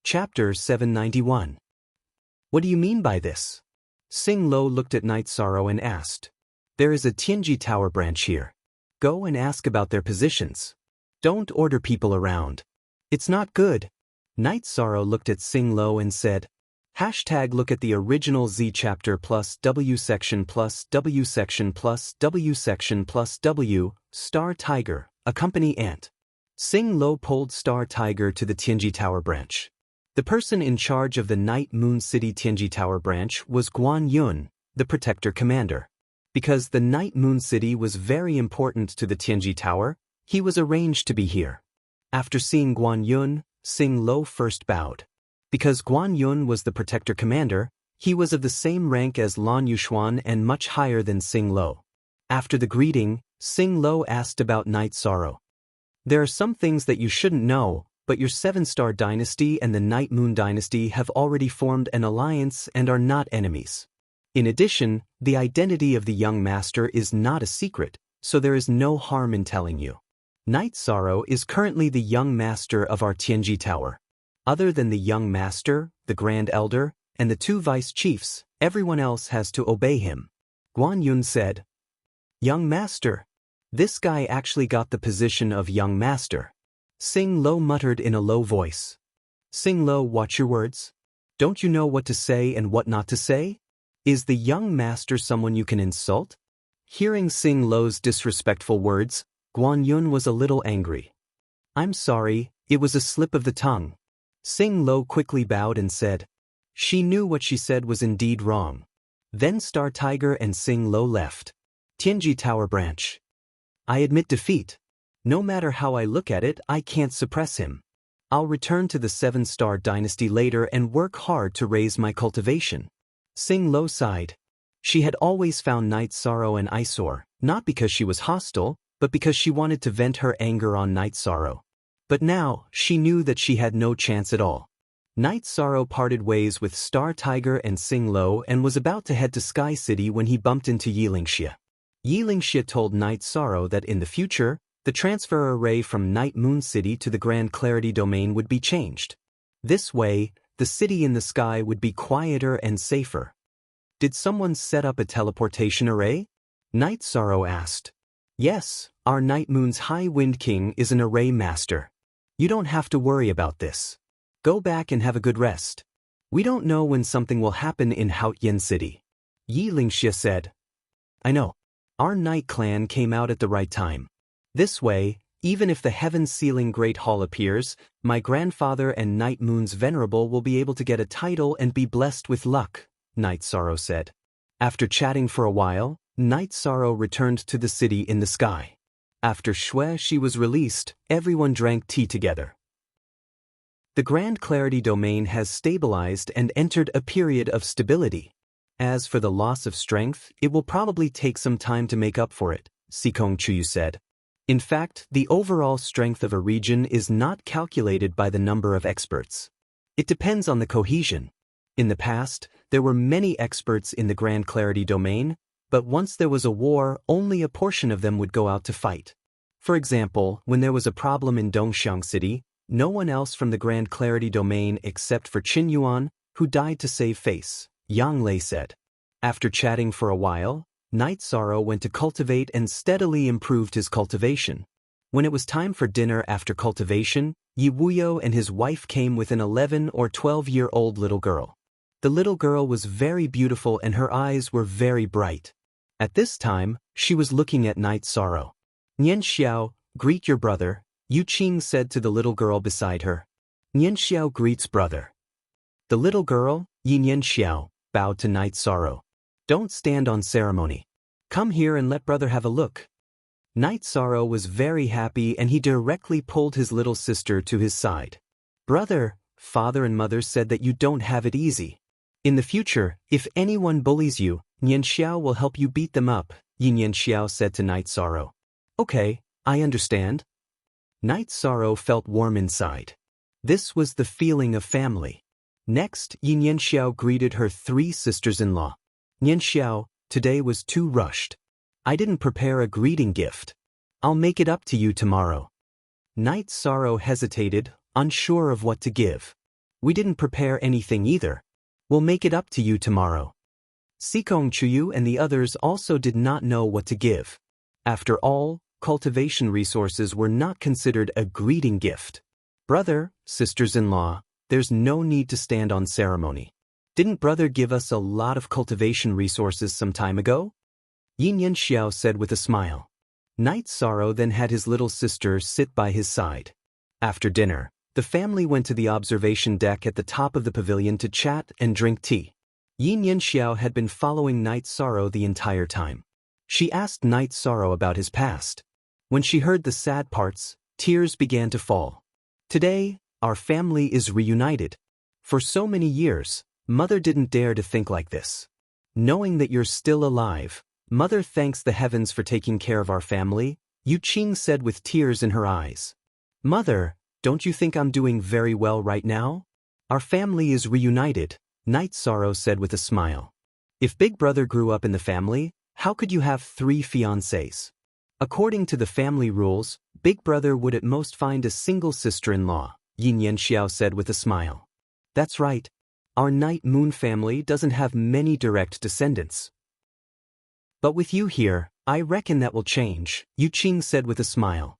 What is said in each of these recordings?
Chapter 791. What do you mean by this? Sing Lo looked at Night Sorrow and asked. There is a Tianji Tower branch here. Go and ask about their positions. Don't order people around. It's not good. Night Sorrow looked at Sing Lo and said, #look at the original Z chapter plus W section plus W section plus W section plus W, Star Tiger, accompany Ant. Sing Lo pulled Star Tiger to the Tianji Tower branch. The person in charge of the Night Moon City Tianji Tower branch was Guan Yun, the Protector Commander. Because the Night Moon City was very important to the Tianji Tower, he was arranged to be here. After seeing Guan Yun, Sing Lo first bowed. Because Guan Yun was the Protector Commander, he was of the same rank as Lan Yuxuan and much higher than Sing Lo. After the greeting, Sing Lo asked about Night Sorrow. There are some things that you shouldn't know, but your 7-star dynasty and the Night Moon dynasty have already formed an alliance and are not enemies. In addition, the identity of the young master is not a secret, so there is no harm in telling you. Night Sorrow is currently the young master of our Tianji Tower. Other than the young master, the Grand Elder, and the 2 vice chiefs, everyone else has to obey him. Guan Yun said, Young master. This guy actually got the position of young master. Sing Lo muttered in a low voice. Sing Lo, watch your words. Don't you know what to say and what not to say? Is the young master someone you can insult? Hearing Sing Lo's disrespectful words, Guan Yun was a little angry. I'm sorry, it was a slip of the tongue. Sing Lo quickly bowed and said. She knew what she said was indeed wrong. Then Star Tiger and Sing Lo left. Tianji Tower branch. I admit defeat. No matter how I look at it, I can't suppress him. I'll return to the 7-star dynasty later and work hard to raise my cultivation. Sing Lo sighed. She had always found Night Sorrow an eyesore, not because she was hostile, but because she wanted to vent her anger on Night Sorrow. But now, she knew that she had no chance at all. Night Sorrow parted ways with Star Tiger and Sing Lo and was about to head to Sky City when he bumped into Yilingxia. Yilingxia told Night Sorrow that in the future, the transfer array from Night Moon City to the Grand Clarity Domain would be changed. This way, the city in the sky would be quieter and safer. Did someone set up a teleportation array? Night Sorrow asked. Yes, our Night Moon's High Wind King is an array master. You don't have to worry about this. Go back and have a good rest. We don't know when something will happen in Haotian City. Yilingxia said. I know. Our Night Clan came out at the right time. This way, even if the heaven-sealing Great Hall appears, my grandfather and Night Moon's Venerable will be able to get a title and be blessed with luck, Night Sorrow said. After chatting for a while, Night Sorrow returned to the city in the sky. After she was released, everyone drank tea together. The Grand Clarity Domain has stabilized and entered a period of stability. As for the loss of strength, it will probably take some time to make up for it, Sikong Chuyu said. In fact, the overall strength of a region is not calculated by the number of experts. It depends on the cohesion. In the past, there were many experts in the Grand Clarity Domain, but once there was a war, only a portion of them would go out to fight. For example, when there was a problem in Dongxiang City, no one else from the Grand Clarity Domain except for Qin Yuan, who died to save face, Yang Lei said. After chatting for a while, Night Sorrow went to cultivate and steadily improved his cultivation. When it was time for dinner after cultivation, Yi Wuyo and his wife came with an 11 or 12-year-old little girl. The little girl was very beautiful and her eyes were very bright. At this time, she was looking at Night Sorrow. Nian Xiao, greet your brother, Yu Qing said to the little girl beside her. Nian Xiao greets brother. The little girl, Yi Nian Xiao, bowed to Night Sorrow. Don't stand on ceremony. Come here and let brother have a look. Night Sorrow was very happy and he directly pulled his little sister to his side. Brother, father and mother said that you don't have it easy. In the future, if anyone bullies you, Nian Xiao will help you beat them up, Yi Nian Xiao said to Night Sorrow. Okay, I understand. Night Sorrow felt warm inside. This was the feeling of family. Next, Yi Nian Xiao greeted her 3 sisters-in-law. Nian Xiao, today was too rushed. I didn't prepare a greeting gift. I'll make it up to you tomorrow. Night Sorrow hesitated, unsure of what to give. We didn't prepare anything either. We'll make it up to you tomorrow. Sikong Chuyu and the others also did not know what to give. After all, cultivation resources were not considered a greeting gift. Brother, sisters-in-law, there's no need to stand on ceremony. Didn't brother give us a lot of cultivation resources some time ago? Yin Yan Xiao said with a smile. Night Sorrow then had his little sister sit by his side. After dinner, the family went to the observation deck at the top of the pavilion to chat and drink tea. Yin Yan Xiao had been following Night Sorrow the entire time. She asked Night Sorrow about his past. When she heard the sad parts, tears began to fall. Today, our family is reunited. For so many years, Mother didn't dare to think like this. Knowing that you're still alive, Mother thanks the heavens for taking care of our family, Yu Qing said with tears in her eyes. Mother, don't you think I'm doing very well right now? Our family is reunited, Night Sorrow said with a smile. If Big Brother grew up in the family, how could you have 3 fiancés? According to the family rules, Big Brother would at most find a single sister-in-law, Yin Yan Xiao said with a smile. That's right. Our Night Moon family doesn't have many direct descendants. But with you here, I reckon that will change, Yu Qing said with a smile.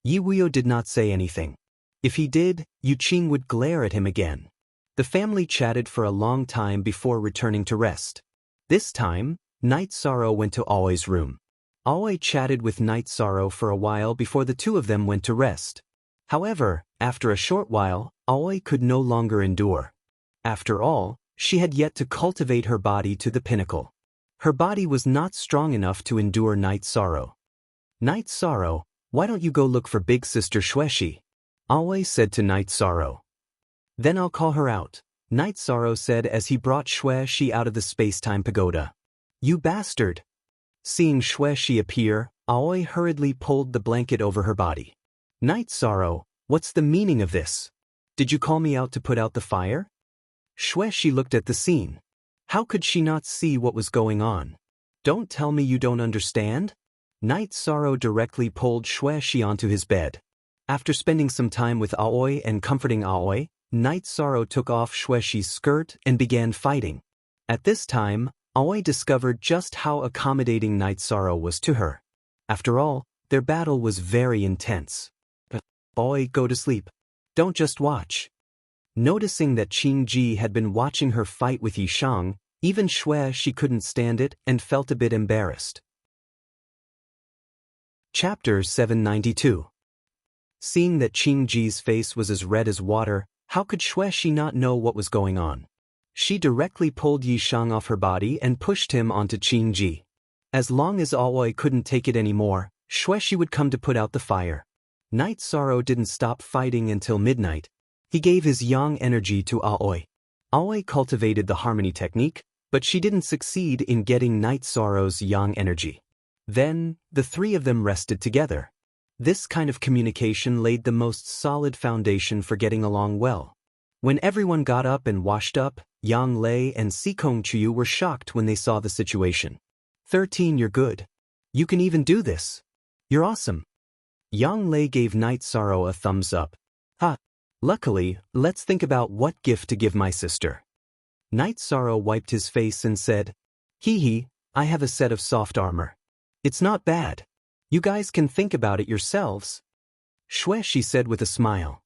Yi Wuyo did not say anything. If he did, Yu Qing would glare at him again. The family chatted for a long time before returning to rest. This time, Night Sorrow went to Aoi's room. Aoi chatted with Night Sorrow for a while before the two of them went to rest. However, after a short while, Aoi could no longer endure. After all, she had yet to cultivate her body to the pinnacle. Her body was not strong enough to endure Night Sorrow. Night Sorrow, why don't you go look for big sister Xueshi? Aoi said to Night Sorrow. Then I'll call her out, Night Sorrow said as he brought Xueshi out of the space-time pagoda. You bastard! Seeing Xueshi appear, Aoi hurriedly pulled the blanket over her body. Night Sorrow, what's the meaning of this? Did you call me out to put out the fire? Xueshi looked at the scene. How could she not see what was going on? Don't tell me you don't understand? Night Sorrow directly pulled Xueshi onto his bed. After spending some time with Aoi and comforting Aoi, Night Sorrow took off Xueshi's skirt and began fighting. At this time, Aoi discovered just how accommodating Night Sorrow was to her. After all, their battle was very intense. But, Aoi, go to sleep. Don't just watch. Noticing that Qing Ji had been watching her fight with Yishang, even Xueshi couldn't stand it and felt a bit embarrassed. Chapter 792. Seeing that Qing Ji's face was as red as water, how could Xueshi not know what was going on? She directly pulled Yishang off her body and pushed him onto Qing Ji. As long as Aoi couldn't take it anymore, Xueshi would come to put out the fire. Night Sorrow didn't stop fighting until midnight. He gave his yang energy to Aoi. Aoi cultivated the harmony technique, but she didn't succeed in getting Night Sorrow's yang energy. Then, the three of them rested together. This kind of communication laid the most solid foundation for getting along well. When everyone got up and washed up, Yang Lei and Sikong Chuyu were shocked when they saw the situation. 13, you're good. You can even do this. You're awesome. Yang Lei gave Night Sorrow a thumbs up. Ha! Luckily, let's think about what gift to give my sister. Night Sorrow wiped his face and said, Hee hee, I have a set of soft armor. It's not bad. You guys can think about it yourselves. Xueshi said with a smile.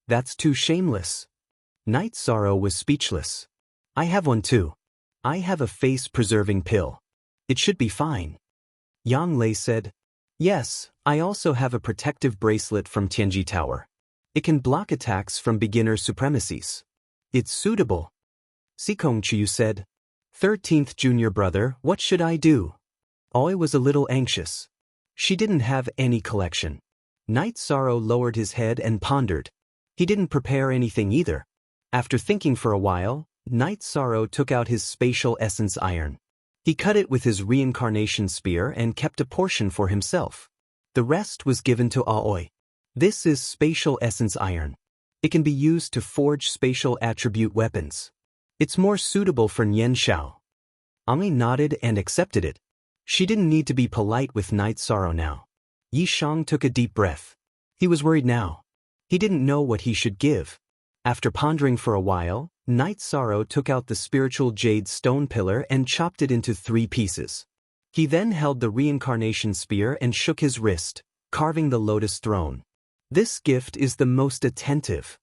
That's too shameless. Night Sorrow was speechless. I have one too. I have a face-preserving pill. It should be fine. Yang Lei said, Yes, I also have a protective bracelet from Tianji Tower. It can block attacks from beginner supremacies. It's suitable. Sikong Chuyu said, 13th junior brother, what should I do? Aoi was a little anxious. She didn't have any collection. Night Sorrow lowered his head and pondered. He didn't prepare anything either. After thinking for a while, Night Sorrow took out his spatial essence iron. He cut it with his reincarnation spear and kept a portion for himself. The rest was given to Aoi. This is spatial essence iron. It can be used to forge spatial attribute weapons. It's more suitable for Nian Shao. Aoi nodded and accepted it. She didn't need to be polite with Night Sorrow now. Yishang took a deep breath. He was worried now. He didn't know what he should give. After pondering for a while, Night Sorrow took out the spiritual jade stone pillar and chopped it into 3 pieces. He then held the reincarnation spear and shook his wrist, carving the lotus throne. This gift is the most attentive.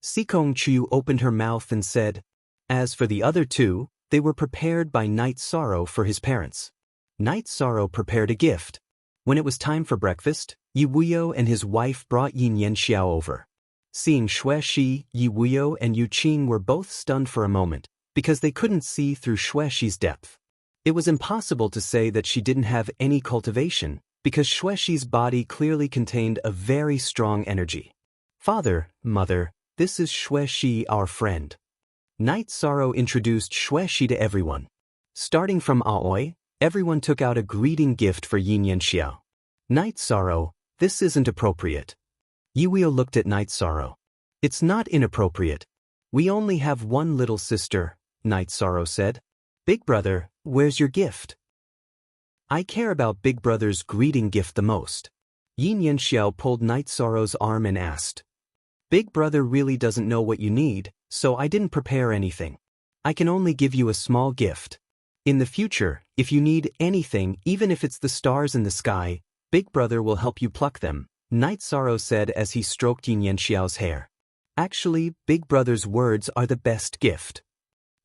Sikong Chu opened her mouth and said, as for the other 2, they were prepared by Night Sorrow for his parents. Night Sorrow prepared a gift. When it was time for breakfast, Yi Wuyo and his wife brought Yin Yanxiao over. Seeing Xue Shi, Yi Wuyo and Yu Qing were both stunned for a moment, because they couldn't see through Xue Shi's depth. It was impossible to say that she didn't have any cultivation, because Xue Shi's body clearly contained a very strong energy. Father, mother, this is Xue Shi, our friend. Night Sorrow introduced Xue Shi to everyone. Starting from Aoi, everyone took out a greeting gift for Yin Yanxiao. Night Sorrow, this isn't appropriate. Yi Wuyo looked at Night Sorrow. It's not inappropriate. We only have one little sister, Night Sorrow said. Big brother, where's your gift? I care about Big brother's greeting gift the most. Yin Yanxiao pulled Night Sorrow's arm and asked. Big brother really doesn't know what you need, so I didn't prepare anything. I can only give you a small gift. In the future, if you need anything, even if it's the stars in the sky, Big brother will help you pluck them, Night Sorrow said as he stroked Yin Yanxiao's hair. Actually, Big brother's words are the best gift.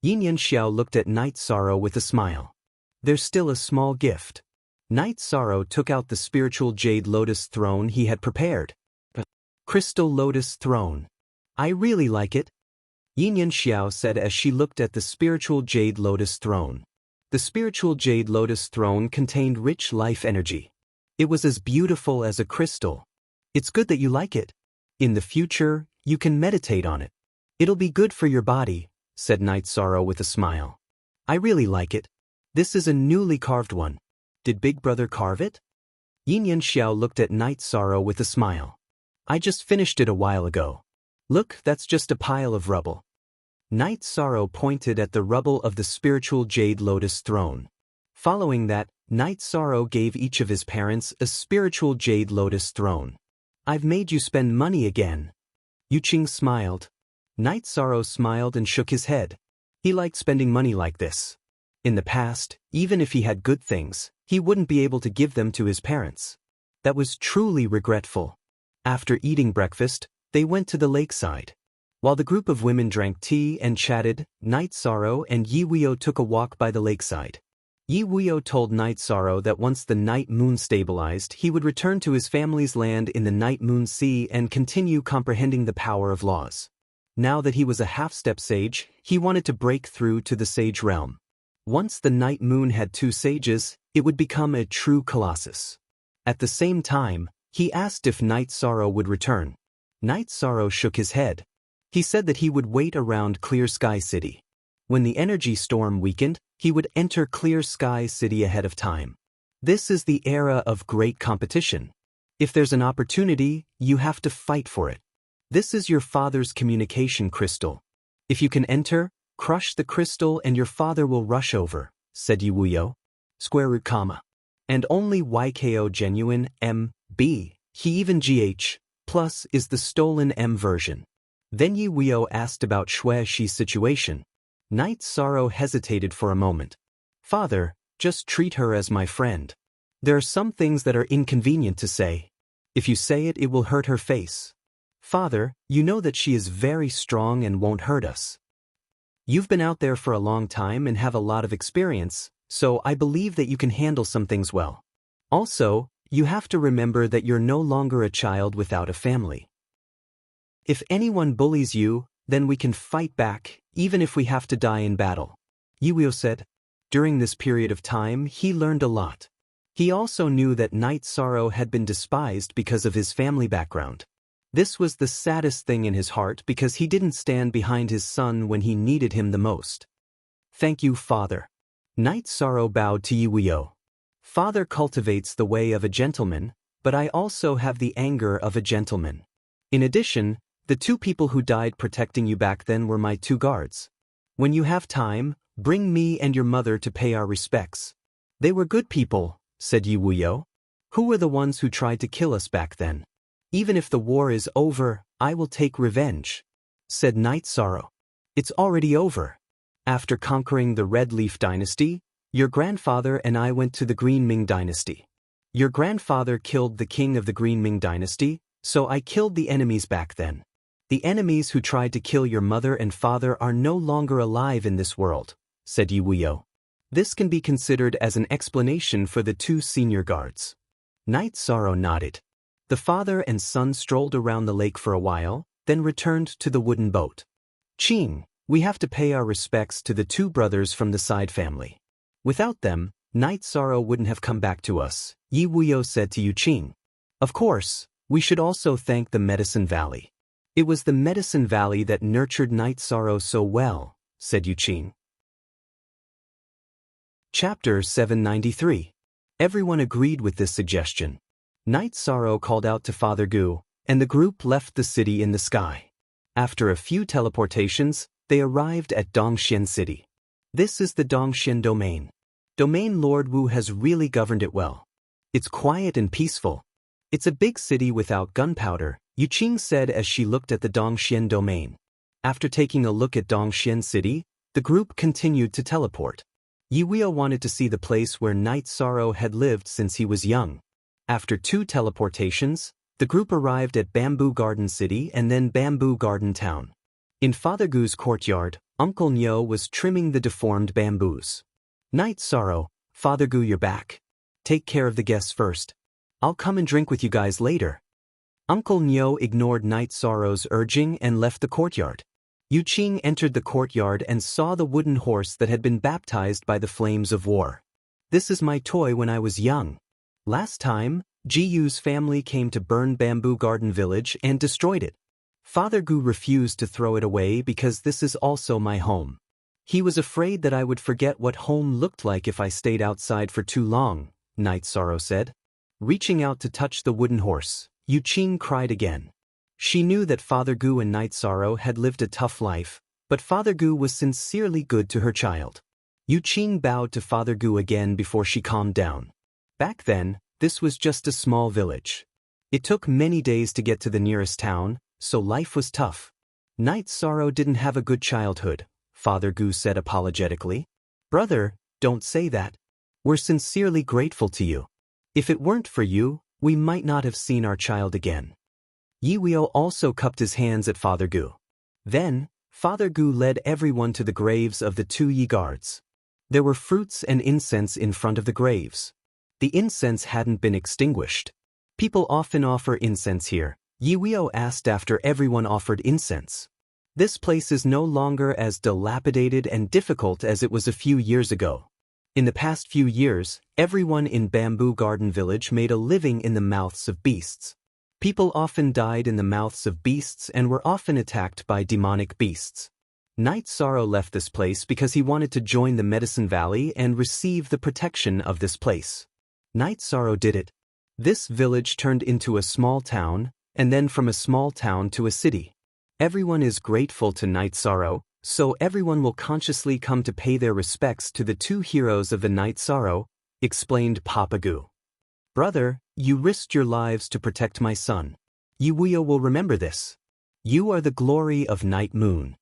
Yin Yanxiao looked at Night Sorrow with a smile. There's still a small gift. Night Sorrow took out the spiritual jade lotus throne he had prepared. Crystal lotus throne. I really like it. Yin Yanxiao said as she looked at the spiritual jade lotus throne. The spiritual jade lotus throne contained rich life energy. It was as beautiful as a crystal. It's good that you like it. In the future, you can meditate on it. It'll be good for your body, said Night Sorrow with a smile. I really like it. This is a newly carved one. Did Big brother carve it? Yin Yanxiao looked at Night Sorrow with a smile. I just finished it a while ago. Look, that's just a pile of rubble. Night Sorrow pointed at the rubble of the spiritual jade lotus throne. Following that, Night Sorrow gave each of his parents a spiritual jade lotus throne. I've made you spend money again. Yu Qing smiled. Night Sorrow smiled and shook his head. He liked spending money like this. In the past, even if he had good things, he wouldn't be able to give them to his parents. That was truly regretful. After eating breakfast, they went to the lakeside. While the group of women drank tea and chatted, Night Sorrow and Yi Wuyo took a walk by the lakeside. Yi Wuyo told Night Sorrow that once the night moon stabilized, he would return to his family's land in the Night Moon Sea and continue comprehending the power of laws. Now that he was a half-step sage, he wanted to break through to the sage realm. Once the Night Moon had 2 sages, it would become a true colossus. At the same time, he asked if Night Sorrow would return. Night Sorrow shook his head. He said that he would wait around Clear Sky City. When the energy storm weakened, he would enter Clear Sky City ahead of time. This is the era of great competition. If there's an opportunity, you have to fight for it. This is your father's communication crystal. If you can enter, crush the crystal and your father will rush over, said Yi Wuyo. Square root comma. And only YKO genuine M.B. He even GH plus is the stolen M version. Then Yi Wuyo asked about Xue Shi's situation. Night Sorrow hesitated for a moment. Father, just treat her as my friend. There are some things that are inconvenient to say. If you say it, it will hurt her face. Father, you know that she is very strong and won't hurt us. You've been out there for a long time and have a lot of experience, so I believe that you can handle some things well. Also, you have to remember that you're no longer a child without a family. If anyone bullies you, then we can fight back, even if we have to die in battle. Yi Wuyo said. During this period of time, he learned a lot. He also knew that Night Sorrow had been despised because of his family background. This was the saddest thing in his heart because he didn't stand behind his son when he needed him the most. Thank you, Father. Night Sorrow bowed to Yi Wuyo. Father cultivates the way of a gentleman, but I also have the anger of a gentleman. In addition, the 2 people who died protecting you back then were my 2 guards. When you have time, bring me and your mother to pay our respects. They were good people, said Yi Wuyo. Who were the ones who tried to kill us back then? Even if the war is over, I will take revenge. said Night Sorrow. It's already over. After conquering the Red Leaf Dynasty, your grandfather and I went to the Green Ming Dynasty. Your grandfather killed the king of the Green Ming Dynasty, so I killed the enemies back then. The enemies who tried to kill your mother and father are no longer alive in this world, said Yi Wuyo. This can be considered as an explanation for the two senior guards. Night Sorrow nodded. The father and son strolled around the lake for a while, then returned to the wooden boat. Qing, we have to pay our respects to the two brothers from the side family. Without them, Night Sorrow wouldn't have come back to us, Yi Wuyo said to Yu Qing. Of course, we should also thank the Medicine Valley. It was the Medicine Valley that nurtured Night Sorrow so well, said Yu Qing. Chapter 793. Everyone agreed with this suggestion. Night Sorrow called out to Father Gu, and the group left the city in the sky. After a few teleportations, they arrived at Dongxian City. This is the Dongxian domain. Domain Lord Wu has really governed it well. It's quiet and peaceful. It's a big city without gunpowder, Yu Qing said as she looked at the Dongxian domain. After taking a look at Dongxian City, the group continued to teleport. Yi Wuyo wanted to see the place where Night Sorrow had lived since he was young. After 2 teleportations, the group arrived at Bamboo Garden City and then Bamboo Garden Town. In Father Gu's courtyard, Uncle Nyo was trimming the deformed bamboos. Night Sorrow, Father Gu, you're back. Take care of the guests first. I'll come and drink with you guys later. Uncle Nyo ignored Night Sorrow's urging and left the courtyard. Yu Qing entered the courtyard and saw the wooden horse that had been baptized by the flames of war. This is my toy when I was young. Last time, Ji Yu's family came to burn Bamboo Garden Village and destroyed it. Father Gu refused to throw it away because this is also my home. He was afraid that I would forget what home looked like if I stayed outside for too long, Night Sorrow said. Reaching out to touch the wooden horse, Yu Qing cried again. She knew that Father Gu and Night Sorrow had lived a tough life, but Father Gu was sincerely good to her child. Yu Qing bowed to Father Gu again before she calmed down. Back then, this was just a small village. It took many days to get to the nearest town, so life was tough. Night Sorrow didn't have a good childhood, Father Gu said apologetically. Brother, don't say that. We're sincerely grateful to you. If it weren't for you, we might not have seen our child again. Yi Wuyo also cupped his hands at Father Gu. Then, Father Gu led everyone to the graves of the 2 Yi guards. There were fruits and incense in front of the graves. The incense hadn't been extinguished. People often offer incense here, Yi Wuyo asked after everyone offered incense. This place is no longer as dilapidated and difficult as it was a few years ago. In the past few years, everyone in Bamboo Garden Village made a living in the mouths of beasts. People often died in the mouths of beasts and were often attacked by demonic beasts. Night Sorrow left this place because he wanted to join the Medicine Valley and receive the protection of this place. Night Sorrow did it. This village turned into a small town, and then from a small town to a city. Everyone is grateful to Night Sorrow, so everyone will consciously come to pay their respects to the 2 heroes of the Night Sorrow, explained Papa Gu. Brother, you risked your lives to protect my son. Yi Wuyo will remember this. You are the glory of Night Moon.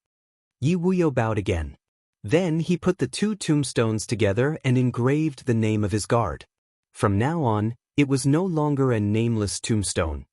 Yi Wuyo bowed again. Then he put the 2 tombstones together and engraved the name of his guard. From now on, it was no longer a nameless tombstone.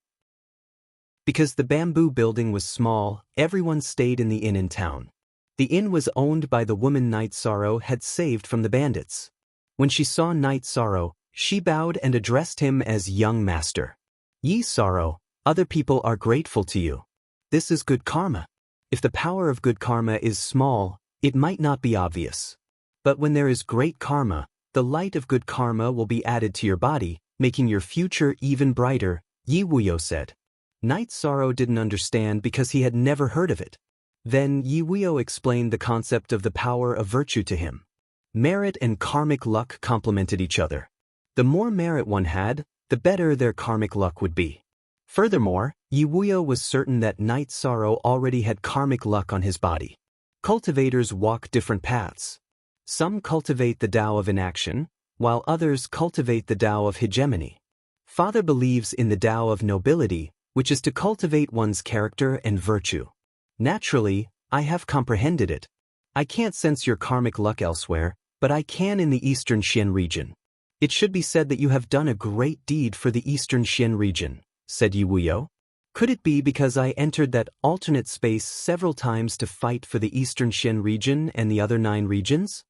Because the bamboo building was small, everyone stayed in the inn in town. The inn was owned by the woman Night Sorrow had saved from the bandits. When she saw Night Sorrow, she bowed and addressed him as young master. Yi Sorrow, other people are grateful to you. This is good karma. If the power of good karma is small, it might not be obvious. But when there is great karma, the light of good karma will be added to your body, making your future even brighter, Yi Wuyo said. Night Sorrow didn't understand because he had never heard of it. Then Yi Wuyo explained the concept of the power of virtue to him. Merit and karmic luck complemented each other. The more merit one had, the better their karmic luck would be. Furthermore, Yi Wuyo was certain that Night Sorrow already had karmic luck on his body. Cultivators walk different paths. Some cultivate the Tao of inaction, while others cultivate the Tao of hegemony. Father believes in the Tao of nobility, which is to cultivate one's character and virtue. Naturally, I have comprehended it. I can't sense your karmic luck elsewhere, but I can in the Eastern Xian region. It should be said that you have done a great deed for the Eastern Xian region, said Yi Wuyo. Could it be because I entered that alternate space several times to fight for the Eastern Xian region and the other 9 regions?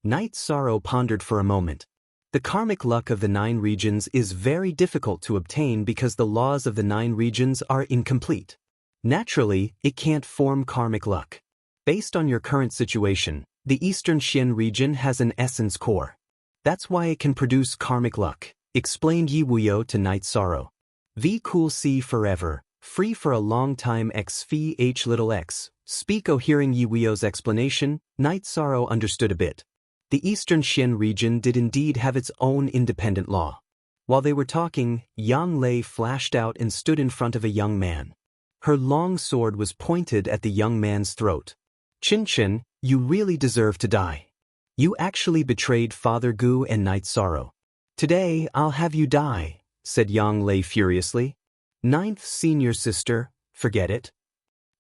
Knight Sorrow pondered for a moment. The karmic luck of the 9 regions is very difficult to obtain because the laws of the 9 regions are incomplete. Naturally, it can't form karmic luck. Based on your current situation, the Eastern Xian region has an essence core. That's why it can produce karmic luck, explained Yi Wuyo to Knight Sorrow. V cool C forever, free for a long time x phi h little x. Speak o. Hearing Yi Wuyo's explanation, Knight Sorrow understood a bit. The Eastern Xian region did indeed have its own independent law. While they were talking, Yang Lei flashed out and stood in front of a young man. Her long sword was pointed at the young man's throat. Qin Qin, you really deserve to die. You actually betrayed Father Gu and Knight Sorrow. Today, I'll have you die, said Yang Lei furiously. 9th senior sister, forget it.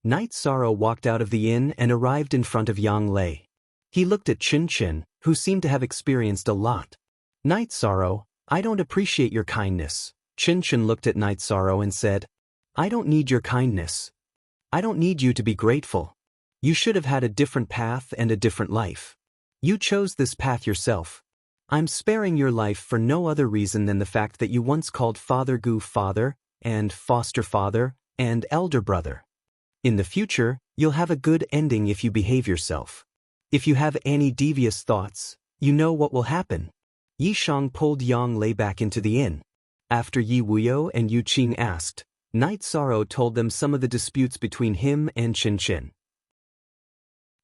Knight Sorrow walked out of the inn and arrived in front of Yang Lei. He looked at Qin Qin, who seemed to have experienced a lot. Knight Sorrow, I don't appreciate your kindness. Qin Qin looked at Knight Sorrow and said, I don't need your kindness. I don't need you to be grateful. You should have had a different path and a different life. You chose this path yourself. I'm sparing your life for no other reason than the fact that you once called Father Gu father, and foster father, and elder brother. In the future, you'll have a good ending if you behave yourself. If you have any devious thoughts, you know what will happen. Yi Shang pulled Yang Lei back into the inn. After Yi Wuyo and Yu Qing asked, Knight Sorrow told them some of the disputes between him and Qin Qin.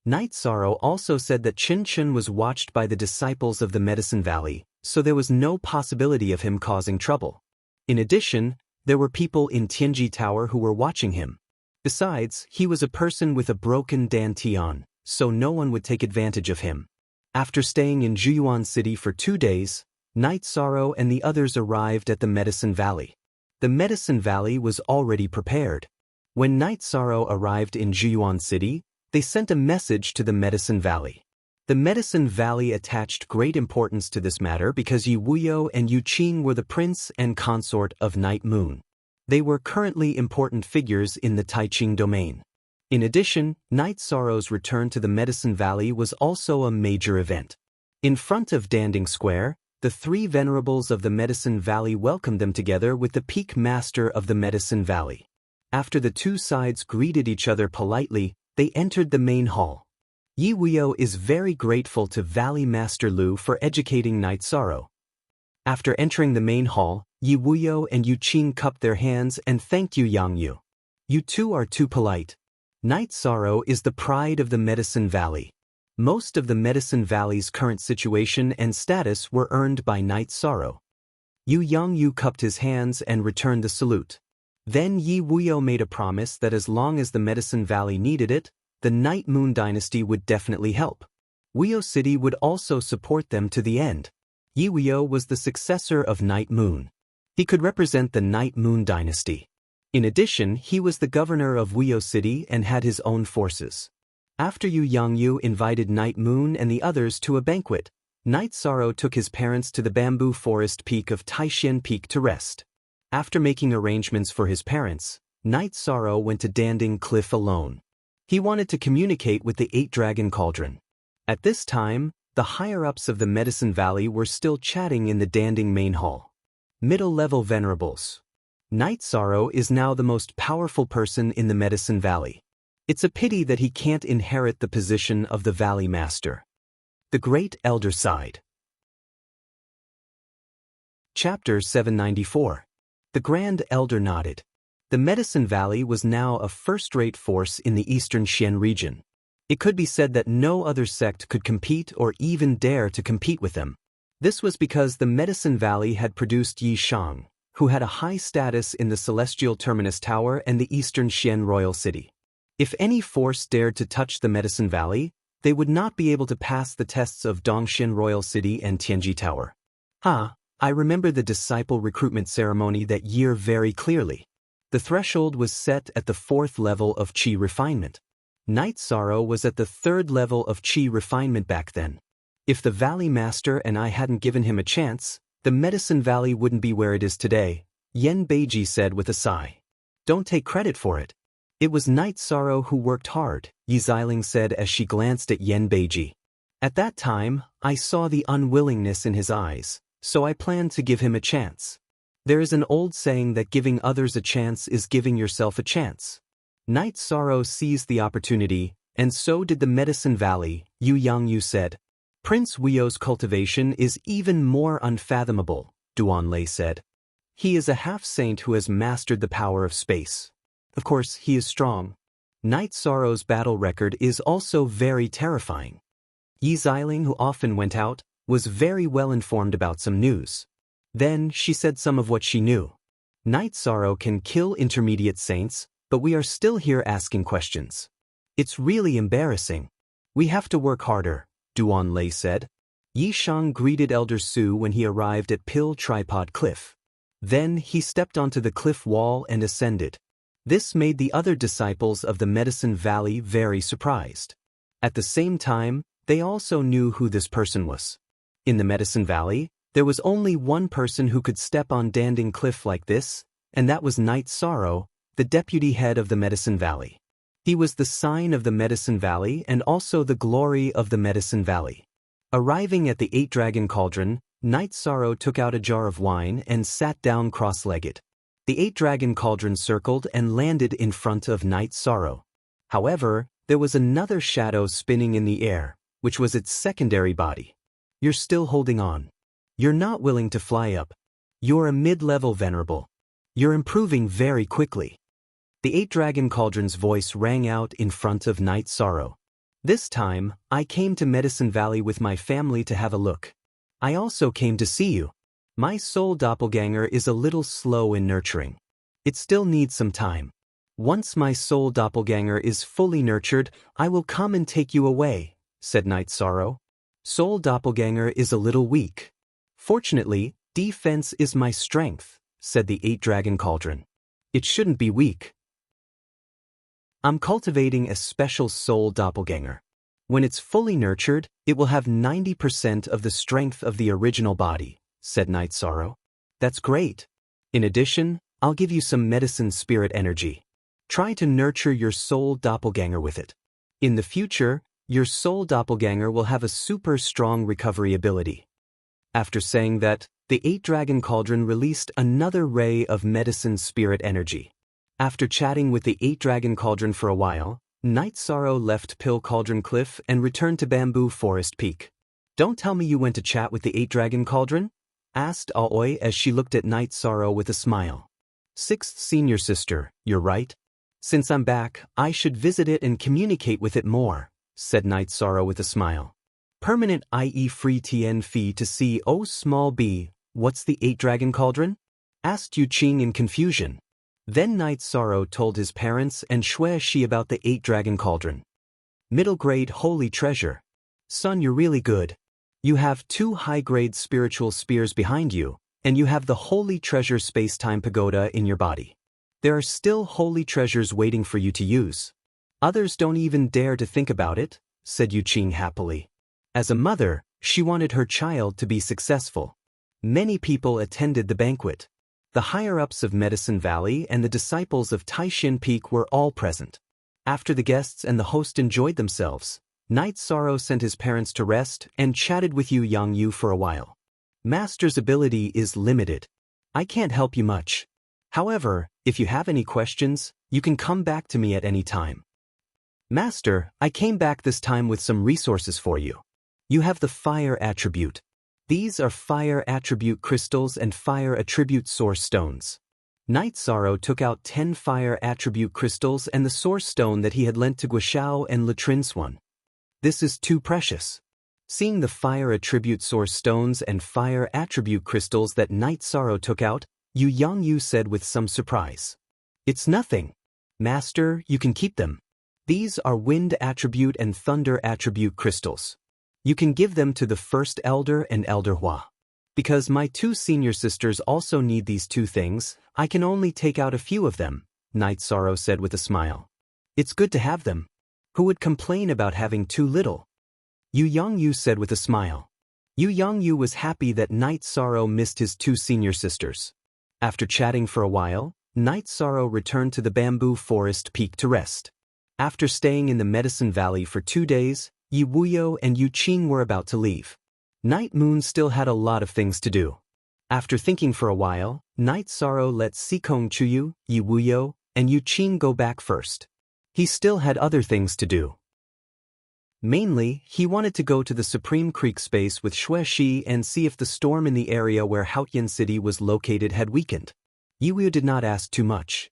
Knight Sorrow also said that Qin Qin was watched by the disciples of the Medicine Valley, so there was no possibility of him causing trouble. In addition, there were people in Tianji Tower who were watching him. Besides, he was a person with a broken dantian, so no one would take advantage of him. After staying in Juyuan City for 2 days, Knight Sorrow and the others arrived at the Medicine Valley. The Medicine Valley was already prepared. When Knight Sorrow arrived in Juyuan City, they sent a message to the Medicine Valley. The Medicine Valley attached great importance to this matter because Yi Wuyo and Yu Qing were the prince and consort of Night Moon. They were currently important figures in the Taiqing domain. In addition, Knight Sorrow's return to the Medicine Valley was also a major event. In front of Danding Square, the 3 venerables of the Medicine Valley welcomed them together with the Peak Master of the Medicine Valley. After the 2 sides greeted each other politely, they entered the main hall. Yi Wuyo is very grateful to Valley Master Lu for educating Knight Sorrow. After entering the main hall, Yi Wuyo and Yu Qing cupped their hands and thanked you Yang Yu. You two are too polite. Knight Sorrow is the pride of the Medicine Valley. Most of the Medicine Valley's current situation and status were earned by Knight Sorrow. Yang Yu cupped his hands and returned the salute. Then Yi Wuyo made a promise that as long as the Medicine Valley needed it, the Night Moon dynasty would definitely help. Wuyo City would also support them to the end. Yi Wuyo was the successor of Night Moon. He could represent the Night Moon dynasty. In addition, he was the governor of Wuyo City and had his own forces. After Yang Yu invited Night Moon and the others to a banquet, Knight Sorrow took his parents to the bamboo forest peak of Taishan Peak to rest. After making arrangements for his parents, Knight Sorrow went to Danding Cliff alone. He wanted to communicate with the 8-Dragon Cauldron. At this time, the higher-ups of the Medicine Valley were still chatting in the Danding main hall. Middle-level venerables. Knight Sorrow is now the most powerful person in the Medicine Valley. It's a pity that he can't inherit the position of the Valley Master. The Great Elder Side. Chapter 794. The Grand Elder nodded. The Medicine Valley was now a first-rate force in the Eastern Xian region. It could be said that no other sect could compete or even dare to compete with them. This was because the Medicine Valley had produced Yi Shang, who had a high status in the Celestial Terminus Tower and the Eastern Xian Royal City. If any force dared to touch the Medicine Valley, they would not be able to pass the tests of Dongxian Royal City and Tianji Tower. I remember the disciple recruitment ceremony that year very clearly. The threshold was set at the 4th level of Qi refinement. Night Sorrow was at the 3rd level of Qi refinement back then. If the Valley Master and I hadn't given him a chance, the Medicine Valley wouldn't be where it is today, Yen Beiji said with a sigh. Don't take credit for it. It was Night Sorrow who worked hard, Yi Xiling said as she glanced at Yen Beiji. At that time, I saw the unwillingness in his eyes, so I planned to give him a chance. There is an old saying that giving others a chance is giving yourself a chance. Night Sorrow seized the opportunity, and so did the Medicine Valley, Yu Yangyu said. Prince Wuyo's cultivation is even more unfathomable, Duanlei said. He is a half-saint who has mastered the power of space. Of course, he is strong. Night Sorrow's battle record is also very terrifying. Yi Xiling, who often went out, was very well informed about some news. Then she said some of what she knew. Night Sorrow can kill intermediate saints, but we are still here asking questions. It's really embarrassing. We have to work harder, Duanlei said. Yi Shang greeted Elder Su when he arrived at Pill Tripod Cliff. Then he stepped onto the cliff wall and ascended. This made the other disciples of the Medicine Valley very surprised. At the same time, they also knew who this person was. In the Medicine Valley, there was only one person who could step on Danding Cliff like this, and that was Night Sorrow, the deputy head of the Medicine Valley. He was the sign of the Medicine Valley and also the glory of the Medicine Valley. Arriving at the 8-Dragon Cauldron, Night Sorrow took out a jar of wine and sat down cross-legged. The 8-Dragon Cauldron circled and landed in front of Night Sorrow. However, there was another shadow spinning in the air, which was its secondary body. You're still holding on. You're not willing to fly up. You're a mid-level venerable. You're improving very quickly. The 8-Dragon Cauldron's voice rang out in front of Night Sorrow. This time, I came to Medicine Valley with my family to have a look. I also came to see you. My soul doppelganger is a little slow in nurturing. It still needs some time. Once my soul doppelganger is fully nurtured, I will come and take you away, said Night Sorrow. Soul doppelganger is a little weak. Fortunately, defense is my strength, said the 8-Dragon Cauldron. It shouldn't be weak. I'm cultivating a special soul doppelganger. When it's fully nurtured, it will have 90% of the strength of the original body, said Night Sorrow. That's great. In addition, I'll give you some medicine spirit energy. Try to nurture your soul doppelganger with it. In the future, your soul doppelganger will have a super strong recovery ability. After saying that, the 8-Dragon Cauldron released another ray of medicine spirit energy. After chatting with the 8-Dragon Cauldron for a while, Night Sorrow left Pill Cauldron Cliff and returned to Bamboo Forest Peak. Don't tell me you went to chat with the 8-Dragon Cauldron? Asked Aoi as she looked at Night Sorrow with a smile. 6th senior sister, you're right. Since I'm back, I should visit it and communicate with it more, said Night Sorrow with a smile. Permanent i.e. free TN fee to see oh small b, what's the 8-Dragon Cauldron? Asked Yu Qing in confusion. Then Night Sorrow told his parents and Xue Shi about the 8-Dragon Cauldron. Middle grade holy treasure. Son, you're really good. You have 2 high-grade spiritual spears behind you, and you have the holy treasure space-time pagoda in your body. There are still holy treasures waiting for you to use. Others don't even dare to think about it, said Yu Qing happily. As a mother, she wanted her child to be successful. Many people attended the banquet. The higher-ups of Medicine Valley and the disciples of Taishin Peak were all present. After the guests and the host enjoyed themselves, Night Sorrow sent his parents to rest and chatted with Yu Yangyu for a while. Master's ability is limited. I can't help you much. However, if you have any questions, you can come back to me at any time. Master, I came back this time with some resources for you. You have the fire attribute. These are fire attribute crystals and fire attribute source stones. Night Sorrow took out 10 fire attribute crystals and the source stone that he had lent to Guoxiao and Latrinswan. This is too precious. Seeing the fire attribute source stones and fire attribute crystals that Night Sorrow took out, Yu Yangyu said with some surprise. It's nothing. Master, you can keep them. These are wind attribute and thunder attribute crystals. You can give them to the First Elder and Elder Hua. Because my two senior sisters also need these two things, I can only take out a few of them, Night Sorrow said with a smile. It's good to have them. Who would complain about having too little? Yu Yongyu said with a smile. Yu Yongyu was happy that Night Sorrow missed his two senior sisters. After chatting for a while, Night Sorrow returned to the bamboo forest peak to rest. After staying in the Medicine Valley for 2 days, Yi Wuyo and Yu Qing were about to leave. Night Moon still had a lot of things to do. After thinking for a while, Night Sorrow let Sikong Chuyu, Yi Wuyo, and Yu Qing go back first. He still had other things to do. Mainly, he wanted to go to the Supreme Creek space with Xue Shi and see if the storm in the area where Haotian City was located had weakened. Yi Wuyo did not ask too much.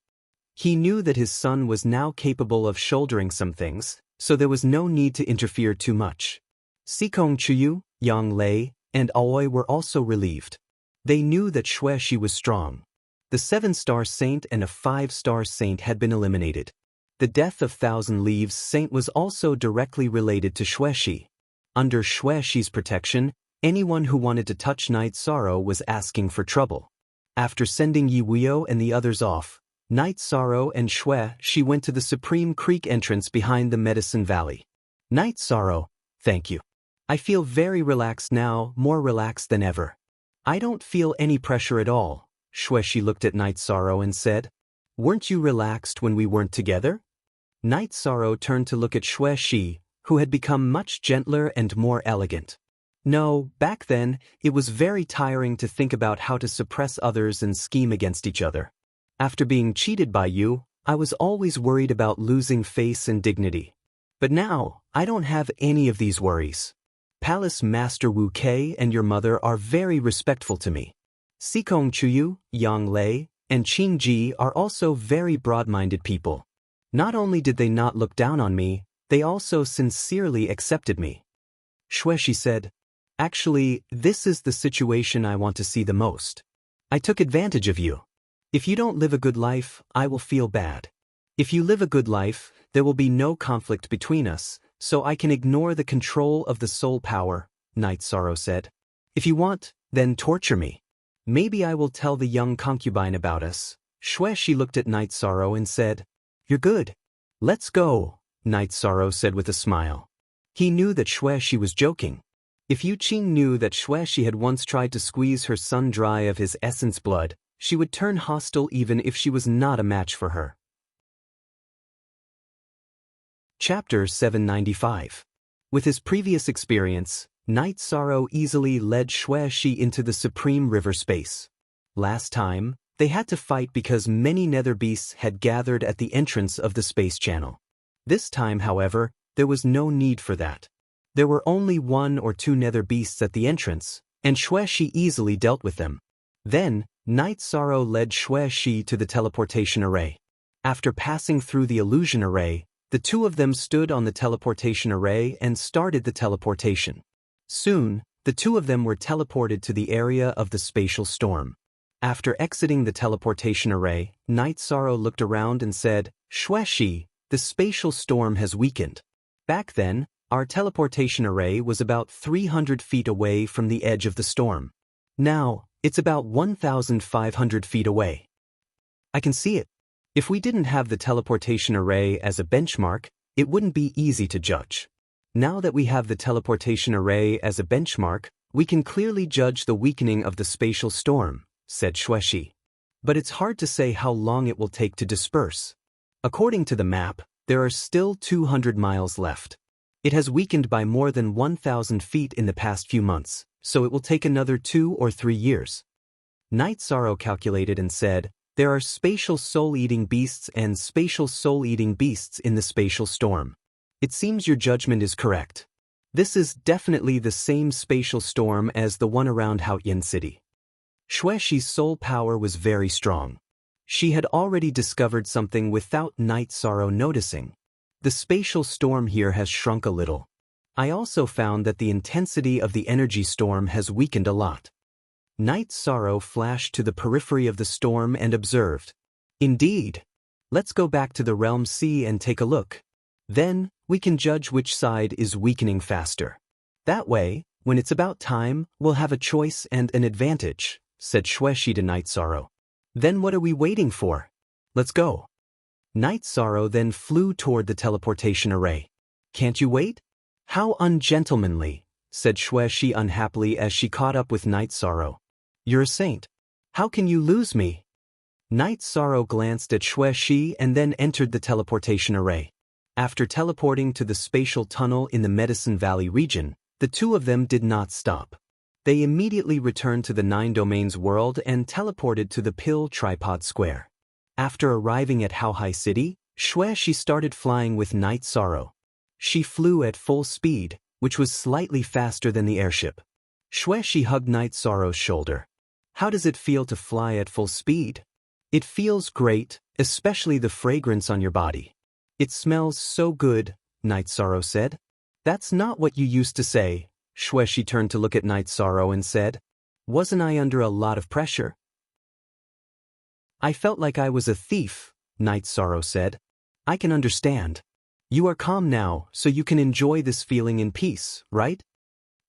He knew that his son was now capable of shouldering some things, so there was no need to interfere too much. Sikong Chuyu, Yang Lei, and Aoi were also relieved. They knew that Xue Shi was strong. The 7-star saint and a 5-star saint had been eliminated. The death of Thousand Leaves Saint was also directly related to Xue Shi. Under Xue Shi's protection, anyone who wanted to touch Night Sorrow was asking for trouble. After sending Yi Wuyo and the others off, Night Sorrow and Xue Shi went to the Supreme Creek entrance behind the Medicine Valley. Night Sorrow, thank you. I feel very relaxed now, more relaxed than ever. I don't feel any pressure at all, Xue Shi looked at Night Sorrow and said. Weren't you relaxed when we weren't together? Night Sorrow turned to look at Xue Shi, who had become much gentler and more elegant. No, back then, it was very tiring to think about how to suppress others and scheme against each other. After being cheated by you, I was always worried about losing face and dignity. But now, I don't have any of these worries. Palace Master Wu Kei and your mother are very respectful to me. Sikong Chuyu, Yang Lei, and Qing Ji are also very broad-minded people. Not only did they not look down on me, they also sincerely accepted me. Xue Shi said, actually, this is the situation I want to see the most. I took advantage of you. If you don't live a good life, I will feel bad. If you live a good life, there will be no conflict between us, so I can ignore the control of the soul power, Night Sorrow said. If you want, then torture me. Maybe I will tell the young concubine about us. Xue Shi looked at Night Sorrow and said, You're good. Let's go, Night Sorrow said with a smile. He knew that Xue Shi was joking. If Yu Qing knew that Xue Shi had once tried to squeeze her son dry of his essence blood, she would turn hostile even if she was not a match for her. Chapter 795. With his previous experience, Night Sorrow easily led Xue Shi into the Supreme River space. Last time, they had to fight because many nether beasts had gathered at the entrance of the space channel. This time, however, there was no need for that. There were only 1 or 2 nether beasts at the entrance, and Xue Shi easily dealt with them. Then, Night Sorrow led Xue Shi to the teleportation array. After passing through the illusion array, the two of them stood on the teleportation array and started the teleportation. Soon, the two of them were teleported to the area of the spatial storm. After exiting the teleportation array, Night Sorrow looked around and said, Xue Shi, the spatial storm has weakened. Back then, our teleportation array was about 300 feet away from the edge of the storm. Now, it's about 1,500 feet away. I can see it. If we didn't have the teleportation array as a benchmark, it wouldn't be easy to judge. Now that we have the teleportation array as a benchmark, we can clearly judge the weakening of the spatial storm, said Xue Shi. But it's hard to say how long it will take to disperse. According to the map, there are still 200 miles left. It has weakened by more than 1,000 feet in the past few months, so it will take another 2 or 3 years. Night Sorrow calculated and said, there are spatial soul-eating beasts and spatial soul-eating beasts in the spatial storm. It seems your judgment is correct. This is definitely the same spatial storm as the one around Haotian City. Xue Shi's soul power was very strong. She had already discovered something without Night Sorrow noticing. The spatial storm here has shrunk a little. I also found that the intensity of the energy storm has weakened a lot. Night Sorrow flashed to the periphery of the storm and observed. Indeed. Let's go back to the Realm C and take a look. Then, we can judge which side is weakening faster. That way, When it's about time, we'll have a choice and an advantage, said Shueshi to Night Sorrow. Then what are we waiting for? Let's go. Night Sorrow then flew toward the teleportation array. Can't you wait? How ungentlemanly, said Shueshi unhappily as she caught up with Night Sorrow. You're a saint. How can you lose me? Night Sorrow glanced at Shueshi and then entered the teleportation array. After teleporting to the spatial tunnel in the Medicine Valley region, the two of them did not stop. They immediately returned to the Nine Domains world and teleported to the Pill Tripod Square. After arriving at Haohai City, Shueshi started flying with Night Sorrow. She flew at full speed, which was slightly faster than the airship. Shueshi hugged Night Sorrow's shoulder. How does it feel to fly at full speed? It feels great, especially the fragrance on your body. It smells so good, Night Sorrow said. That's not what you used to say. Shueshi turned to look at Night Sorrow and said, wasn't I under a lot of pressure? I felt like I was a thief, Night Sorrow said. I can understand. You are calm now, so you can enjoy this feeling in peace, right?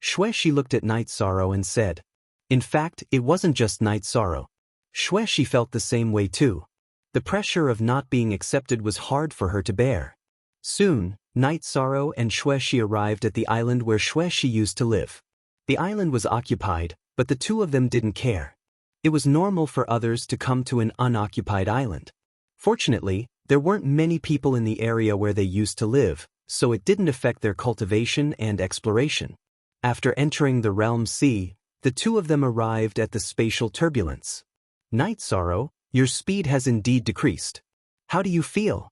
Shueshi looked at Night Sorrow and said. In fact, it wasn't just Night Sorrow. Shueshi felt the same way too. The pressure of not being accepted was hard for her to bear. Soon, Night Sorrow and Shueshi arrived at the island where Shueshi used to live. The island was occupied, but the two of them didn't care. It was normal for others to come to an unoccupied island. Fortunately, there weren't many people in the area where they used to live, so it didn't affect their cultivation and exploration. After entering the Realm Sea, the two of them arrived at the spatial turbulence. Night Sorrow, your speed has indeed decreased. How do you feel?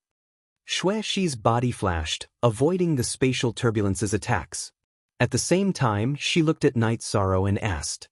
Shueshi's body flashed, avoiding the spatial turbulence's attacks. At the same time, she looked at Night Sorrow and asked,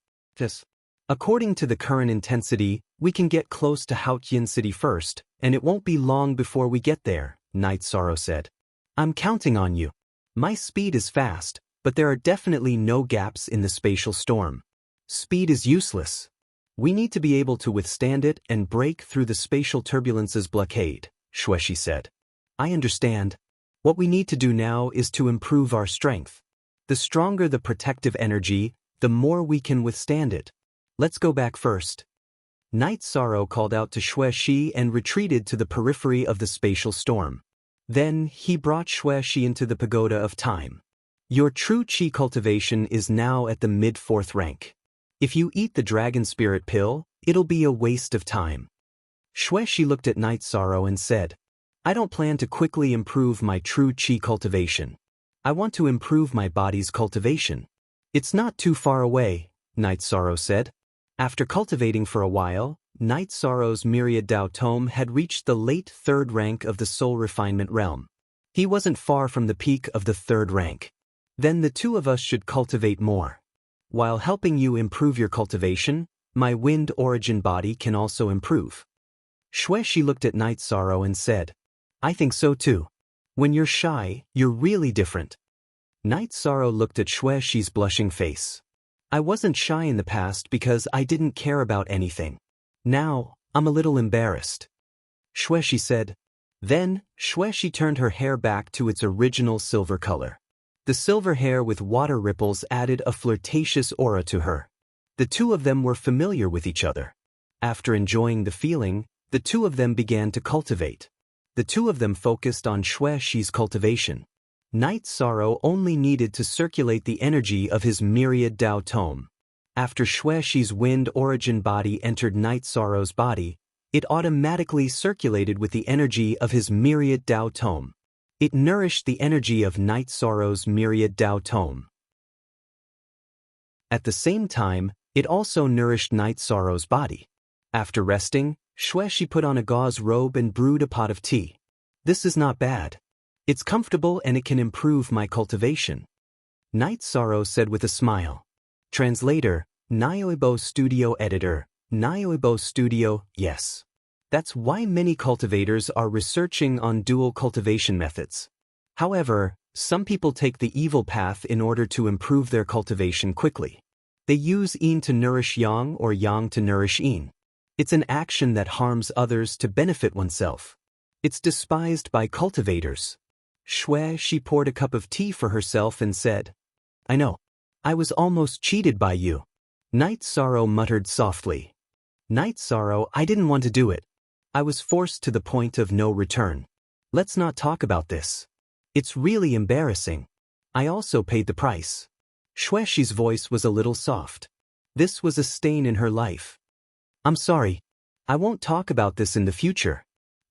according to the current intensity, we can get close to Haotian City first, and it won't be long before we get there, Night Sorrow said. I'm counting on you. My speed is fast, but there are definitely no gaps in the spatial storm. Speed is useless. We need to be able to withstand it and break through the spatial turbulence's blockade, Shueshi said. I understand. What we need to do now is to improve our strength. The stronger the protective energy, the more we can withstand it. Let's go back first. Night Sorrow called out to Shueshi and retreated to the periphery of the spatial storm. Then, he brought Shueshi into the Pagoda of Time. Your true Qi cultivation is now at the mid-4th rank. If you eat the Dragon Spirit pill, it'll be a waste of time. Shueshi looked at Night Sorrow and said, I don't plan to quickly improve my true Qi cultivation. I want to improve my body's cultivation. It's not too far away, Night Sorrow said. After cultivating for a while, Night Sorrow's Myriad Dao Tome had reached the late 3rd rank of the Soul Refinement realm. He wasn't far from the peak of the 3rd rank. Then the two of us should cultivate more. While helping you improve your cultivation, my Wind Origin body can also improve. Shueshi looked at Night Sorrow and said, I think so too. When you're shy, you're really different. Night Sorrow looked at Shueshi's blushing face. I wasn't shy in the past because I didn't care about anything. Now, I'm a little embarrassed. Shueshi said. Then, Shueshi turned her hair back to its original silver color. The silver hair with water ripples added a flirtatious aura to her. The two of them were familiar with each other. After enjoying the feeling, the two of them began to cultivate. The two of them focused on Shueshi's cultivation. Night Sorrow only needed to circulate the energy of his Myriad Dao Tome. After Shueshi's Wind Origin body entered Night Sorrow's body, it automatically circulated with the energy of his Myriad Dao Tome. It nourished the energy of Night Sorrow's Myriad Dao Tome. At the same time, it also nourished Night Sorrow's body. After resting, Shueshi put on a gauze robe and brewed a pot of tea. This is not bad. It's comfortable and it can improve my cultivation. Night Sorrow said with a smile. Translator, Nyoibo Studio Editor, Nyoibo Studio, yes. That's why many cultivators are researching on dual cultivation methods. However, some people take the evil path in order to improve their cultivation quickly. They use yin to nourish yang or yang to nourish yin. It's an action that harms others to benefit oneself. It's despised by cultivators. Shueshi poured a cup of tea for herself and said, I know. I was almost cheated by you. Night Sorrow muttered softly. Night Sorrow, I didn't want to do it. I was forced to the point of no return. Let's not talk about this. It's really embarrassing. I also paid the price. Shuexi's voice was a little soft. This was a stain in her life. I'm sorry. I won't talk about this in the future.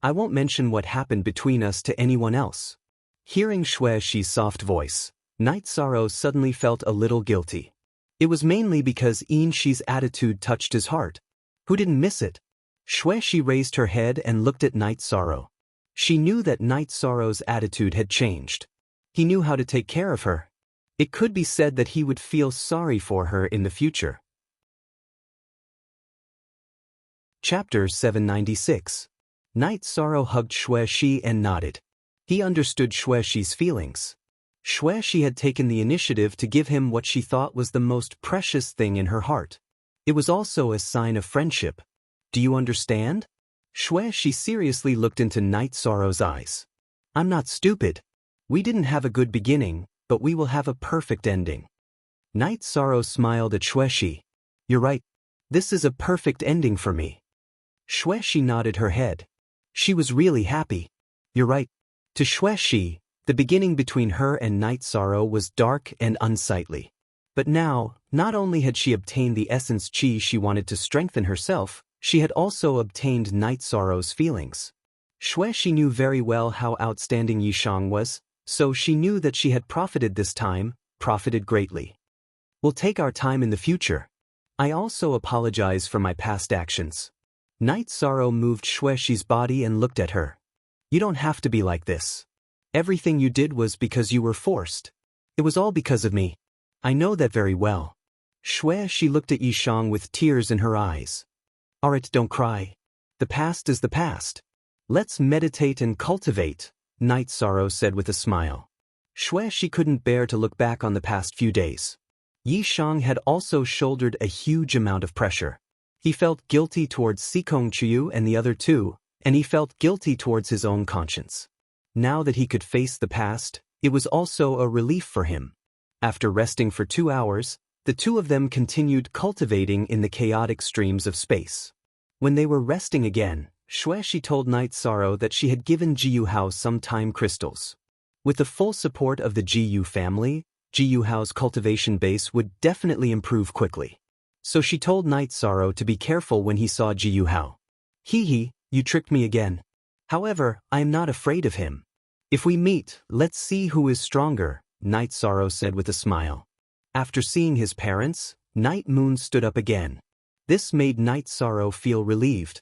I won't mention what happened between us to anyone else. Hearing Shuexi's soft voice, Night Sorrow suddenly felt a little guilty. It was mainly because Yinshi's attitude touched his heart. Who didn't miss it? Shuexi raised her head and looked at Night Sorrow. She knew that Night Sorrow's attitude had changed. He knew how to take care of her. It could be said that he would feel sorry for her in the future. Chapter 796. Night Sorrow hugged Shuexi and nodded. He understood Shuexi's feelings. Shuexi had taken the initiative to give him what she thought was the most precious thing in her heart. It was also a sign of friendship. Do you understand? Shuexi seriously looked into Night Sorrow's eyes. I'm not stupid. We didn't have a good beginning, but we will have a perfect ending. Night Sorrow smiled at Shuexi. You're right. This is a perfect ending for me. Shuexi nodded her head. She was really happy. You're right. To Shuexi, the beginning between her and Night Sorrow was dark and unsightly. But now, not only had she obtained the essence chi she wanted to strengthen herself, she had also obtained Night Sorrow's feelings. Shuexi knew very well how outstanding Yishang was, so she knew that she had profited this time, profited greatly. We'll take our time in the future. I also apologize for my past actions. Night Sorrow moved Shuexi's body and looked at her. You don't have to be like this. Everything you did was because you were forced. It was all because of me. I know that very well. Shuexi looked at Yishang with tears in her eyes. Alright, don't cry. The past is the past. Let's meditate and cultivate, Night Sorrow said with a smile. Shuexi couldn't bear to look back on the past few days. Yishang had also shouldered a huge amount of pressure. He felt guilty towards Sikong Chiyu and the other two, and he felt guilty towards his own conscience. Now that he could face the past, it was also a relief for him. After resting for 2 hours, the two of them continued cultivating in the chaotic streams of space. When they were resting again, Shuexi told Night Sorrow that she had given Jiyu Hao some time crystals. With the full support of the Jiyu family, Jiyu Hao's cultivation base would definitely improve quickly. So she told Night Sorrow to be careful when he saw Jiyu Hao. Hee, you tricked me again. However, I am not afraid of him. If we meet, let's see who is stronger, Night Sorrow said with a smile. After seeing his parents, Night Moon stood up again. This made Night Sorrow feel relieved.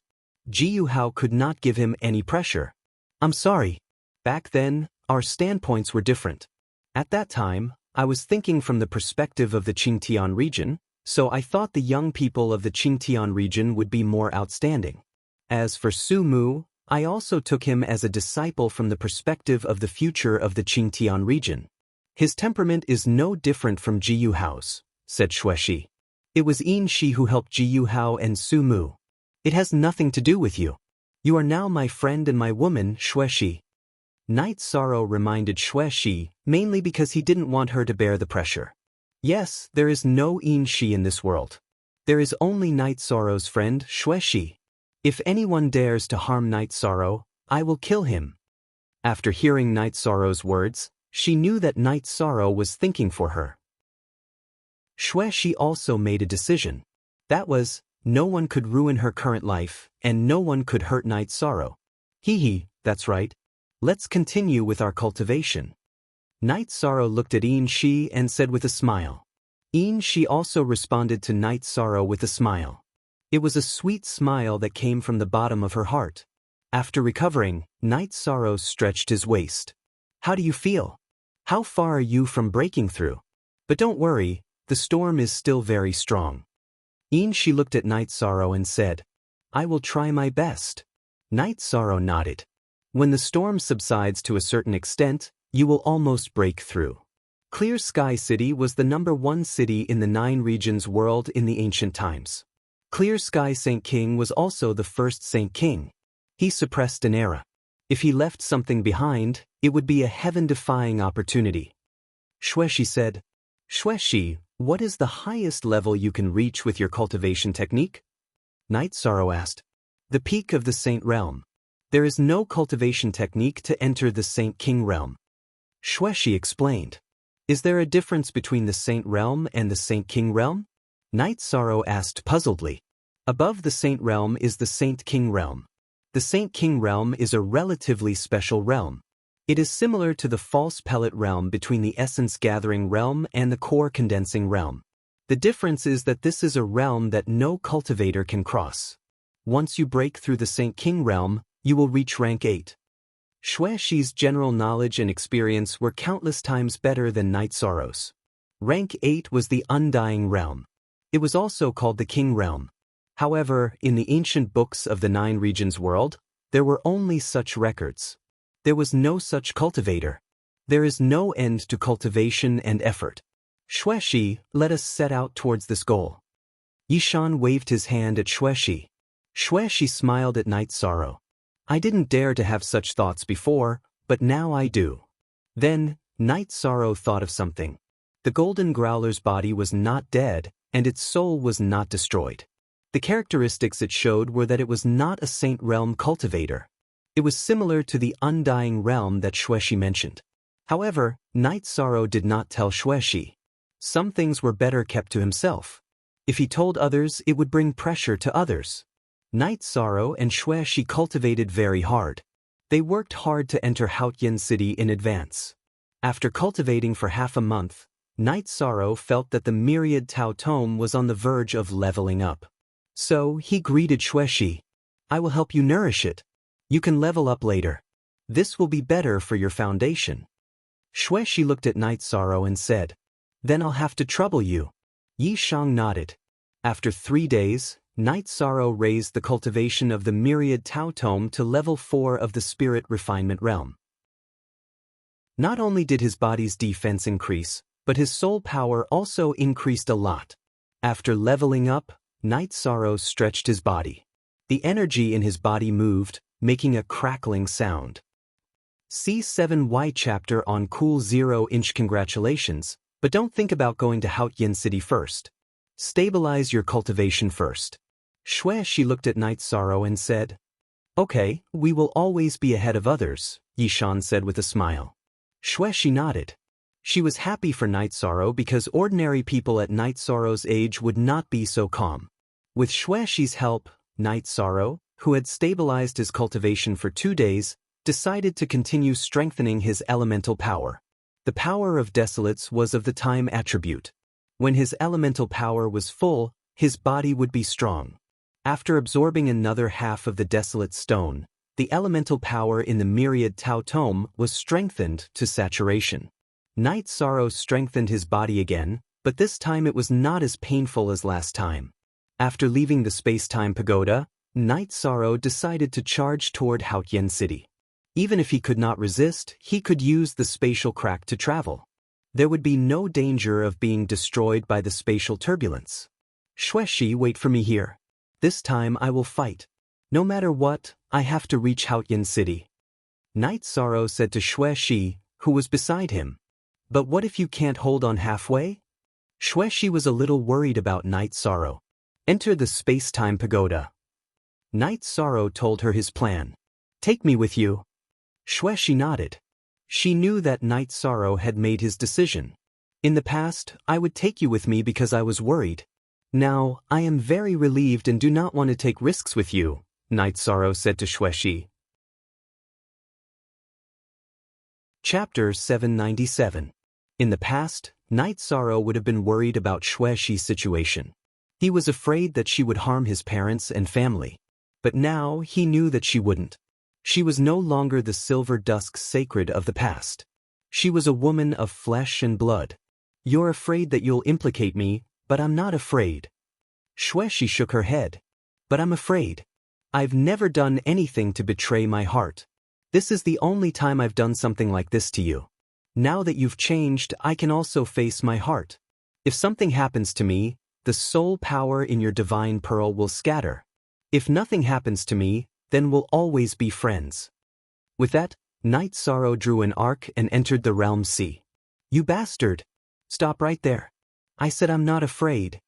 Jiyu Hao could not give him any pressure. I'm sorry. Back then, our standpoints were different. At that time, I was thinking from the perspective of the Qingtian region, so I thought the young people of the Qingtian region would be more outstanding. As for Su Mu, I also took him as a disciple from the perspective of the future of the Qingtian region. His temperament is no different from Jiyu Hao's, said Shuexi. It was Yinshi who helped Jiyu Hao and Su Mu. It has nothing to do with you. You are now my friend and my woman, Shuexi. Night Sorrow reminded Shuexi, mainly because he didn't want her to bear the pressure. Yes, there is no Yinshi in this world. There is only Night Sorrow's friend, Shuexi. If anyone dares to harm Night Sorrow, I will kill him. After hearing Night Sorrow's words, she knew that Night Sorrow was thinking for her. Shuexi also made a decision. That was, no one could ruin her current life, and no one could hurt Night Sorrow. That's right. Let's continue with our cultivation. Night Sorrow looked at Yinshi and said with a smile. Yinshi also responded to Night Sorrow with a smile. It was a sweet smile that came from the bottom of her heart. After recovering, Night Sorrow stretched his waist. How do you feel? How far are you from breaking through? But don't worry, the storm is still very strong. Yinshi looked at Night Sorrow and said, I will try my best. Night Sorrow nodded. When the storm subsides to a certain extent, you will almost break through. Clear Sky City was the #1 city in the 9 regions world in the ancient times. Clear Sky Saint King was also the first Saint King. He suppressed an era. If he left something behind, it would be a heaven-defying opportunity. Shuexi said, Shuexi, What is the highest level you can reach with your cultivation technique? Night Sorrow asked. The peak of the Saint Realm. There is no cultivation technique to enter the Saint King Realm. Shueshi explained. Is there a difference between the Saint Realm and the Saint King Realm? Night Sorrow asked puzzledly. Above the Saint Realm is the Saint King Realm. The Saint King Realm is a relatively special realm. It is similar to the false pellet realm between the essence gathering realm and the core condensing realm. The difference is that this is a realm that no cultivator can cross. Once you break through the Saint King Realm, you will reach rank 8. Shueshi's general knowledge and experience were countless times better than Night Sorrow's. Rank 8 was the Undying Realm. It was also called the King Realm. However, in the ancient books of the 9 regions world, there were only such records. There was no such cultivator. There is no end to cultivation and effort. Shueshi, let us set out towards this goal. Yishan waved his hand at Shueshi. Shueshi smiled at Night Sorrow. I didn't dare to have such thoughts before, but now I do. Then, Night Sorrow thought of something. The Golden Growler's body was not dead, and its soul was not destroyed. The characteristics it showed were that it was not a Saint Realm cultivator. It was similar to the Undying Realm that Shueshi mentioned. However, Night Sorrow did not tell Shueshi. Some things were better kept to himself. If he told others, it would bring pressure to others. Night Sorrow and Shueshi cultivated very hard. They worked hard to enter Haotian City in advance. After cultivating for half a month, Night Sorrow felt that the myriad Tao Tome was on the verge of leveling up. So, he greeted Shueshi. I will help you nourish it. You can level up later. This will be better for your foundation. Shueshi looked at Night Sorrow and said, Then I'll have to trouble you. Yi Shang nodded. After 3 days, Night Sorrow raised the cultivation of the myriad Tao Tome to level 4 of the Spirit Refinement Realm. Not only did his body's defense increase, but his soul power also increased a lot. After leveling up, Night Sorrow stretched his body. The energy in his body moved, making a crackling sound. C7Y chapter on Cool 0-inch. Congratulations, but don't think about going to Haotian City first. Stabilize your cultivation first. Shueshi looked at Night Sorrow and said, Okay, we will always be ahead of others, Yishan said with a smile. Shueshi nodded. She was happy for Night Sorrow because ordinary people at Night Sorrow's age would not be so calm. With Shueshi's help, Night Sorrow, who had stabilized his cultivation for 2 days, decided to continue strengthening his elemental power. The power of Desolates was of the time attribute. When his elemental power was full, his body would be strong. After absorbing another half of the Desolate Stone, the elemental power in the myriad Tao Tome was strengthened to saturation. Night Sorrow strengthened his body again, but this time it was not as painful as last time. After leaving the space-time pagoda, Night Sorrow decided to charge toward Haotian City. Even if he could not resist, he could use the spatial crack to travel. There would be no danger of being destroyed by the spatial turbulence. Shueshi, wait for me here. This time I will fight. No matter what, I have to reach Haotian City. Night Sorrow said to Shueshi, who was beside him. But what if you can't hold on halfway? Shueshi was a little worried about Night Sorrow. Enter the space-time pagoda. Night Sorrow told her his plan. Take me with you. Shueshi nodded. She knew that Night Sorrow had made his decision. In the past, I would take you with me because I was worried. Now, I am very relieved and do not want to take risks with you, Night Sorrow said to Shueshi. Chapter 797. In the past, Night Sorrow would have been worried about Shueshi's situation. He was afraid that she would harm his parents and family. But now he knew that she wouldn't. She was no longer the silver dusk sacred of the past. She was a woman of flesh and blood. You're afraid that you'll implicate me, but I'm not afraid. Shueshi shook her head. But I'm afraid. I've never done anything to betray my heart. This is the only time I've done something like this to you. Now that you've changed, I can also face my heart. If something happens to me, the soul power in your divine pearl will scatter. If nothing happens to me, then we'll always be friends. With that, Night Sorrow drew an arc and entered the realm sea. You bastard! Stop right there. I said I'm not afraid.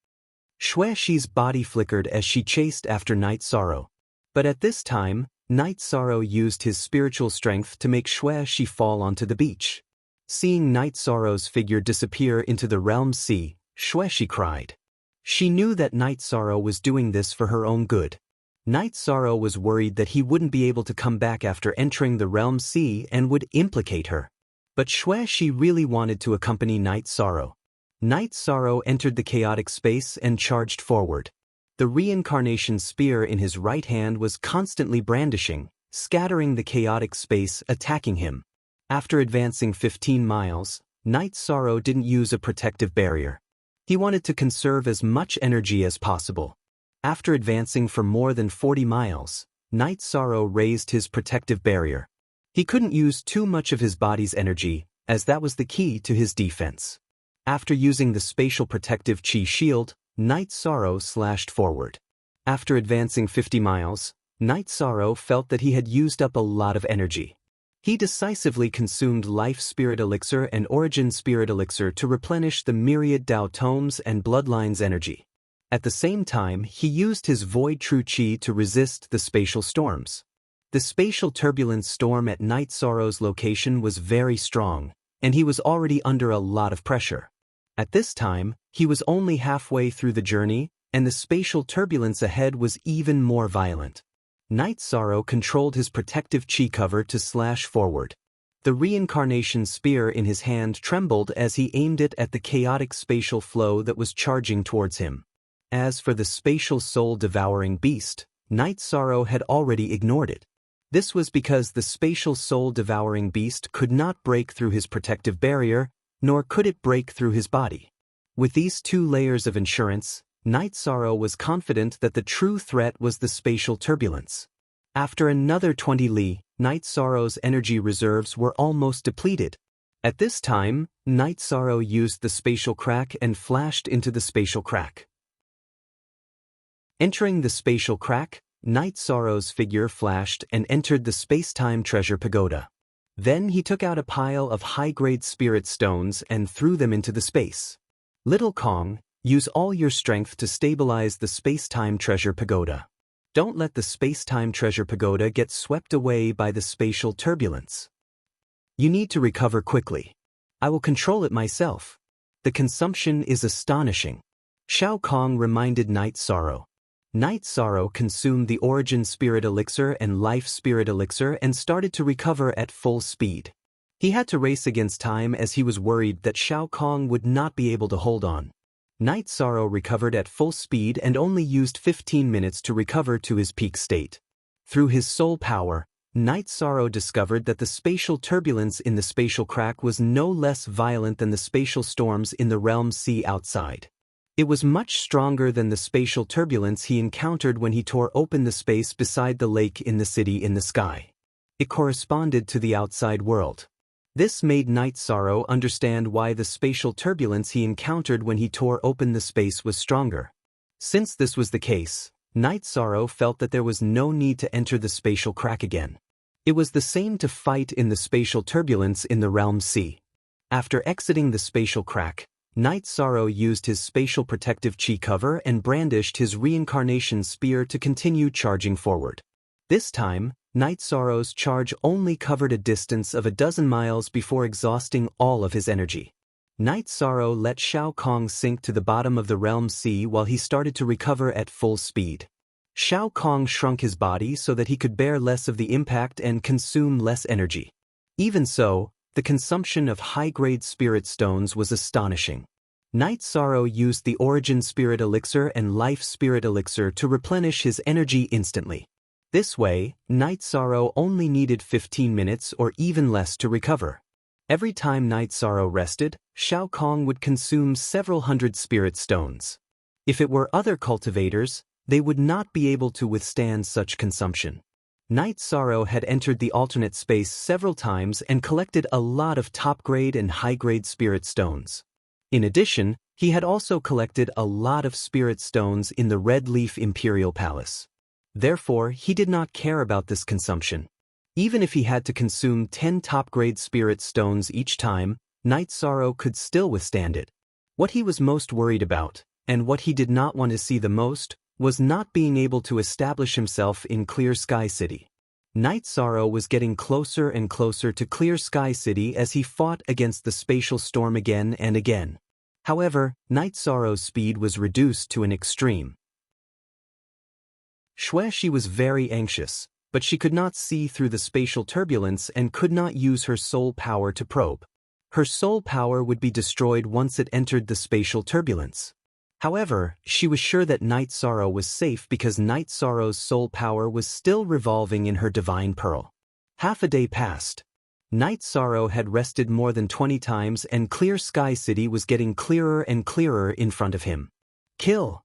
Xuexi's body flickered as she chased after Night Sorrow. But at this time, Night Sorrow used his spiritual strength to make Xuexi fall onto the beach. Seeing Night Sorrow's figure disappear into the realm sea, Xuexi cried. She knew that Night Sorrow was doing this for her own good. Night Sorrow was worried that he wouldn't be able to come back after entering the realm sea and would implicate her. But Xuexi really wanted to accompany Night Sorrow. Night Sorrow entered the chaotic space and charged forward. The reincarnation spear in his right hand was constantly brandishing, scattering the chaotic space, attacking him. After advancing 15 miles, Night Sorrow didn't use a protective barrier. He wanted to conserve as much energy as possible. After advancing for more than 40 miles, Night Sorrow raised his protective barrier. He couldn't use too much of his body's energy, as that was the key to his defense. After using the spatial protective chi shield, Night Sorrow slashed forward. After advancing 50 miles, Night Sorrow felt that he had used up a lot of energy. He decisively consumed Life Spirit Elixir and Origin Spirit Elixir to replenish the myriad Dao Tomes and Bloodlines energy. At the same time, he used his Void True Chi to resist the spatial storms. The spatial turbulence storm at Night Sorrow's location was very strong, and he was already under a lot of pressure. At this time, he was only halfway through the journey, and the spatial turbulence ahead was even more violent. Night Sorrow controlled his protective chi cover to slash forward. The reincarnation spear in his hand trembled as he aimed it at the chaotic spatial flow that was charging towards him. As for the spatial soul-devouring beast, Night Sorrow had already ignored it. This was because the spatial soul-devouring beast could not break through his protective barrier, nor could it break through his body. With these two layers of insurance, Night Sorrow was confident that the true threat was the spatial turbulence. After another 20 li, Night Sorrow's energy reserves were almost depleted. At this time, Night Sorrow used the spatial crack and flashed into the spatial crack. Entering the spatial crack, Night Sorrow's figure flashed and entered the space-time treasure pagoda. Then he took out a pile of high-grade spirit stones and threw them into the space. Little Kong, use all your strength to stabilize the space-time treasure pagoda. Don't let the space-time treasure pagoda get swept away by the spatial turbulence. You need to recover quickly. I will control it myself. The consumption is astonishing. Shao Kong reminded Night Sorrow. Night Sorrow consumed the Origin Spirit Elixir and Life Spirit Elixir and started to recover at full speed. He had to race against time as he was worried that Shao Kong would not be able to hold on. Night Sorrow recovered at full speed and only used 15 minutes to recover to his peak state. Through his soul power, Night Sorrow discovered that the spatial turbulence in the spatial crack was no less violent than the spatial storms in the realm sea outside. It was much stronger than the spatial turbulence he encountered when he tore open the space beside the lake in the city in the sky. It corresponded to the outside world. This made Night Sorrow understand why the spatial turbulence he encountered when he tore open the space was stronger. Since this was the case, Night Sorrow felt that there was no need to enter the spatial crack again. It was the same to fight in the spatial turbulence in the realm sea. After exiting the spatial crack, Night Sorrow used his spatial protective chi cover and brandished his reincarnation spear to continue charging forward. This time, Night Sorrow's charge only covered a distance of 12 miles before exhausting all of his energy. Night Sorrow let Shao Kong sink to the bottom of the realm sea while he started to recover at full speed. Shao Kong shrunk his body so that he could bear less of the impact and consume less energy. Even so, the consumption of high-grade spirit stones was astonishing. Night Sorrow used the Origin Spirit Elixir and Life Spirit Elixir to replenish his energy instantly. This way, Night Sorrow only needed 15 minutes or even less to recover. Every time Night Sorrow rested, Shao Kong would consume several hundred spirit stones. If it were other cultivators, they would not be able to withstand such consumption. Night Sorrow had entered the alternate space several times and collected a lot of top-grade and high-grade spirit stones. In addition, he had also collected a lot of spirit stones in the Red Leaf Imperial Palace. Therefore, he did not care about this consumption. Even if he had to consume 10 top-grade spirit stones each time, Night Sorrow could still withstand it. What he was most worried about, and what he did not want to see the most, was not being able to establish himself in Clear Sky City. Night Sorrow was getting closer and closer to Clear Sky City as he fought against the spatial storm again and again. However, Night Sorrow's speed was reduced to an extreme. She was very anxious, but she could not see through the spatial turbulence and could not use her soul power to probe. Her soul power would be destroyed once it entered the spatial turbulence. However, she was sure that Night Sorrow was safe because Night Sorrow's soul power was still revolving in her divine pearl. Half a day passed. Night Sorrow had rested more than 20 times and Clear Sky City was getting clearer and clearer in front of him. Kill!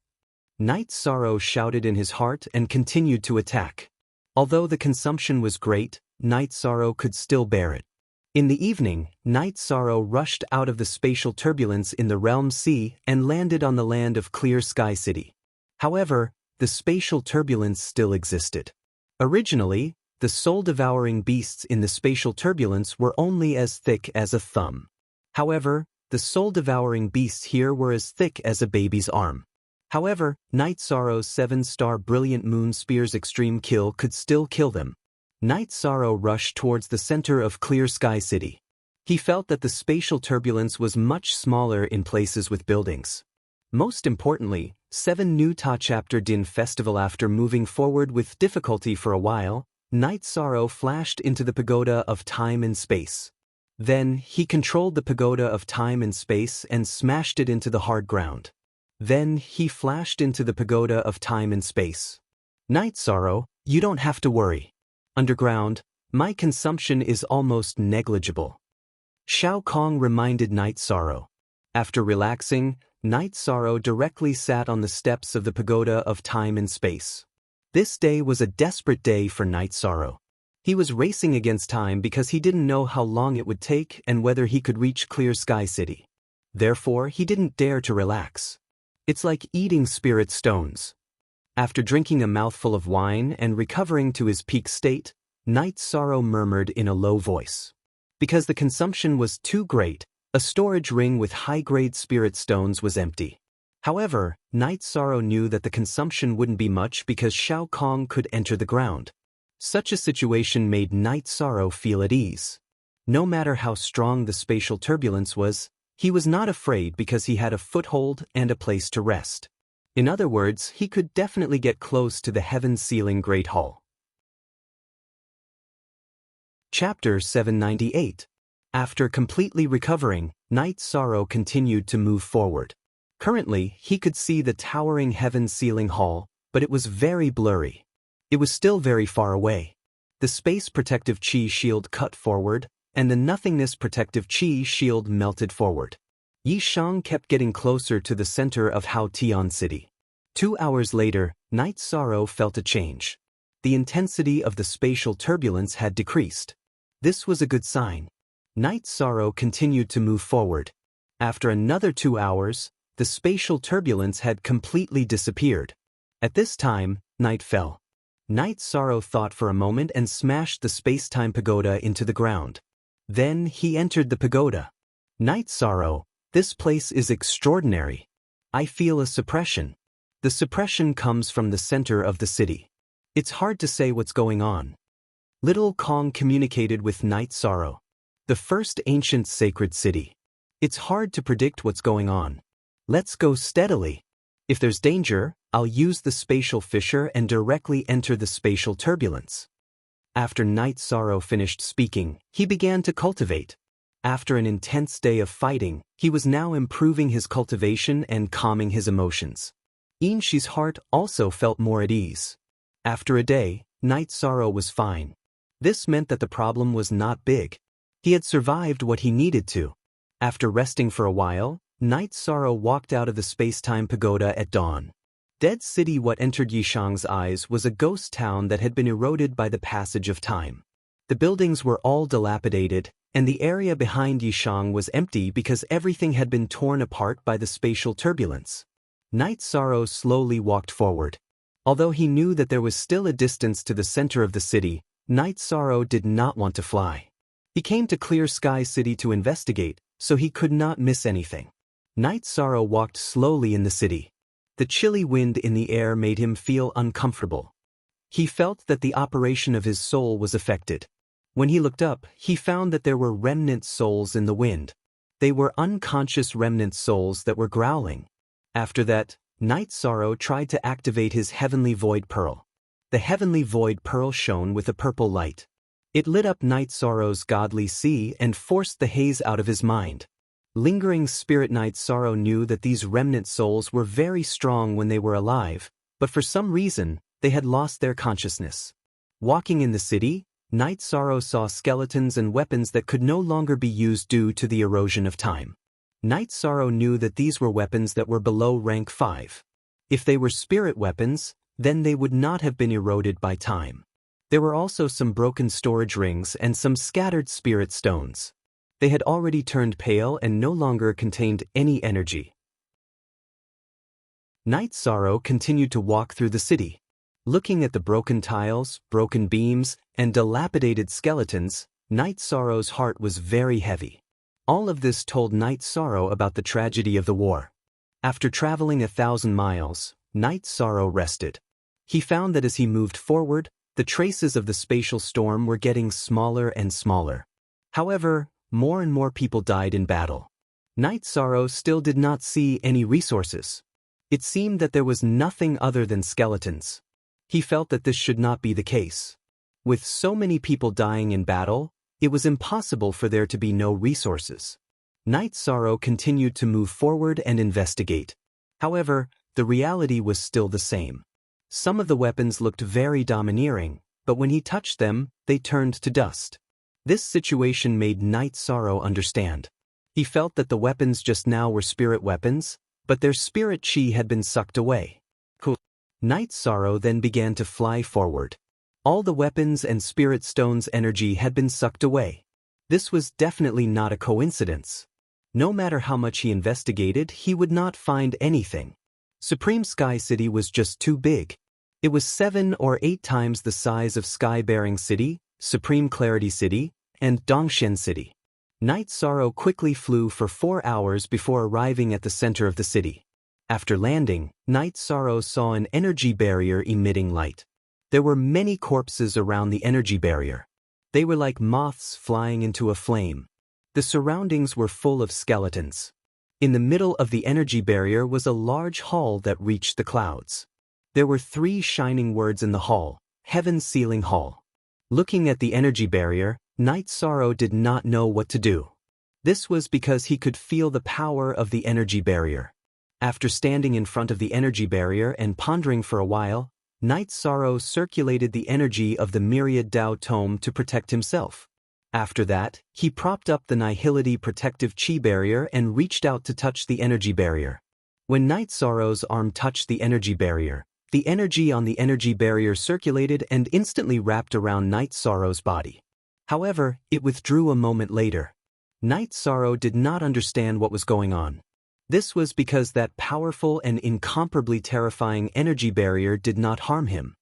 Night Sorrow shouted in his heart and continued to attack. Although the consumption was great, Night Sorrow could still bear it. In the evening, Night Sorrow rushed out of the spatial turbulence in the Realm Sea and landed on the land of Clear Sky City. However, the spatial turbulence still existed. Originally, the soul-devouring beasts in the spatial turbulence were only as thick as a thumb. However, the soul-devouring beasts here were as thick as a baby's arm. However, Night Sorrow's 7-star Brilliant Moon Spear's extreme kill could still kill them. Night Sorrow rushed towards the center of Clear Sky City. He felt that the spatial turbulence was much smaller in places with buildings. Most importantly, 7 New Ta Chapter Din Festival. After moving forward with difficulty for a while, Night Sorrow flashed into the Pagoda of Time and Space. Then, he controlled the Pagoda of Time and Space and smashed it into the hard ground. Then, he flashed into the Pagoda of Time and Space. Night Sorrow, you don't have to worry. Underground, my consumption is almost negligible. Shao Kong reminded Night Sorrow. After relaxing, Night Sorrow directly sat on the steps of the Pagoda of Time and Space. This day was a desperate day for Night Sorrow. He was racing against time because he didn't know how long it would take and whether he could reach Clear Sky City. Therefore, he didn't dare to relax. It's like eating spirit stones. After drinking a mouthful of wine and recovering to his peak state, Night Sorrow murmured in a low voice. Because the consumption was too great, a storage ring with high-grade spirit stones was empty. However, Night Sorrow knew that the consumption wouldn't be much because Shao Kong could enter the ground. Such a situation made Night Sorrow feel at ease. No matter how strong the spatial turbulence was, he was not afraid because he had a foothold and a place to rest. In other words, he could definitely get close to the heaven-sealing Great Hall. Chapter 798. After completely recovering, Night Sorrow continued to move forward. Currently, he could see the towering heaven-sealing hall, but it was very blurry. It was still very far away. The space protective chi shield cut forward, and the nothingness protective chi shield melted forward. Yishang kept getting closer to the center of Hao Tian City. 2 hours later, Night Sorrow felt a change. The intensity of the spatial turbulence had decreased. This was a good sign. Night Sorrow continued to move forward. After another 2 hours, the spatial turbulence had completely disappeared. At this time, night fell. Night Sorrow thought for a moment and smashed the space-time pagoda into the ground. Then he entered the pagoda. Night Sorrow, this place is extraordinary. I feel a suppression. The suppression comes from the center of the city. It's hard to say what's going on. Little Kong communicated with Night Sorrow. The first ancient sacred city. It's hard to predict what's going on. Let's go steadily. If there's danger, I'll use the spatial fissure and directly enter the spatial turbulence. After Night Sorrow finished speaking, he began to cultivate. After an intense day of fighting, he was now improving his cultivation and calming his emotions. Inshi's heart also felt more at ease. After a day, Night Sorrow was fine. This meant that the problem was not big. He had survived what he needed to. After resting for a while, Night Sorrow walked out of the space-time pagoda at dawn. Dead City. What entered Yishang's eyes was a ghost town that had been eroded by the passage of time. The buildings were all dilapidated, and the area behind Yishang was empty because everything had been torn apart by the spatial turbulence. Night Sorrow slowly walked forward. Although he knew that there was still a distance to the center of the city, Night Sorrow did not want to fly. He came to Clear Sky City to investigate, so he could not miss anything. Night Sorrow walked slowly in the city. The chilly wind in the air made him feel uncomfortable. He felt that the operation of his soul was affected. When he looked up, he found that there were remnant souls in the wind. They were unconscious remnant souls that were growling. After that, Night Sorrow tried to activate his Heavenly Void Pearl. The Heavenly Void Pearl shone with a purple light. It lit up Night Sorrow's godly sea and forced the haze out of his mind. Lingering spirit Night Sorrow knew that these remnant souls were very strong when they were alive, but for some reason, they had lost their consciousness. Walking in the city, Night Sorrow saw skeletons and weapons that could no longer be used due to the erosion of time. Night Sorrow knew that these were weapons that were below rank 5. If they were spirit weapons, then they would not have been eroded by time. There were also some broken storage rings and some scattered spirit stones. They had already turned pale and no longer contained any energy. Night Sorrow continued to walk through the city. Looking at the broken tiles, broken beams, and dilapidated skeletons, Night Sorrow's heart was very heavy. All of this told Night Sorrow about the tragedy of the war. After traveling 1,000 miles, Night Sorrow rested. He found that as he moved forward, the traces of the spatial storm were getting smaller and smaller. However, more and more people died in battle. Night Sorrow still did not see any resources. It seemed that there was nothing other than skeletons. He felt that this should not be the case. With so many people dying in battle, it was impossible for there to be no resources. Night Sorrow continued to move forward and investigate. However, the reality was still the same. Some of the weapons looked very domineering, but when he touched them, they turned to dust. This situation made Night Sorrow understand. He felt that the weapons just now were spirit weapons, but their spirit chi had been sucked away. Night Sorrow then began to fly forward. All the weapons and spirit stones' energy had been sucked away. This was definitely not a coincidence. No matter how much he investigated, he would not find anything. Supreme Sky City was just too big. It was 7 or 8 times the size of Sky Bearing City, Supreme Clarity City, and Dongshen City. Night Sorrow quickly flew for 4 hours before arriving at the center of the city. After landing, Night Sorrow saw an energy barrier emitting light. There were many corpses around the energy barrier. They were like moths flying into a flame. The surroundings were full of skeletons. In the middle of the energy barrier was a large hall that reached the clouds. There were 3 shining words in the hall, Heaven Sealing Hall. Looking at the energy barrier, Night Sorrow did not know what to do. This was because he could feel the power of the energy barrier. After standing in front of the energy barrier and pondering for a while, Night Sorrow circulated the energy of the Myriad Tao Tome to protect himself. After that, he propped up the Nihility Protective Chi Barrier and reached out to touch the energy barrier. When Night Sorrow's arm touched the energy barrier, the energy on the energy barrier circulated and instantly wrapped around Night Sorrow's body. However, it withdrew a moment later. Night Sorrow did not understand what was going on. This was because that powerful and incomparably terrifying energy barrier did not harm him.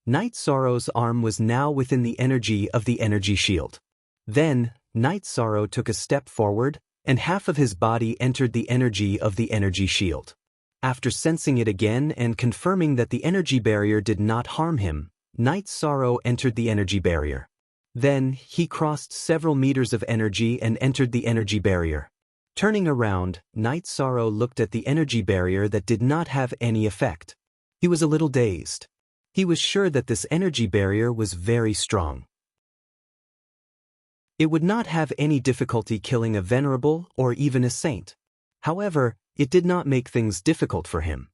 Night Sorrow's arm was now within the energy of the energy shield. Then, Night Sorrow took a step forward, and half of his body entered the energy of the energy shield. After sensing it again and confirming that the energy barrier did not harm him, Night Sorrow entered the energy barrier. Then, he crossed several meters of energy and entered the energy barrier. Turning around, Night Sorrow looked at the energy barrier that did not have any effect. He was a little dazed. He was sure that this energy barrier was very strong. It would not have any difficulty killing a venerable or even a saint. However, it did not make things difficult for him.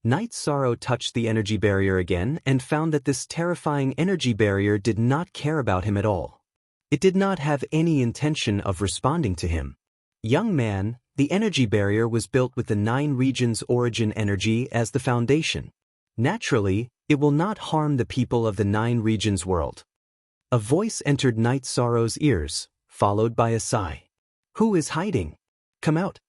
Night Sorrow touched the energy barrier again and found that this terrifying energy barrier did not care about him at all. It did not have any intention of responding to him. Young man, the energy barrier was built with the 9 regions origin energy as the foundation. Naturally, it will not harm the people of the 9 regions world. A voice entered Night Sorrow's ears, followed by a sigh. Who is hiding? Come out.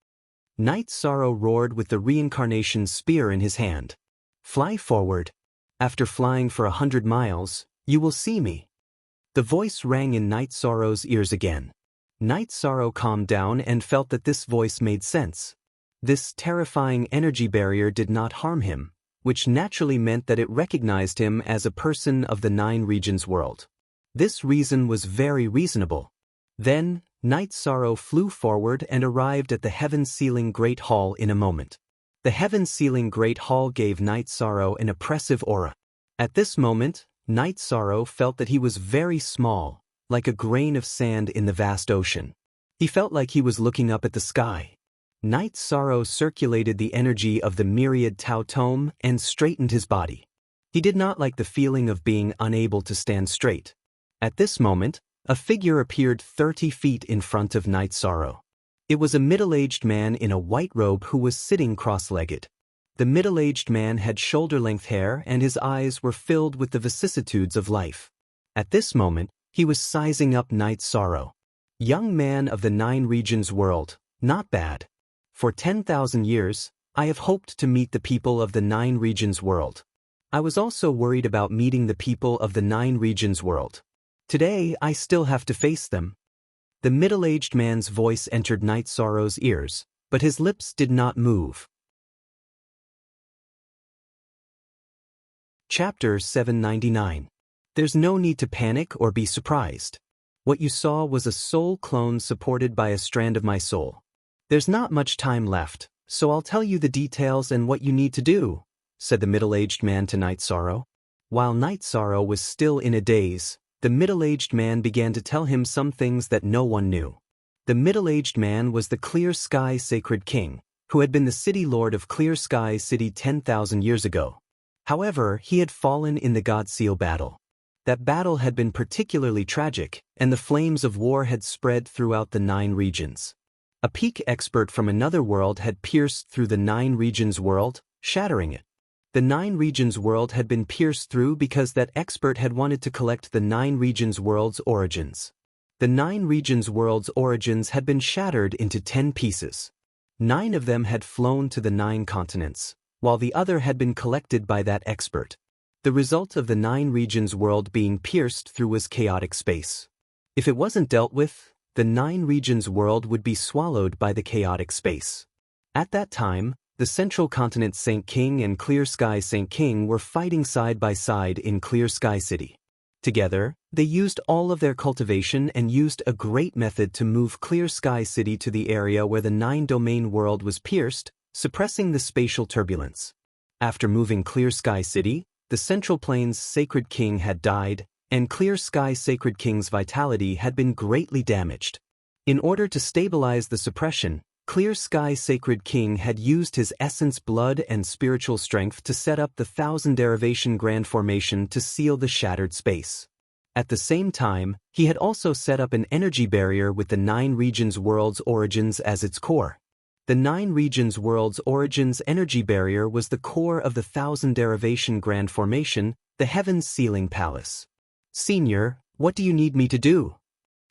Night Sorrow roared with the reincarnation spear in his hand. Fly forward. After flying for 100 miles, you will see me. The voice rang in Night Sorrow's ears again. Night Sorrow calmed down and felt that this voice made sense. This terrifying energy barrier did not harm him, which naturally meant that it recognized him as a person of the Nine Regions world. This reason was very reasonable. Then, Night Sorrow flew forward and arrived at the heaven-sealing Great Hall in a moment. The heaven-sealing Great Hall gave Night Sorrow an oppressive aura. At this moment, Night Sorrow felt that he was very small, like a grain of sand in the vast ocean. He felt like he was looking up at the sky. Night Sorrow circulated the energy of the myriad Tao Tome and straightened his body. He did not like the feeling of being unable to stand straight. At this moment, a figure appeared 30 feet in front of Night Sorrow. It was a middle-aged man in a white robe who was sitting cross-legged. The middle-aged man had shoulder-length hair and his eyes were filled with the vicissitudes of life. At this moment, he was sizing up Night Sorrow. Young man of the Nine Regions world, not bad. For 10,000 years, I have hoped to meet the people of the Nine Regions world. I was also worried about meeting the people of the Nine Regions world. Today, I still have to face them. The middle-aged man's voice entered Night Sorrow's ears, but his lips did not move. Chapter 799. There's no need to panic or be surprised. What you saw was a soul clone supported by a strand of my soul. There's not much time left, so I'll tell you the details and what you need to do, said the middle-aged man to Night Sorrow. While Night Sorrow was still in a daze, the middle-aged man began to tell him some things that no one knew. The middle-aged man was the Clear Sky Sacred King, who had been the city lord of Clear Sky City 10,000 years ago. However, he had fallen in the God Seal battle. That battle had been particularly tragic, and the flames of war had spread throughout the Nine Regions. A peak expert from another world had pierced through the Nine Regions world, shattering it. The Nine Regions world had been pierced through because that expert had wanted to collect the Nine Regions world's origins. The Nine Regions world's origins had been shattered into 10 pieces. 9 of them had flown to the 9 continents, while the other had been collected by that expert. The result of the Nine Regions world being pierced through was chaotic space. If it wasn't dealt with, the Nine Regions world would be swallowed by the chaotic space. At that time, the Central Continent Saint King and Clear Sky Saint King were fighting side by side in Clear Sky City. Together, they used all of their cultivation and used a great method to move Clear Sky City to the area where the Nine-Domain world was pierced, suppressing the spatial turbulence. After moving Clear Sky City, the Central Plains Sacred King had died, and Clear Sky Sacred King's vitality had been greatly damaged. In order to stabilize the suppression, Clear Sky Sacred King had used his essence, blood, and spiritual strength to set up the Thousand Derivation Grand Formation to seal the shattered space. At the same time, he had also set up an energy barrier with the Nine Regions world's origins as its core. The Nine Regions world's origins energy barrier was the core of the Thousand Derivation Grand Formation, the Heaven's Sealing Palace. Senior, what do you need me to do?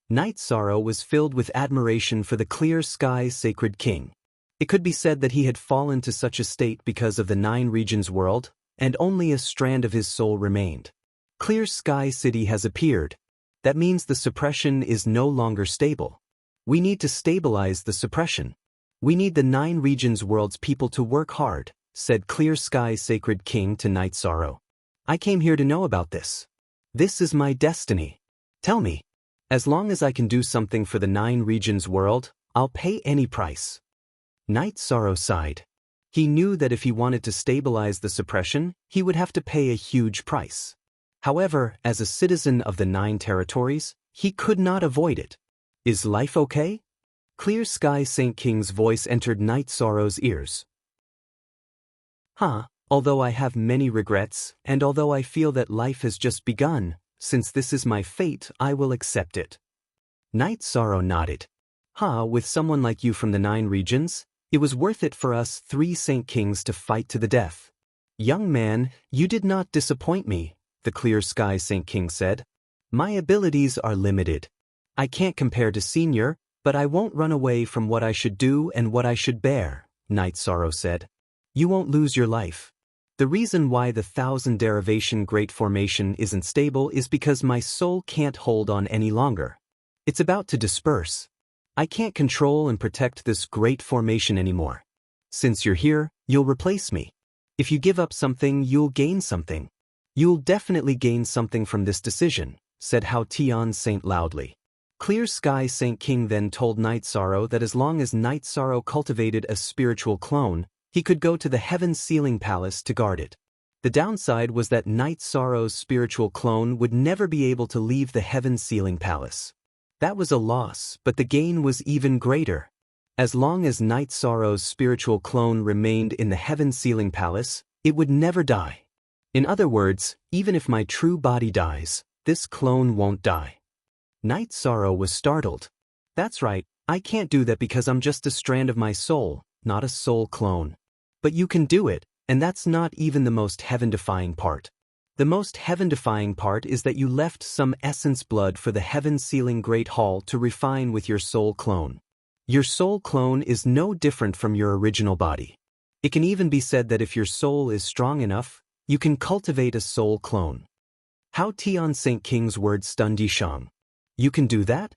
Night Sorrow was filled with admiration for the Clear Sky Sacred King. It could be said that he had fallen to such a state because of the Nine Regions world, and only a strand of his soul remained. Clear Sky City has appeared. That means the suppression is no longer stable. We need to stabilize the suppression. We need the Nine Regions world's people to work hard, said Clear Sky Sacred King to Night Sorrow. I came here to know about this. This is my destiny. Tell me. As long as I can do something for the Nine Regions world, I'll pay any price. Night Sorrow sighed. He knew that if he wanted to stabilize the suppression, he would have to pay a huge price. However, as a citizen of the Nine Territories, he could not avoid it. Is life okay? Clear Sky Saint King's voice entered Night Sorrow's ears. Although I have many regrets, and although I feel that life has just begun, since this is my fate, I will accept it. Night Sorrow nodded. With someone like you from the Nine Regions, it was worth it for us 3 Saint Kings to fight to the death. Young man, you did not disappoint me, the Clear Sky Saint King said. My abilities are limited. I can't compare to Senior, but I won't run away from what I should do and what I should bear, Night Sorrow said. You won't lose your life. The reason why the Thousand Derivation Great Formation isn't stable is because my soul can't hold on any longer. It's about to disperse. I can't control and protect this great formation anymore. Since you're here, you'll replace me. If you give up something, you'll gain something. You'll definitely gain something from this decision, said Hao Tian Saint loudly. Clear Sky Saint King then told Night Sorrow that as long as Night Sorrow cultivated a spiritual clone, he could go to the Heaven Sealing Palace to guard it. The downside was that Night Sorrow's spiritual clone would never be able to leave the Heaven Sealing Palace. That was a loss, but the gain was even greater. As long as Night Sorrow's spiritual clone remained in the Heaven Sealing Palace, it would never die. In other words, even if my true body dies, this clone won't die. Night Sorrow was startled. That's right, I can't do that because I'm just a strand of my soul, not a soul clone. But you can do it, and that's not even the most heaven-defying part. The most heaven-defying part is that you left some essence blood for the Heaven-Sealing Great Hall to refine with your soul clone. Your soul clone is no different from your original body. It can even be said that if your soul is strong enough, you can cultivate a soul clone. Hao Tian Saint King's words stunned Yishang. You can do that?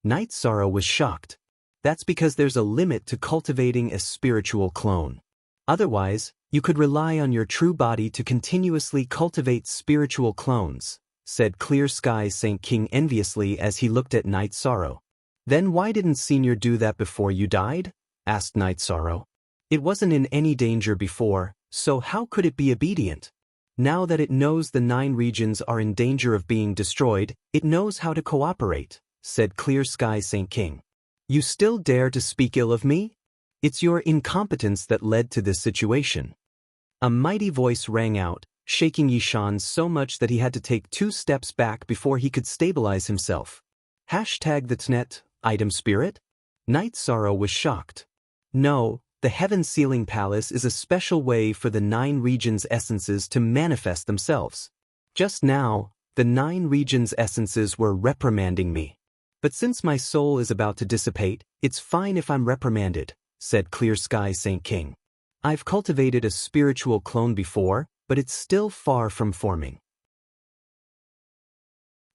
Night Sorrow was shocked. That's because there's a limit to cultivating a spiritual clone. Otherwise, you could rely on your true body to continuously cultivate spiritual clones, said Clear Sky Saint King enviously as he looked at Night Sorrow. Then why didn't Senior do that before you died? Asked Night Sorrow. It wasn't in any danger before, so how could it be obedient? Now that it knows the 9 regions are in danger of being destroyed, it knows how to cooperate, said Clear Sky Saint King. You still dare to speak ill of me? It's your incompetence that led to this situation. A mighty voice rang out, shaking Yishan so much that he had to take 2 steps back before he could stabilize himself. Hashtag the Tnet, item spirit? Night Sorrow was shocked. No. The Heaven Sealing Palace is a special way for the 9 regions' essences to manifest themselves. Just now, the 9 regions' essences were reprimanding me. But since my soul is about to dissipate, it's fine if I'm reprimanded, said Clear Sky Saint King. I've cultivated a spiritual clone before, but it's still far from forming.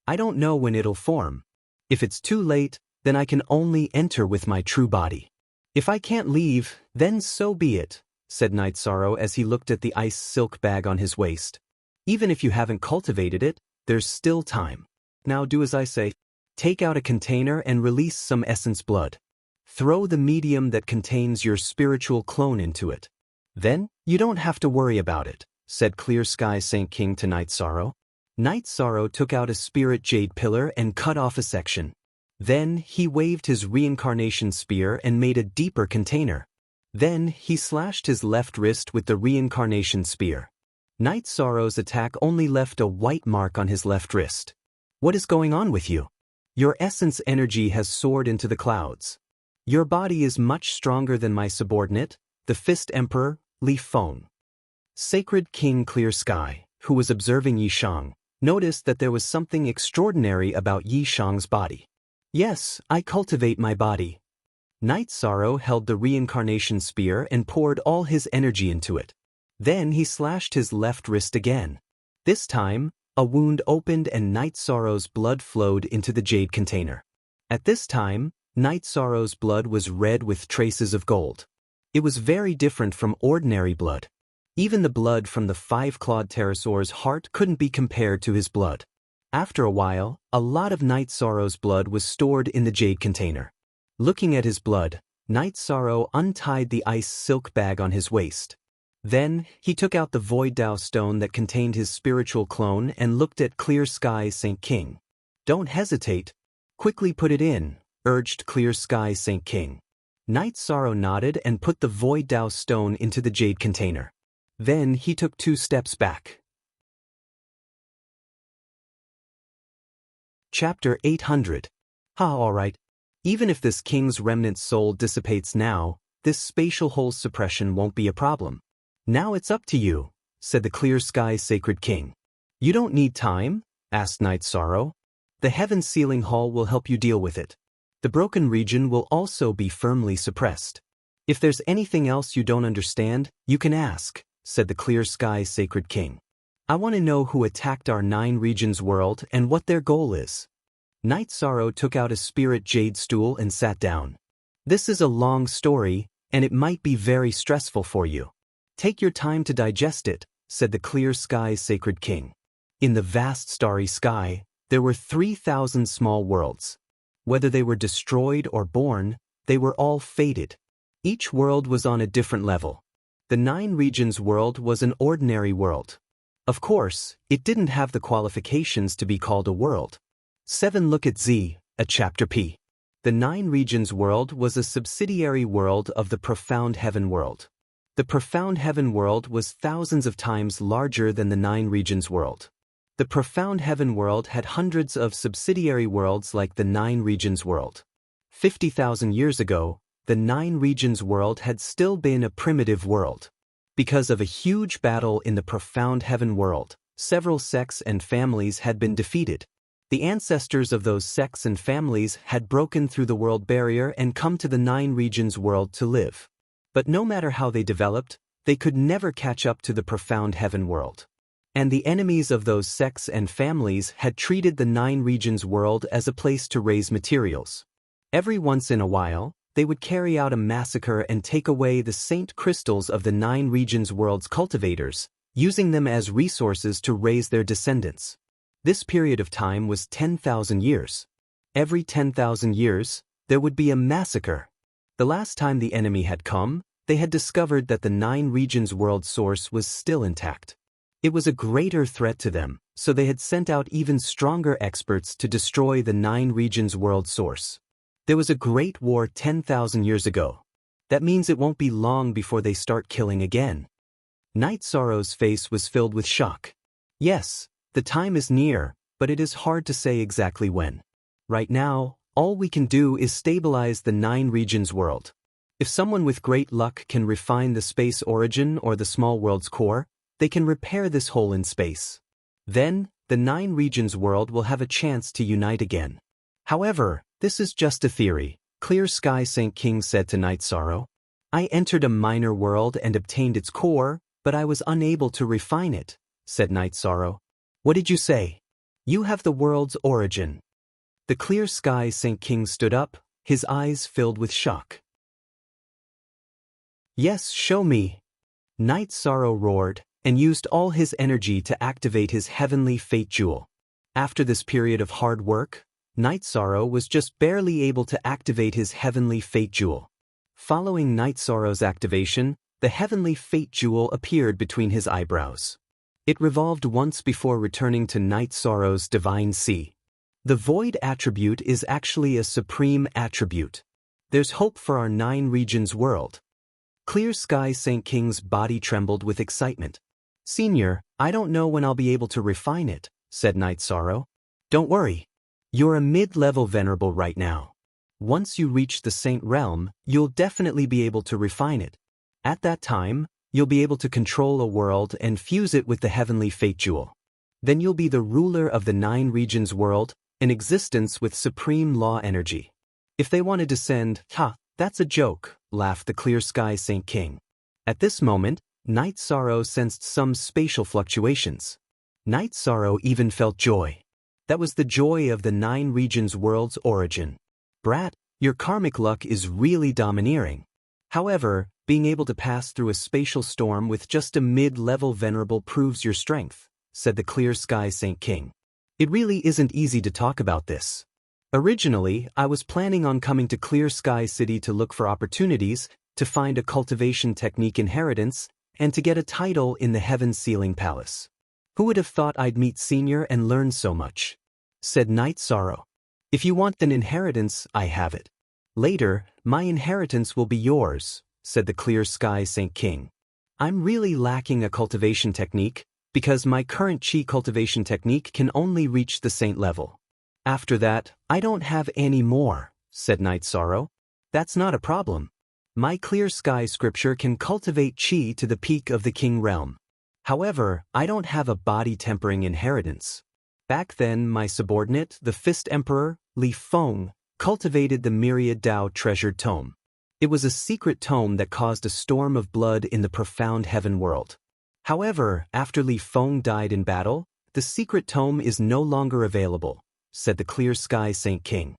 I don't know when it'll form. If it's too late, then I can only enter with my true body. If I can't leave, then so be it, said Night Sorrow as he looked at the ice silk bag on his waist. Even if you haven't cultivated it, there's still time. Now do as I say. Take out a container and release some essence blood. Throw the medium that contains your spiritual clone into it. Then, you don't have to worry about it, said Clear Sky Saint King to Night Sorrow. Night Sorrow took out a spirit jade pillar and cut off a section. Then, he waved his reincarnation spear and made a deeper container. Then, he slashed his left wrist with the reincarnation spear. Night Sorrow's attack only left a white mark on his left wrist. What is going on with you? Your essence energy has soared into the clouds. Your body is much stronger than my subordinate, the Fist Emperor, Li Feng. Sacred King Clear Sky, who was observing Yishang, noticed that there was something extraordinary about Yishang's body. Yes, I cultivate my body. Night Sorrow held the reincarnation spear and poured all his energy into it. Then he slashed his left wrist again. This time, a wound opened and Night Sorrow's blood flowed into the jade container. At this time, Night Sorrow's blood was red with traces of gold. It was very different from ordinary blood. Even the blood from the 5-clawed pterosaur's heart couldn't be compared to his blood. After a while, a lot of Night Sorrow's blood was stored in the jade container. Looking at his blood, Night Sorrow untied the ice silk bag on his waist. Then, he took out the Void Dao stone that contained his spiritual clone and looked at Clear Sky Saint King. Don't hesitate. Quickly put it in, urged Clear Sky Saint King. Night Sorrow nodded and put the Void Dao stone into the jade container. Then he took 2 steps back. Chapter 800. Alright. Even if this king's remnant soul dissipates now, this spatial hole suppression won't be a problem. Now it's up to you, said the Clear Sky Sacred King. You don't need time? Asked Night Sorrow. The Heaven Sealing Hall will help you deal with it. The broken region will also be firmly suppressed. If there's anything else you don't understand, you can ask, said the Clear Sky Sacred King. I want to know who attacked our 9 regions world and what their goal is. Night Sorrow took out a spirit jade stool and sat down. This is a long story, and it might be very stressful for you. Take your time to digest it, said the clear sky's sacred king. In the vast starry sky, there were 3,000 small worlds. Whether they were destroyed or born, they were all fated. Each world was on a different level. The 9 regions world was an ordinary world. Of course, it didn't have the qualifications to be called a world. 7 Look at Z, a chapter P. The 9 regions world was a subsidiary world of the profound heaven world. The profound heaven world was thousands of times larger than the 9 regions world. The profound heaven world had hundreds of subsidiary worlds like the 9 regions world. 50,000 years ago, the 9 regions world had still been a primitive world. Because of a huge battle in the profound heaven world, several sects and families had been defeated. The ancestors of those sects and families had broken through the world barrier and come to the 9 regions world to live. But no matter how they developed, they could never catch up to the profound heaven world. And the enemies of those sects and families had treated the 9 regions world as a place to raise materials. Every once in a while, they would carry out a massacre and take away the saint crystals of the 9 regions world's cultivators, using them as resources to raise their descendants. This period of time was 10,000 years. Every 10,000 years, there would be a massacre. The last time the enemy had come, they had discovered that the 9 regions world source was still intact. It was a greater threat to them, so they had sent out even stronger experts to destroy the 9 regions world source. There was a great war 10,000 years ago. That means it won't be long before they start killing again. Night Sorrow's face was filled with shock. Yes, the time is near, but it is hard to say exactly when. Right now, all we can do is stabilize the 9 regions world. If someone with great luck can refine the space origin or the small world's core, they can repair this hole in space. Then, the 9 regions world will have a chance to unite again. However, this is just a theory, Clear Sky Saint King said to Night Sorrow. I entered a minor world and obtained its core, but I was unable to refine it, said Night Sorrow. What did you say? You have the world's origin. The Clear Sky Saint King stood up, his eyes filled with shock. Yes, show me. Night Sorrow roared, and used all his energy to activate his heavenly fate jewel. After this period of hard work, Night Sorrow was just barely able to activate his heavenly fate jewel. Following Night Sorrow's activation, the heavenly fate jewel appeared between his eyebrows. It revolved once before returning to Night Sorrow's divine sea. The void attribute is actually a supreme attribute. There's hope for our 9 regions world. Clear Sky Saint King's body trembled with excitement. Senior, I don't know when I'll be able to refine it, said Night Sorrow. Don't worry. You're a mid-level venerable right now. Once you reach the Saint Realm, you'll definitely be able to refine it. At that time, you'll be able to control a world and fuse it with the heavenly fate jewel. Then you'll be the ruler of the 9 regions world, an existence with supreme law energy. If they want to descend, that's a joke, laughed the Clear Sky Saint King. At this moment, Night Sorrow sensed some spatial fluctuations. Night Sorrow even felt joy. That was the joy of the 9 regions world's origin. Brat, your karmic luck is really domineering. However, being able to pass through a spatial storm with just a mid-level venerable proves your strength, said the Clear Sky Saint King. It really isn't easy to talk about this. Originally, I was planning on coming to Clear Sky City to look for opportunities, to find a cultivation technique inheritance, and to get a title in the Heaven Sealing Palace. Who would have thought I'd meet Senior and learn so much? Said Night Sorrow. If you want an inheritance, I have it. Later, my inheritance will be yours, said the Clear Sky Saint King. I'm really lacking a cultivation technique, because my current chi cultivation technique can only reach the saint level. After that, I don't have any more, said Night Sorrow. That's not a problem. My Clear Sky scripture can cultivate chi to the peak of the king realm. However, I don't have a body-tempering inheritance. Back then, my subordinate, the Fist Emperor, Li Feng, cultivated the Myriad Tao treasured tome. It was a secret tome that caused a storm of blood in the profound heaven world. However, after Li Feng died in battle, the secret tome is no longer available, said the Clear Sky Saint King.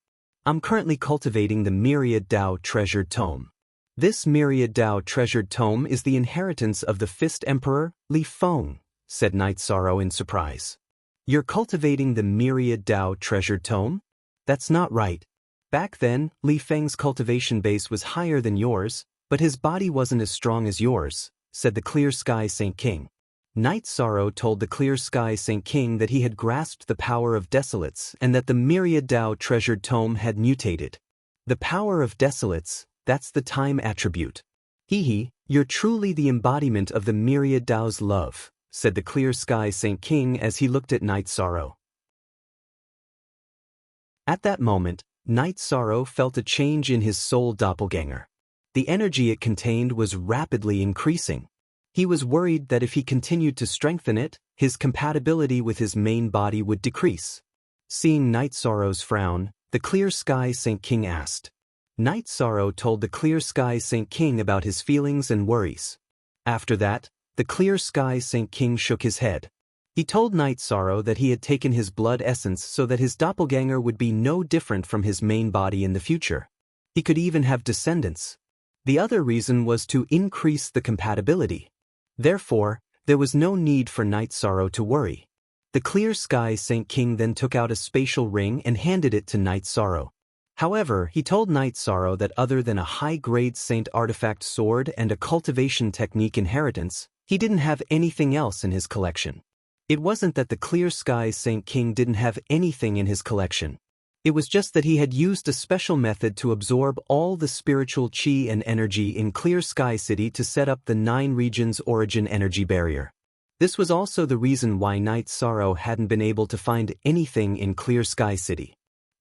I'm currently cultivating the Myriad Tao treasured tome. This myriad Dao treasured tome is the inheritance of the Fist Emperor, Li Feng, said Night Sorrow in surprise. You're cultivating the myriad Dao treasured tome? That's not right. Back then, Li Feng's cultivation base was higher than yours, but his body wasn't as strong as yours, said the Clear Sky Saint King. Night Sorrow told the Clear Sky Saint King that he had grasped the power of Desolates and that the myriad Dao treasured tome had mutated. The power of Desolates, that's the time attribute. Hee, you're truly the embodiment of the myriad Dao's love, said the Clear Sky Saint King as he looked at Night Sorrow. At that moment, Night Sorrow felt a change in his soul doppelganger. The energy it contained was rapidly increasing. He was worried that if he continued to strengthen it, his compatibility with his main body would decrease. Seeing Night Sorrow's frown, the Clear Sky Saint King asked. Night Sorrow told the Clear Sky Saint King about his feelings and worries. After that, the Clear Sky Saint King shook his head. He told Night Sorrow that he had taken his blood essence so that his doppelganger would be no different from his main body in the future. He could even have descendants. The other reason was to increase the compatibility. Therefore, there was no need for Night Sorrow to worry. The Clear Sky Saint King then took out a spatial ring and handed it to Night Sorrow. However, he told Night Sorrow that other than a high-grade saint artifact sword and a cultivation technique inheritance, he didn't have anything else in his collection. It wasn't that the Clear Sky Saint King didn't have anything in his collection. It was just that he had used a special method to absorb all the spiritual chi and energy in Clear Sky City to set up the 9 regions origin energy barrier. This was also the reason why Night Sorrow hadn't been able to find anything in Clear Sky City.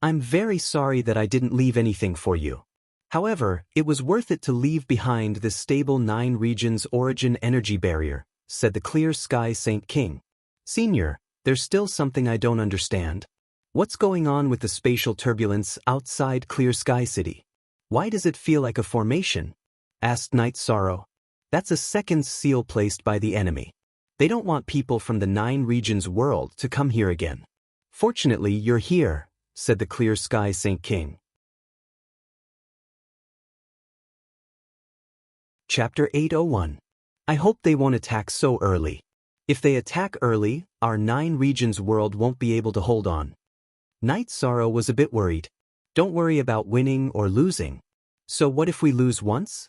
I'm very sorry that I didn't leave anything for you. However, it was worth it to leave behind the stable 9 regions origin energy barrier, said the Clear Sky Saint King. Senior, there's still something I don't understand. What's going on with the spatial turbulence outside Clear Sky City? Why does it feel like a formation? Asked Night Sorrow. That's a second seal placed by the enemy. They don't want people from the 9 regions world to come here again. Fortunately, you're here, said the Clear Sky Saint King. Chapter 801. I hope they won't attack so early. If they attack early, our 9 regions world won't be able to hold on. Night Sorrow was a bit worried. Don't worry about winning or losing. So what if we lose once?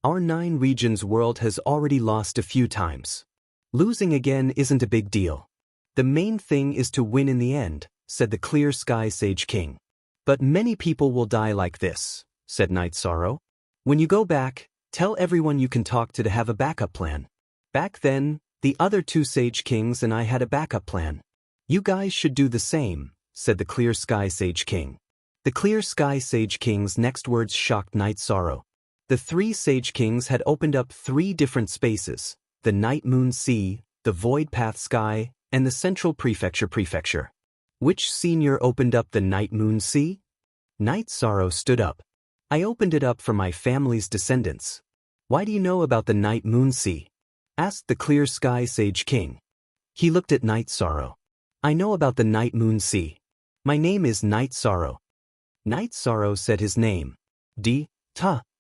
Our 9 regions world has already lost a few times. Losing again isn't a big deal. The main thing is to win in the end, said the Clear Sky Sage King. But many people will die like this, said Night Sorrow. When you go back, tell everyone you can talk to have a backup plan. Back then, the other 2 Sage Kings and I had a backup plan. You guys should do the same, said the Clear Sky Sage King. The Clear Sky Sage King's next words shocked Night Sorrow. The 3 Sage Kings had opened up 3 different spaces, the Night Moon Sea, the Void Path Sky, and the Central Prefecture. Which senior opened up the Night Moon Sea? Night Sorrow stood up. I opened it up for my family's descendants. Why do you know about the Night Moon Sea? Asked the Clear Sky Sage King. He looked at Night Sorrow. I know about the Night Moon Sea. My name is Night Sorrow. Night Sorrow said his name.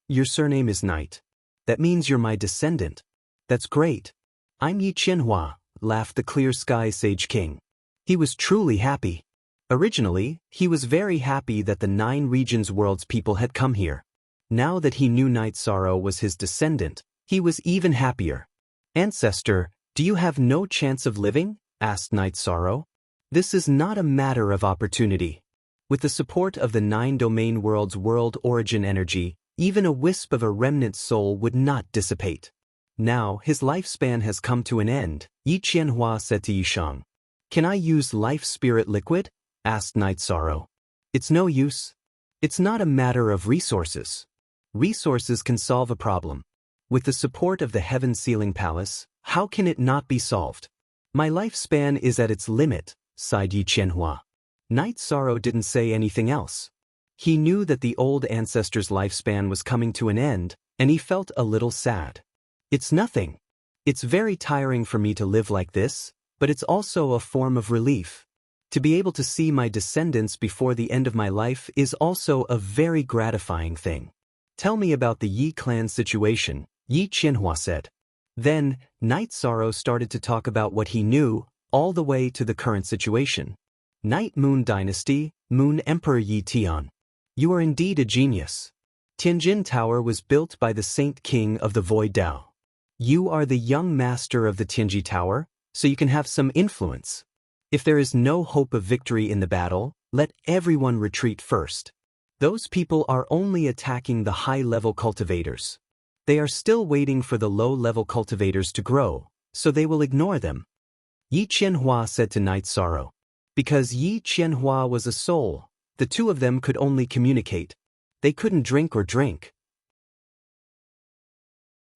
Your surname is Night. That means you're my descendant. That's great. I'm Yi Qianhua, laughed the Clear Sky Sage King. He was truly happy. Originally, he was very happy that the 9 regions world's people had come here. Now that he knew Night Sorrow was his descendant, he was even happier. Ancestor, do you have no chance of living? Asked Night Sorrow. This is not a matter of opportunity. With the support of the 9 domain world's world origin energy, even a wisp of a remnant soul would not dissipate. Now his lifespan has come to an end, Yi Qianhua said to Yishang. Can I use life spirit liquid? Asked Night Sorrow. It's no use. It's not a matter of resources. Resources can solve a problem. With the support of the Heaven Sealing Palace, how can it not be solved? My lifespan is at its limit, sighed Yi Qianhua. Night Sorrow didn't say anything else. He knew that the old ancestor's lifespan was coming to an end, and he felt a little sad. It's nothing. It's very tiring for me to live like this, but it's also a form of relief. To be able to see my descendants before the end of my life is also a very gratifying thing. Tell me about the Yi clan situation, Yi Qianhua said. Then, Night Sorrow started to talk about what he knew, all the way to the current situation. Night Moon Dynasty, Moon Emperor Yi Tian. You are indeed a genius. Tianjin Tower was built by the Saint King of the Void Dao. You are the young master of the Tianji Tower, so you can have some influence. If there is no hope of victory in the battle, let everyone retreat first. Those people are only attacking the high-level cultivators. They are still waiting for the low-level cultivators to grow, so they will ignore them. Yi Qianhua said to Night Sorrow. Because Yi Qianhua was a soul, the two of them could only communicate. They couldn't drink or drink.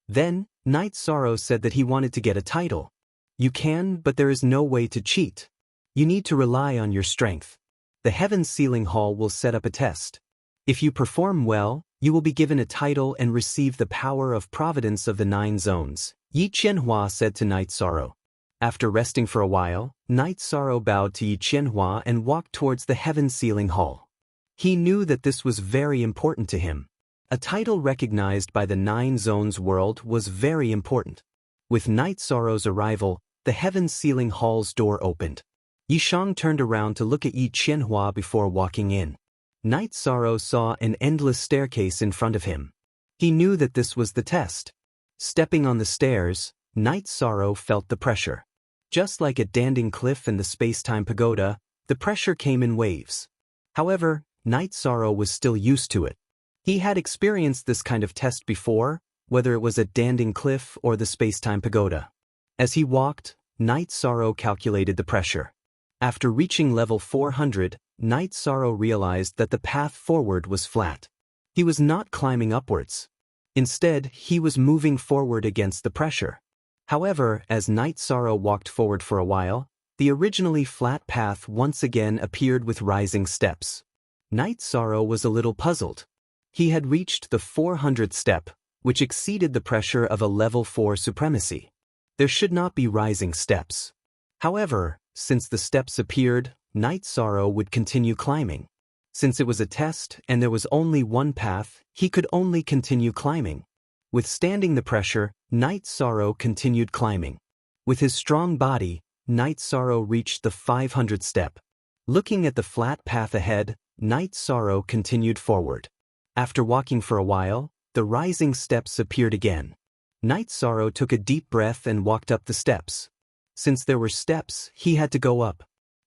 Then, Night Sorrow said that he wanted to get a title. You can, but there is no way to cheat. You need to rely on your strength. The Heaven's Sealing Hall will set up a test. If you perform well, you will be given a title and receive the power of providence of the 9 zones, Yi Qianhua said to Night Sorrow. After resting for a while, Night Sorrow bowed to Yi Qianhua and walked towards the Heaven's Sealing Hall. He knew that this was very important to him. A title recognized by the 9 zones world was very important. With Night Sorrow's arrival, the Heaven's Sealing Hall's door opened. Yi Shang turned around to look at Yi Qianhua before walking in. Night Sorrow saw an endless staircase in front of him. He knew that this was the test. Stepping on the stairs, Night Sorrow felt the pressure. Just like at Danding Cliff and the Space-Time Pagoda, the pressure came in waves. However, Night Sorrow was still used to it. He had experienced this kind of test before, whether it was at Danding Cliff or the Space-Time Pagoda. As he walked, Night Sorrow calculated the pressure. After reaching level 400, Night Sorrow realized that the path forward was flat. He was not climbing upwards. Instead, he was moving forward against the pressure. However, as Night Sorrow walked forward for a while, the originally flat path once again appeared with rising steps. Night Sorrow was a little puzzled. He had reached the 400th step, which exceeded the pressure of a level 4 supremacy. There should not be rising steps. However, since the steps appeared, Night Sorrow would continue climbing. Since it was a test and there was only one path, he could only continue climbing. Withstanding the pressure, Night Sorrow continued climbing. With his strong body, Night Sorrow reached the 500th step. Looking at the flat path ahead, Night Sorrow continued forward. After walking for a while, the rising steps appeared again. Night Sorrow took a deep breath and walked up the steps. Since there were steps, he had to go up.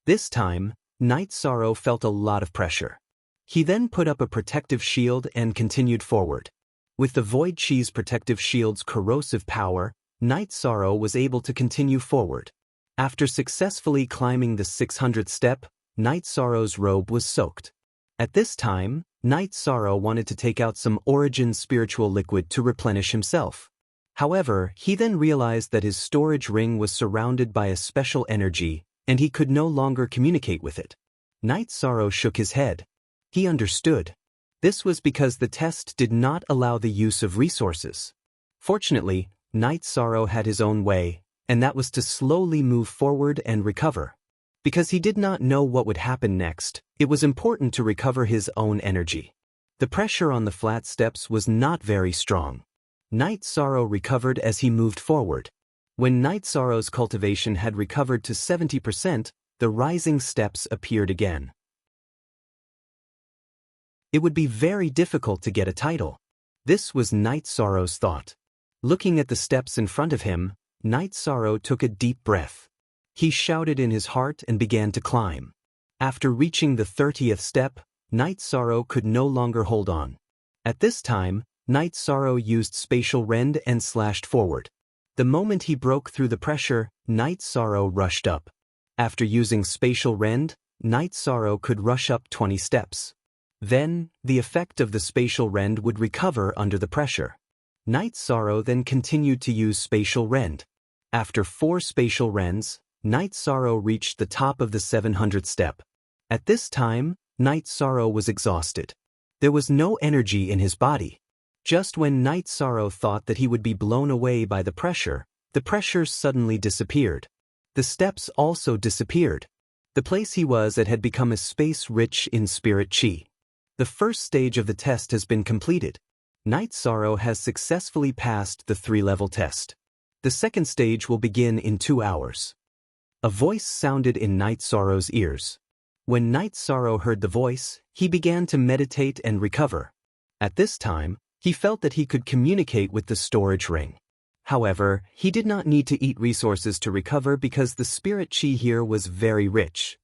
This time, Night Sorrow felt a lot of pressure. He then put up a protective shield and continued forward. With the Void Chi's protective shield's corrosive power, Night Sorrow was able to continue forward. After successfully climbing the 600th step, Night Sorrow's robe was soaked. At this time, Night Sorrow wanted to take out some Origin spiritual liquid to replenish himself. However, he then realized that his storage ring was surrounded by a special energy, and he could no longer communicate with it. Night Sorrow shook his head. He understood. This was because the test did not allow the use of resources. Fortunately, Night Sorrow had his own way, and that was to slowly move forward and recover. Because he did not know what would happen next, it was important to recover his own energy. The pressure on the flat steps was not very strong. Night Sorrow recovered as he moved forward. When Night Sorrow's cultivation had recovered to 70%, the rising steps appeared again. It would be very difficult to get a title. This was Night Sorrow's thought. Looking at the steps in front of him, Night Sorrow took a deep breath. He shouted in his heart and began to climb. After reaching the 30th step, Night Sorrow could no longer hold on. At this time, Night Sorrow used Spatial Rend and slashed forward. The moment he broke through the pressure, Night Sorrow rushed up. After using Spatial Rend, Night Sorrow could rush up 20 steps. Then, the effect of the Spatial Rend would recover under the pressure. Night Sorrow then continued to use Spatial Rend. After 4 Spatial Rends, Night Sorrow reached the top of the 700th step. At this time, Night Sorrow was exhausted. There was no energy in his body. Just when Night Sorrow thought that he would be blown away by the pressure suddenly disappeared. The steps also disappeared. The place he was at had become a space rich in spirit chi. The first stage of the test has been completed. Night Sorrow has successfully passed the 3-level test. The second stage will begin in 2 hours. A voice sounded in Night Sorrow's ears. When Night Sorrow heard the voice, he began to meditate and recover. At this time, he felt that he could communicate with the storage ring. However, he did not need to eat resources to recover because the spirit chi here was very rich.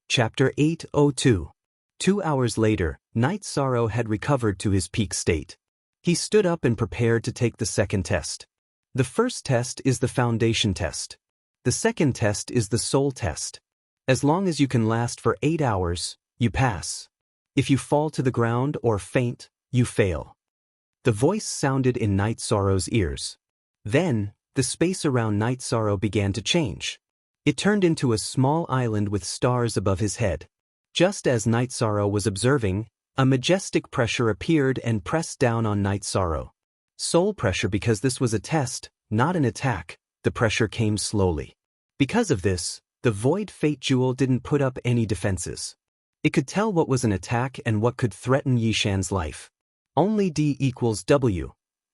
Chapter 802. 2 hours later, Night Sorrow had recovered to his peak state. He stood up and prepared to take the second test. The first test is the foundation test. The second test is the soul test. As long as you can last for 8 hours, you pass. If you fall to the ground or faint, you fail. The voice sounded in Night Sorrow's ears. Then, the space around Night Sorrow began to change. It turned into a small island with stars above his head. Just as Night Sorrow was observing, a majestic pressure appeared and pressed down on Night Sorrow. Soul pressure because this was a test, not an attack. The pressure came slowly. Because of this, the Void Fate Jewel didn't put up any defenses. It could tell what was an attack and what could threaten Yishan's life. Only D equals W.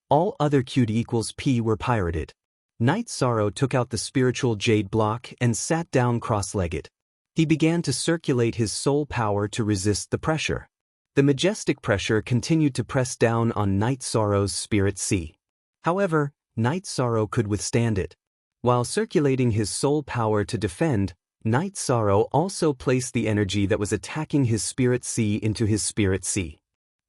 All other Q equals P were pirated. Night Sorrow took out the spiritual jade block and sat down cross-legged. He began to circulate his soul power to resist the pressure. The majestic pressure continued to press down on Night Sorrow's spirit sea. However, Night Sorrow could withstand it. While circulating his soul power to defend, Night Sorrow also placed the energy that was attacking his spirit sea into his spirit sea.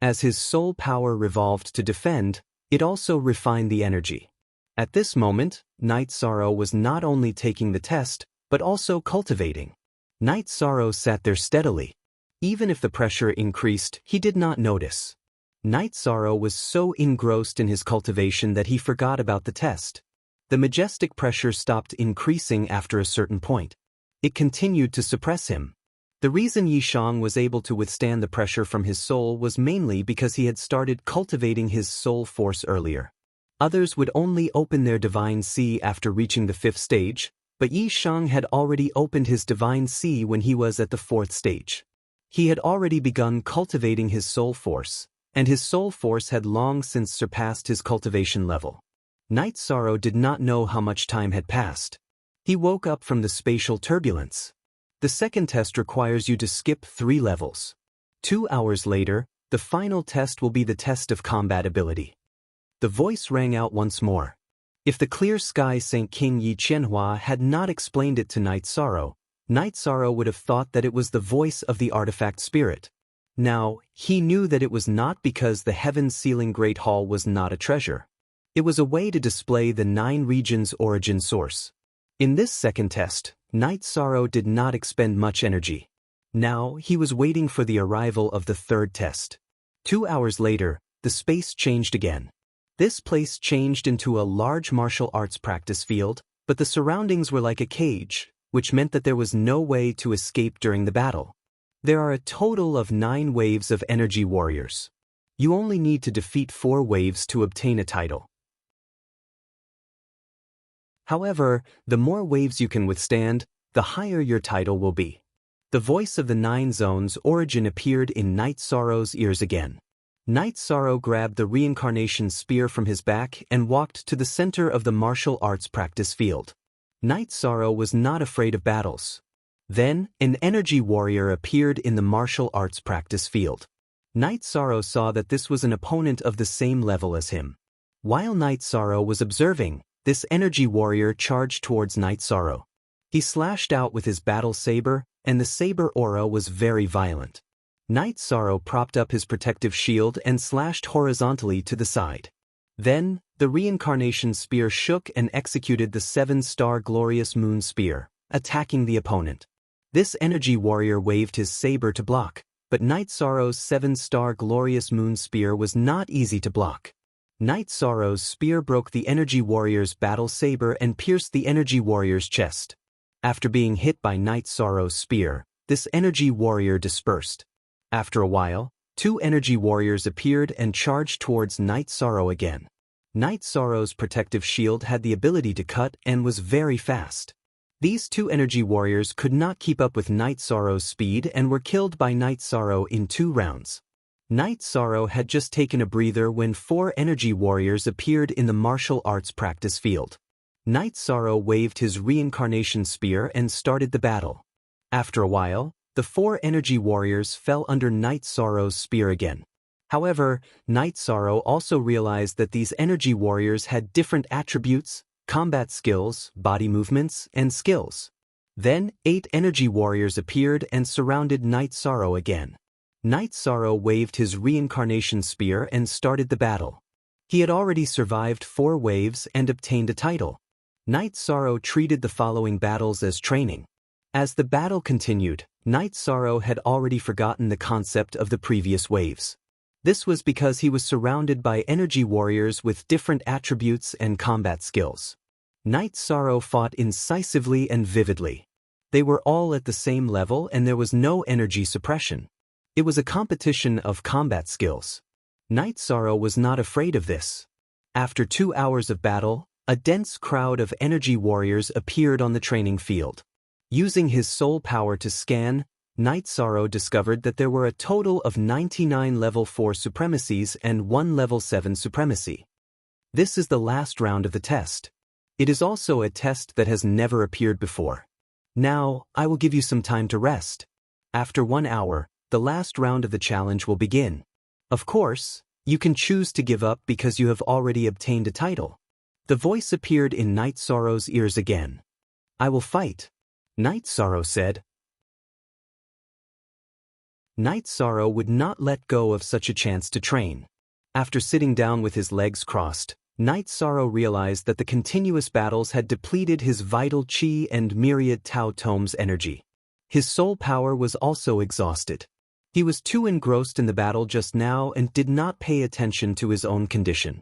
As his soul power revolved to defend, it also refined the energy. At this moment, Night Sorrow was not only taking the test, but also cultivating. Night Sorrow sat there steadily. Even if the pressure increased, he did not notice. Night Sorrow was so engrossed in his cultivation that he forgot about the test. The majestic pressure stopped increasing after a certain point. It continued to suppress him. The reason Yishang was able to withstand the pressure from his soul was mainly because he had started cultivating his soul force earlier. Others would only open their divine sea after reaching the 5th stage, but Yishang had already opened his divine sea when he was at the 4th stage. He had already begun cultivating his soul force, and his soul force had long since surpassed his cultivation level. Night Sorrow did not know how much time had passed. He woke up from the spatial turbulence. The second test requires you to skip 3 levels. 2 hours later, the final test will be the test of combat ability. The voice rang out once more. If the clear sky Saint King Yi Qianhua had not explained it to Night Sorrow would have thought that it was the voice of the artifact spirit. Now, he knew that it was not because the Heaven Sealing Great Hall was not a treasure. It was a way to display the 9 regions' origin source. In this second test, Night Sorrow did not expend much energy. Now, he was waiting for the arrival of the third test. 2 hours later, the space changed again. This place changed into a large martial arts practice field, but the surroundings were like a cage, which meant that there was no way to escape during the battle. There are a total of 9 waves of energy warriors. You only need to defeat 4 waves to obtain a title. However, the more waves you can withstand, the higher your title will be. The voice of the 9 zones origin appeared in Night Sorrow's ears again. Night Sorrow grabbed the reincarnation spear from his back and walked to the center of the martial arts practice field. Night Sorrow was not afraid of battles. Then, an energy warrior appeared in the martial arts practice field. Night Sorrow saw that this was an opponent of the same level as him. While Night Sorrow was observing, this energy warrior charged towards Night Sorrow. He slashed out with his battle saber, and the saber aura was very violent. Night Sorrow propped up his protective shield and slashed horizontally to the side. Then, the reincarnation spear shook and executed the 7-star glorious moon spear, attacking the opponent. This energy warrior waved his saber to block, but Night Sorrow's 7-star glorious moon spear was not easy to block. Night Sorrow's spear broke the energy warrior's battle saber and pierced the energy warrior's chest. After being hit by Night Sorrow's spear, this energy warrior dispersed. After a while, 2 energy warriors appeared and charged towards Night Sorrow again. Night Sorrow's protective shield had the ability to cut and was very fast. These two energy warriors could not keep up with Night Sorrow's speed and were killed by Night Sorrow in 2 rounds. Night Sorrow had just taken a breather when 4 energy warriors appeared in the martial arts practice field. Night Sorrow waved his reincarnation spear and started the battle. After a while, the 4 energy warriors fell under Night Sorrow's spear again. However, Night Sorrow also realized that these energy warriors had different attributes, combat skills, body movements, and skills. Then, 8 energy warriors appeared and surrounded Night Sorrow again. Night Sorrow waved his reincarnation spear and started the battle. He had already survived 4 waves and obtained a title. Night Sorrow treated the following battles as training. As the battle continued, Night Sorrow had already forgotten the concept of the previous waves. This was because he was surrounded by energy warriors with different attributes and combat skills. Night Sorrow fought incisively and vividly. They were all at the same level and there was no energy suppression. It was a competition of combat skills. Night Sorrow was not afraid of this. After 2 hours of battle, a dense crowd of energy warriors appeared on the training field. Using his soul power to scan, Night Sorrow discovered that there were a total of 99 level 4 supremacies and 1 level 7 supremacy. This is the last round of the test. It is also a test that has never appeared before. Now, I will give you some time to rest. After 1 hour, the last round of the challenge will begin. Of course, you can choose to give up because you have already obtained a title. The voice appeared in Night Sorrow's ears again. I will fight, Night Sorrow said. Night Sorrow would not let go of such a chance to train. After sitting down with his legs crossed, Night Sorrow realized that the continuous battles had depleted his vital chi and myriad Tao Tome's energy. His soul power was also exhausted. He was too engrossed in the battle just now and did not pay attention to his own condition.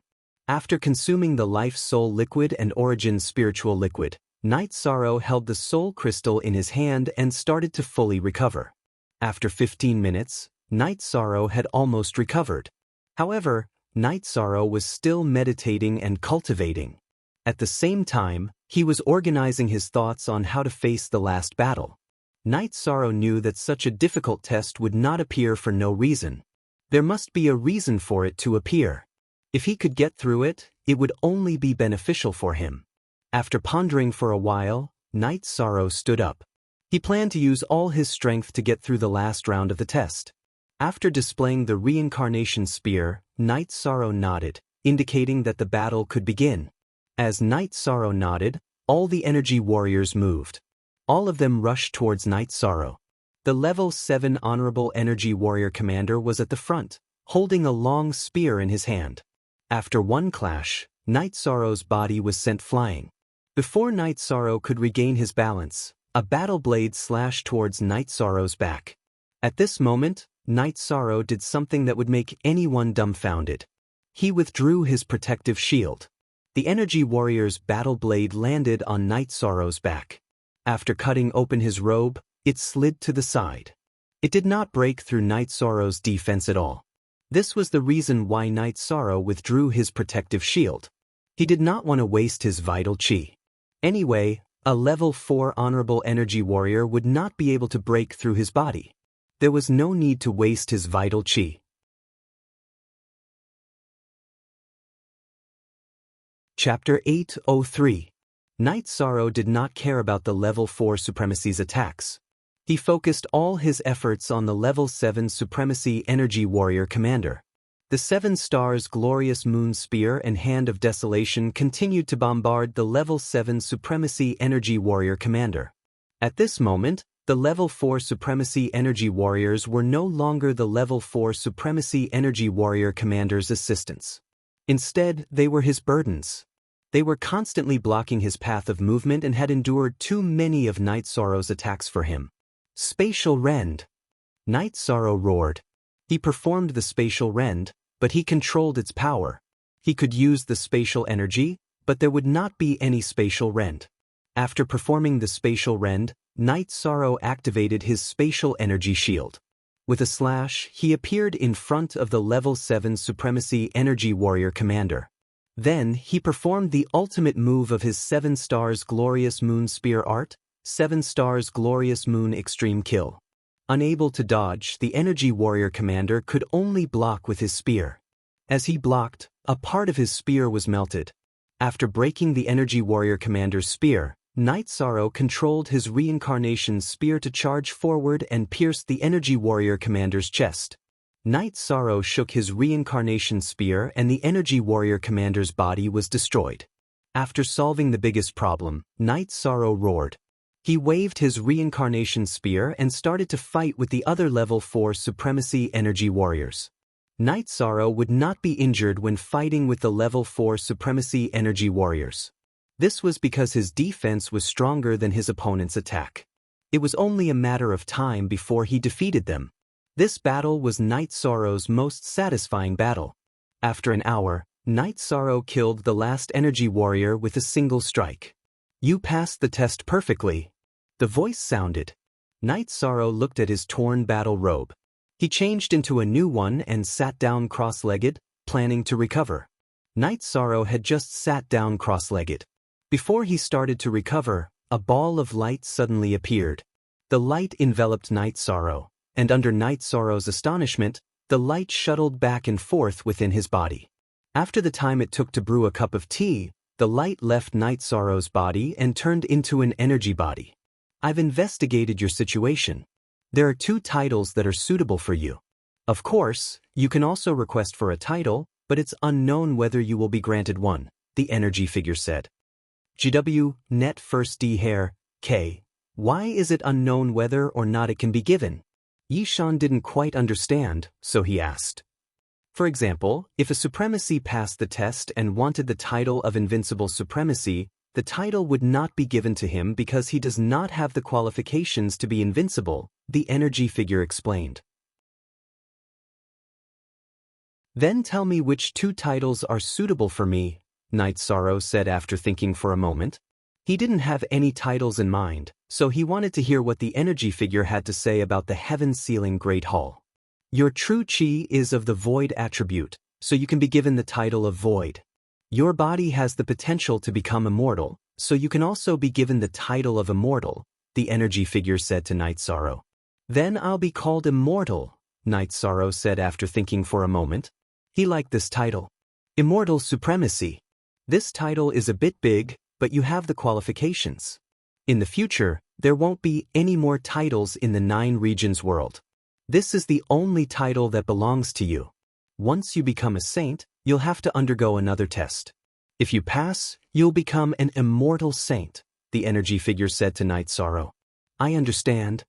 After consuming the Life Soul Liquid and Origin Spiritual Liquid, Night Sorrow held the Soul Crystal in his hand and started to fully recover. After 15 minutes, Night Sorrow had almost recovered. However, Night Sorrow was still meditating and cultivating. At the same time, he was organizing his thoughts on how to face the last battle. Night Sorrow knew that such a difficult test would not appear for no reason. There must be a reason for it to appear. If he could get through it, it would only be beneficial for him. After pondering for a while, Night Sorrow stood up. He planned to use all his strength to get through the last round of the test. After displaying the reincarnation spear, Night Sorrow nodded, indicating that the battle could begin. As Night Sorrow nodded, all the energy warriors moved. All of them rushed towards Night Sorrow. The level 7 Honorable Energy Warrior Commander was at the front, holding a long spear in his hand. After one clash, Night Sorrow's body was sent flying. Before Night Sorrow could regain his balance, a battle blade slashed towards Night Sorrow's back. At this moment, Night Sorrow did something that would make anyone dumbfounded. He withdrew his protective shield. The energy warrior's battle blade landed on Night Sorrow's back. After cutting open his robe, it slid to the side. It did not break through Night Sorrow's defense at all. This was the reason why Night Sorrow withdrew his protective shield. He did not want to waste his vital chi. Anyway, a level 4 Honorable Energy Warrior would not be able to break through his body. There was no need to waste his vital chi. Chapter 803. Night Sorrow did not care about the level 4 Supremacy's attacks. He focused all his efforts on the level 7 Supremacy Energy Warrior Commander. The 7 Stars Glorious Moon Spear and Hand of Desolation continued to bombard the level 7 Supremacy Energy Warrior Commander. At this moment, the level 4 Supremacy Energy Warriors were no longer the level 4 Supremacy Energy Warrior Commander's assistants. Instead, they were his burdens. They were constantly blocking his path of movement and had endured too many of Night Sorrow's attacks for him. Spatial Rend. Night Sorrow roared. He performed the Spatial Rend, but he controlled its power. He could use the spatial energy, but there would not be any Spatial Rend. After performing the Spatial Rend, Night Sorrow activated his Spatial Energy Shield. With a slash, he appeared in front of the level 7 Supremacy Energy Warrior Commander. Then, he performed the ultimate move of his 7 Stars Glorious Moon Spear art, 7 stars glorious moon extreme kill. Unable to dodge, the energy warrior commander could only block with his spear. As he blocked, a part of his spear was melted. After breaking the energy warrior commander's spear, Night Sorrow controlled his reincarnation spear to charge forward and pierce the energy warrior commander's chest. Night Sorrow shook his reincarnation spear and the energy warrior commander's body was destroyed. After solving the biggest problem, Night Sorrow roared. He waved his reincarnation spear and started to fight with the other level 4 supremacy energy warriors. Night Sorrow would not be injured when fighting with the level 4 supremacy energy warriors. This was because his defense was stronger than his opponent's attack. It was only a matter of time before he defeated them. This battle was Night Sorrow's most satisfying battle. After an hour, Night Sorrow killed the last energy warrior with a single strike. You passed the test perfectly. The voice sounded. Night Sorrow looked at his torn battle robe. He changed into a new one and sat down cross-legged, planning to recover. Night Sorrow had just sat down cross-legged. Before he started to recover, a ball of light suddenly appeared. The light enveloped Night Sorrow, and under Night Sorrow's astonishment, the light shuttled back and forth within his body. After the time it took to brew a cup of tea, the light left Night Sorrow's body and turned into an energy body. I've investigated your situation. There are 2 titles that are suitable for you. Of course, you can also request for a title, but it's unknown whether you will be granted one, the energy figure said. GW, net first D hair, K. Why is it unknown whether or not it can be given? Yishan didn't quite understand, so he asked. For example, if a supremacy passed the test and wanted the title of Invincible Supremacy, the title would not be given to him because he does not have the qualifications to be invincible, the energy figure explained. Then tell me which 2 titles are suitable for me, Night Sorrow said after thinking for a moment. He didn't have any titles in mind, so he wanted to hear what the energy figure had to say about the heaven-sealing Great Hall. Your true chi is of the Void attribute, so you can be given the title of Void. Your body has the potential to become immortal, so you can also be given the title of Immortal, the energy figure said to Night Sorrow. Then I'll be called Immortal, Night Sorrow said after thinking for a moment. He liked this title. Immortal Supremacy. This title is a bit big, but you have the qualifications. In the future, there won't be any more titles in the 9 regions world. This is the only title that belongs to you. Once you become a saint, you'll have to undergo another test. If you pass, you'll become an immortal saint, the energy figure said to Night Sorrow. I understand.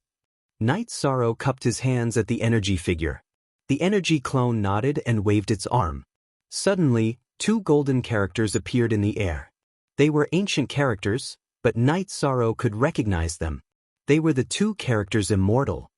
Night Sorrow cupped his hands at the energy figure. The energy clone nodded and waved its arm. Suddenly, 2 golden characters appeared in the air. They were ancient characters, but Night Sorrow could recognize them. They were the 2 characters Immortal.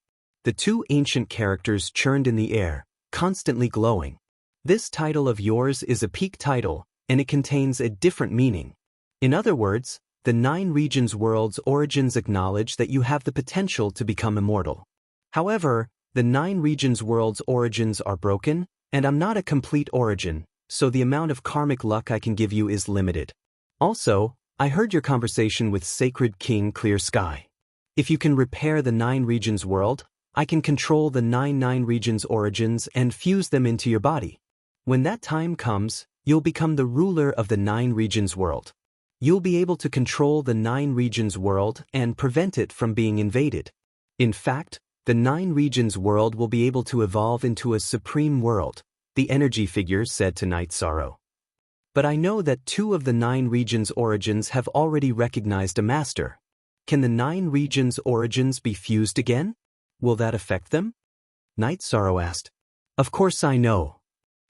The 2 ancient characters churned in the air, constantly glowing. This title of yours is a peak title, and it contains a different meaning. In other words, the 9 regions world's origins acknowledge that you have the potential to become immortal. However, the 9 regions world's origins are broken, and I'm not a complete origin, so the amount of karmic luck I can give you is limited. Also, I heard your conversation with Sacred King Clear Sky. If you can repair the 9 regions world, I can control the 9 regions origins and fuse them into your body. When that time comes, you'll become the ruler of the 9 regions world. You'll be able to control the 9 regions world and prevent it from being invaded. In fact, the 9 regions world will be able to evolve into a supreme world, the energy figure said to Night Sorrow. But I know that 2 of the 9 regions origins have already recognized a master. Can the 9 regions origins be fused again? Will that affect them? Night Sorrow asked. Of course I know.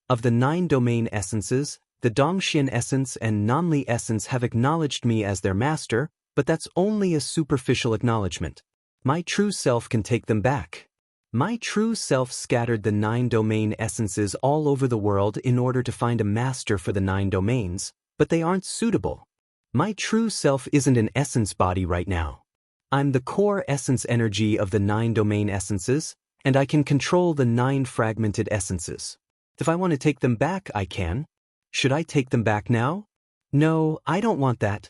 Of the 9 domain essences, the Dongxian essence and Nanli essence have acknowledged me as their master, but that's only a superficial acknowledgement. My true self can take them back. My true self scattered the 9 domain essences all over the world in order to find a master for the 9 domains, but they aren't suitable. My true self isn't an essence body right now. I'm the core essence energy of the 9 domain essences, and I can control the 9 fragmented essences. If I want to take them back, I can. Should I take them back now? No, I don't want that.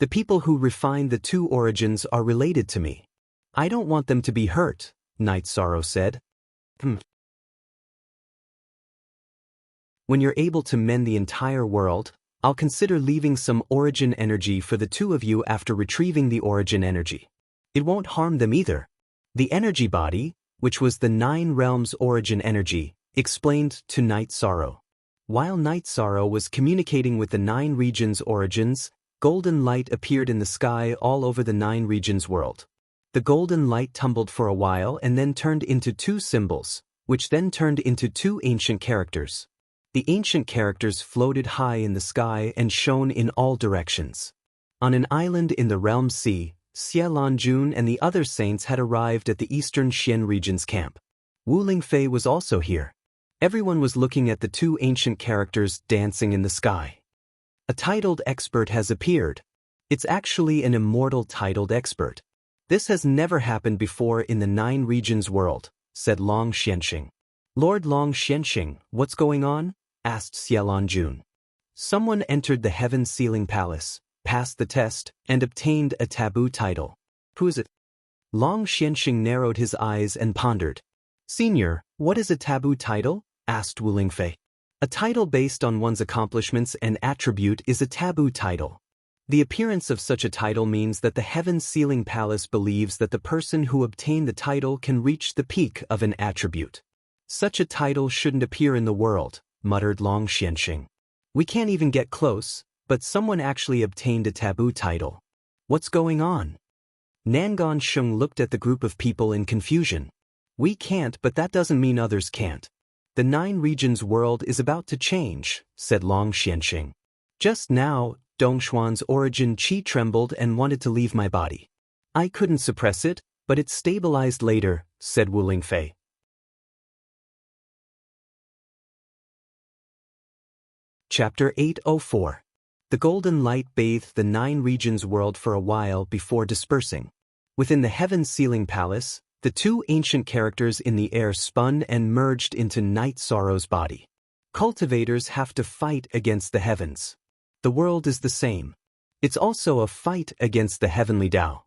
The people who refined the two origins are related to me. I don't want them to be hurt, Night Sorrow said. When you're able to mend the entire world, I'll consider leaving some origin energy for the two of you after retrieving the origin energy. It won't harm them either. The energy body, which was the 9 realms origin energy, explained to Night Sorrow. While Night Sorrow was communicating with the 9 regions origins, golden light appeared in the sky all over the 9 regions world. The golden light tumbled for a while and then turned into 2 symbols, which then turned into 2 ancient characters. The ancient characters floated high in the sky and shone in all directions. On an island in the Realm Sea, Xie Lanjun and the other saints had arrived at the Eastern Xian region's camp. Wu Lingfei was also here. Everyone was looking at the 2 ancient characters dancing in the sky. A titled expert has appeared. It's actually an immortal titled expert. This has never happened before in the 9 regions world, said Long Xianxing. Lord Long Xianxing, what's going on? Asked Xie Lanjun. Someone entered the Heaven Sealing Palace, passed the test, and obtained a taboo title. Who is it? Long Xianxing narrowed his eyes and pondered. Senior, what is a taboo title? Asked Wu Lingfei. A title based on one's accomplishments and attribute is a taboo title. The appearance of such a title means that the Heaven Sealing Palace believes that the person who obtained the title can reach the peak of an attribute. Such a title shouldn't appear in the world, muttered Long Xianxing. We can't even get close, but someone actually obtained a taboo title. What's going on? Nangon Sheng looked at the group of people in confusion. We can't, but that doesn't mean others can't. The 9 regions world is about to change, said Long Xianxing. Just now, Dongshuan's origin qi trembled and wanted to leave my body. I couldn't suppress it, but it stabilized later, said Wu Lingfei. Chapter 804. The golden light bathed the 9 regions world for a while before dispersing. Within the Heaven Sealing Palace, the 2 ancient characters in the air spun and merged into Night Sorrow's body. Cultivators have to fight against the heavens. The world is the same. It's also a fight against the heavenly Tao.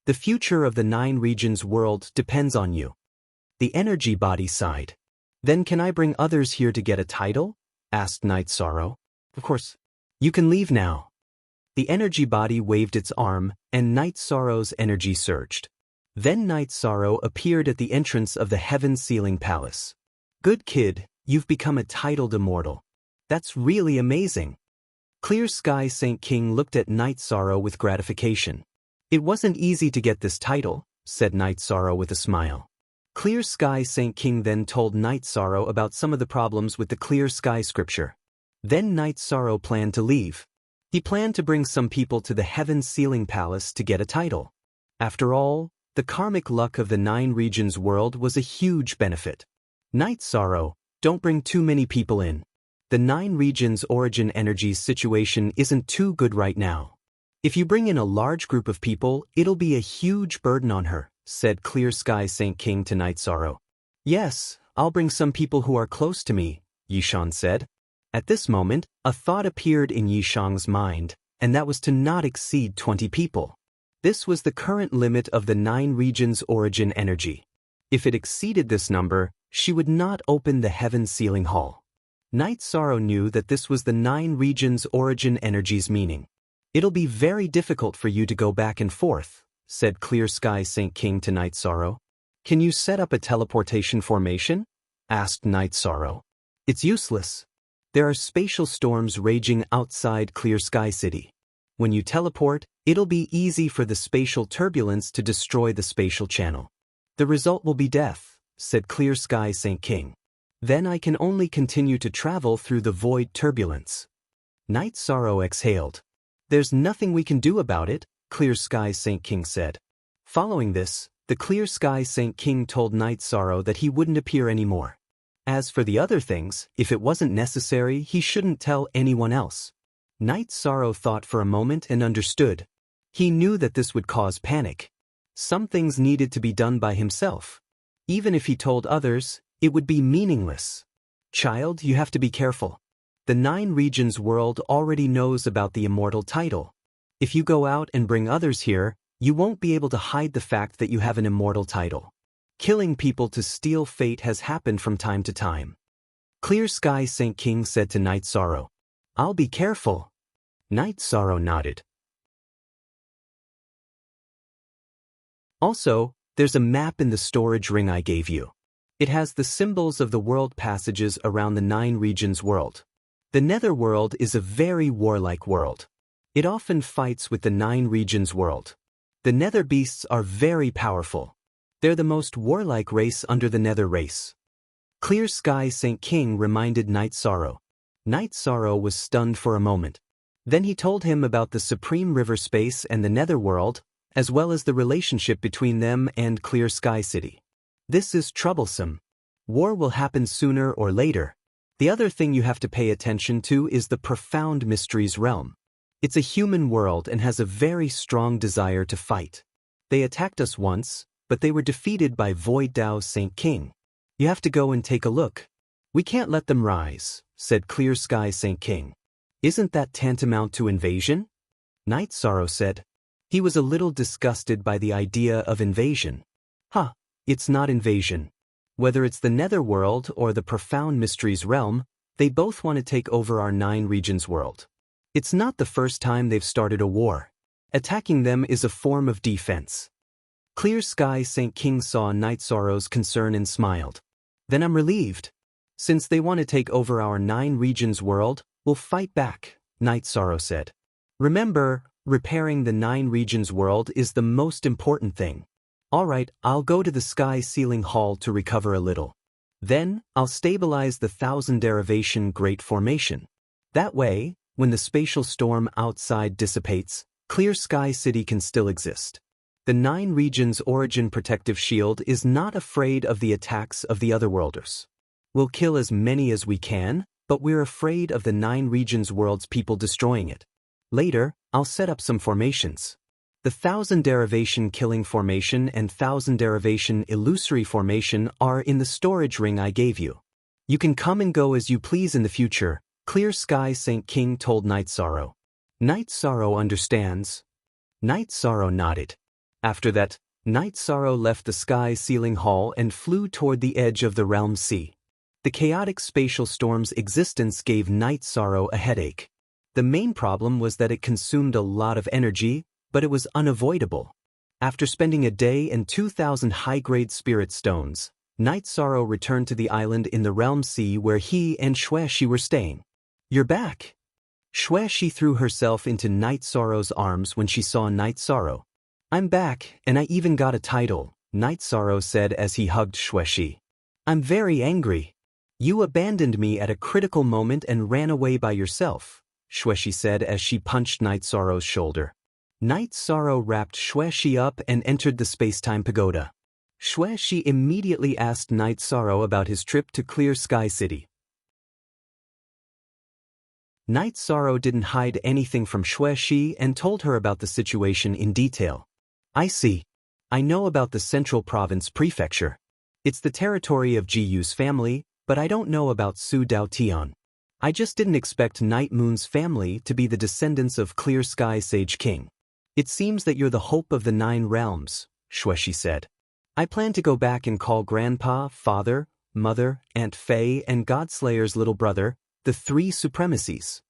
The future of the 9 regions world depends on you. The energy body sighed. Then can I bring others here to get a title? Asked Night Sorrow. Of course. You can leave now. The energy body waved its arm, and Night Sorrow's energy surged. Then Night Sorrow appeared at the entrance of the Heaven Sealing Palace. Good kid, you've become a titled immortal. That's really amazing. Clear Sky Saint King looked at Night Sorrow with gratification. It wasn't easy to get this title, said Night Sorrow with a smile. Clear Sky Saint King then told Night Sorrow about some of the problems with the Clear Sky scripture. Then Night Sorrow planned to leave. He planned to bring some people to the Heaven Sealing Palace to get a title. After all, the karmic luck of the 9 regions world was a huge benefit. Night Sorrow, don't bring too many people in. The 9 regions origin energy's situation isn't too good right now. If you bring in a large group of people, it'll be a huge burden on her, said Clear Sky Saint King to Night Sorrow. Yes, I'll bring some people who are close to me, Yishan said. At this moment, a thought appeared in Yishang's mind, and that was to not exceed 20 people. This was the current limit of the 9 regions origin energy. If it exceeded this number, she would not open the Heaven Sealing Hall. Night Sorrow knew that this was the 9 regions origin energy's meaning. It'll be very difficult for you to go back and forth, said Clear Sky Saint King to Night Sorrow. Can you set up a teleportation formation? Asked Night Sorrow. It's useless. There are spatial storms raging outside Clear Sky City. When you teleport, it'll be easy for the spatial turbulence to destroy the spatial channel. The result will be death, said Clear Sky Saint King. Then I can only continue to travel through the void turbulence. Night Sorrow exhaled. There's nothing we can do about it, Clear Sky Saint King said. Following this, the Clear Sky Saint King told Night Sorrow that he wouldn't appear anymore. As for the other things, if it wasn't necessary, he shouldn't tell anyone else. Night Sorrow thought for a moment and understood. He knew that this would cause panic. Some things needed to be done by himself. Even if he told others, it would be meaningless. Child, you have to be careful. The 9 regions world already knows about the immortal title. If you go out and bring others here, you won't be able to hide the fact that you have an immortal title. Killing people to steal fate has happened from time to time. Clear Sky Saint King said to Night Sorrow. I'll be careful. Night Sorrow nodded. Also, there's a map in the storage ring I gave you. It has the symbols of the world passages around the 9 regions world. The Netherworld is a very warlike world. It often fights with the 9 regions world. The Nether beasts are very powerful. They're the most warlike race under the Nether race. Clear Sky Saint King reminded Night Sorrow. Night Sorrow was stunned for a moment. Then he told him about the Supreme River Space and the Netherworld, as well as the relationship between them and Clear Sky City. This is troublesome. War will happen sooner or later. The other thing you have to pay attention to is the Profound Mysteries realm. It's a human world and has a very strong desire to fight. They attacked us once, but they were defeated by Void Dao Saint King. You have to go and take a look. We can't let them rise, said Clear Sky Saint King. Isn't that tantamount to invasion? Night Sorrow said. He was a little disgusted by the idea of invasion. It's not invasion. Whether it's the Netherworld or the Profound Mysteries realm, they both want to take over our 9 regions world. It's not the first time they've started a war. Attacking them is a form of defense. Clear Sky Saint King saw Night Sorrow's concern and smiled. Then I'm relieved. Since they want to take over our 9 regions world, we'll fight back, Night Sorrow said. Remember, repairing the 9 regions world is the most important thing. Alright, I'll go to the Sky Ceiling Hall to recover a little. Then, I'll stabilize the 1000 derivation Great Formation. That way, when the spatial storm outside dissipates, Clear Sky City can still exist. The 9 regions origin protective shield is not afraid of the attacks of the Otherworlders. We'll kill as many as we can, but we're afraid of the 9 regions world's people destroying it. Later, I'll set up some formations. The 1000 derivation killing formation and 1000 derivation illusory formation are in the storage ring I gave you. You can come and go as you please in the future, Clear Sky Saint King told Night Sorrow. Night Sorrow understands. Night Sorrow nodded. After that, Night Sorrow left the Sky Ceiling Hall and flew toward the edge of the Realm Sea. The chaotic spatial storm's existence gave Night Sorrow a headache. The main problem was that it consumed a lot of energy, but it was unavoidable. After spending a day and 2,000 high-grade spirit stones, Night Sorrow returned to the island in the Realm Sea where he and Xueshi were staying. You're back. Xueshi threw herself into Night Sorrow's arms when she saw Night Sorrow. I'm back, and I even got a title, Night Sorrow said as he hugged Xueshi. I'm very angry. You abandoned me at a critical moment and ran away by yourself, Xueshi said as she punched Night Sorrow's shoulder. Night Sorrow wrapped Xueshi up and entered the space-time pagoda. Xueshi immediately asked Night Sorrow about his trip to Clear Sky City. Night Sorrow didn't hide anything from Xueshi and told her about the situation in detail. I see. I know about the Central Province Prefecture. It's the territory of Jiyu's family, but I don't know about Su Dao Tian. I just didn't expect Night Moon's family to be the descendants of Clear Sky Sage King. It seems that you're the hope of the 9 realms, Xueshi said. I plan to go back and call Grandpa, Father, Mother, Aunt Faye, and Godslayer's little brother, the 3 supremacies.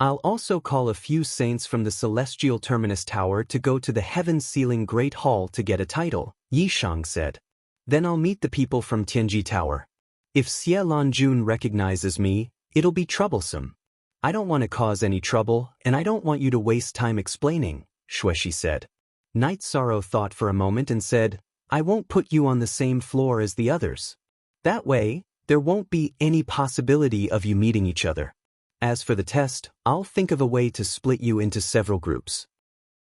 I'll also call a few saints from the Celestial Terminus Tower to go to the Heaven Ceiling Great Hall to get a title, Yishang said. Then I'll meet the people from Tianji Tower. If Xie Lanjun recognizes me, it'll be troublesome. I don't want to cause any trouble, and I don't want you to waste time explaining, Xueshi said. Night Sorrow thought for a moment and said, I won't put you on the same floor as the others. That way, there won't be any possibility of you meeting each other. As for the test, I'll think of a way to split you into several groups.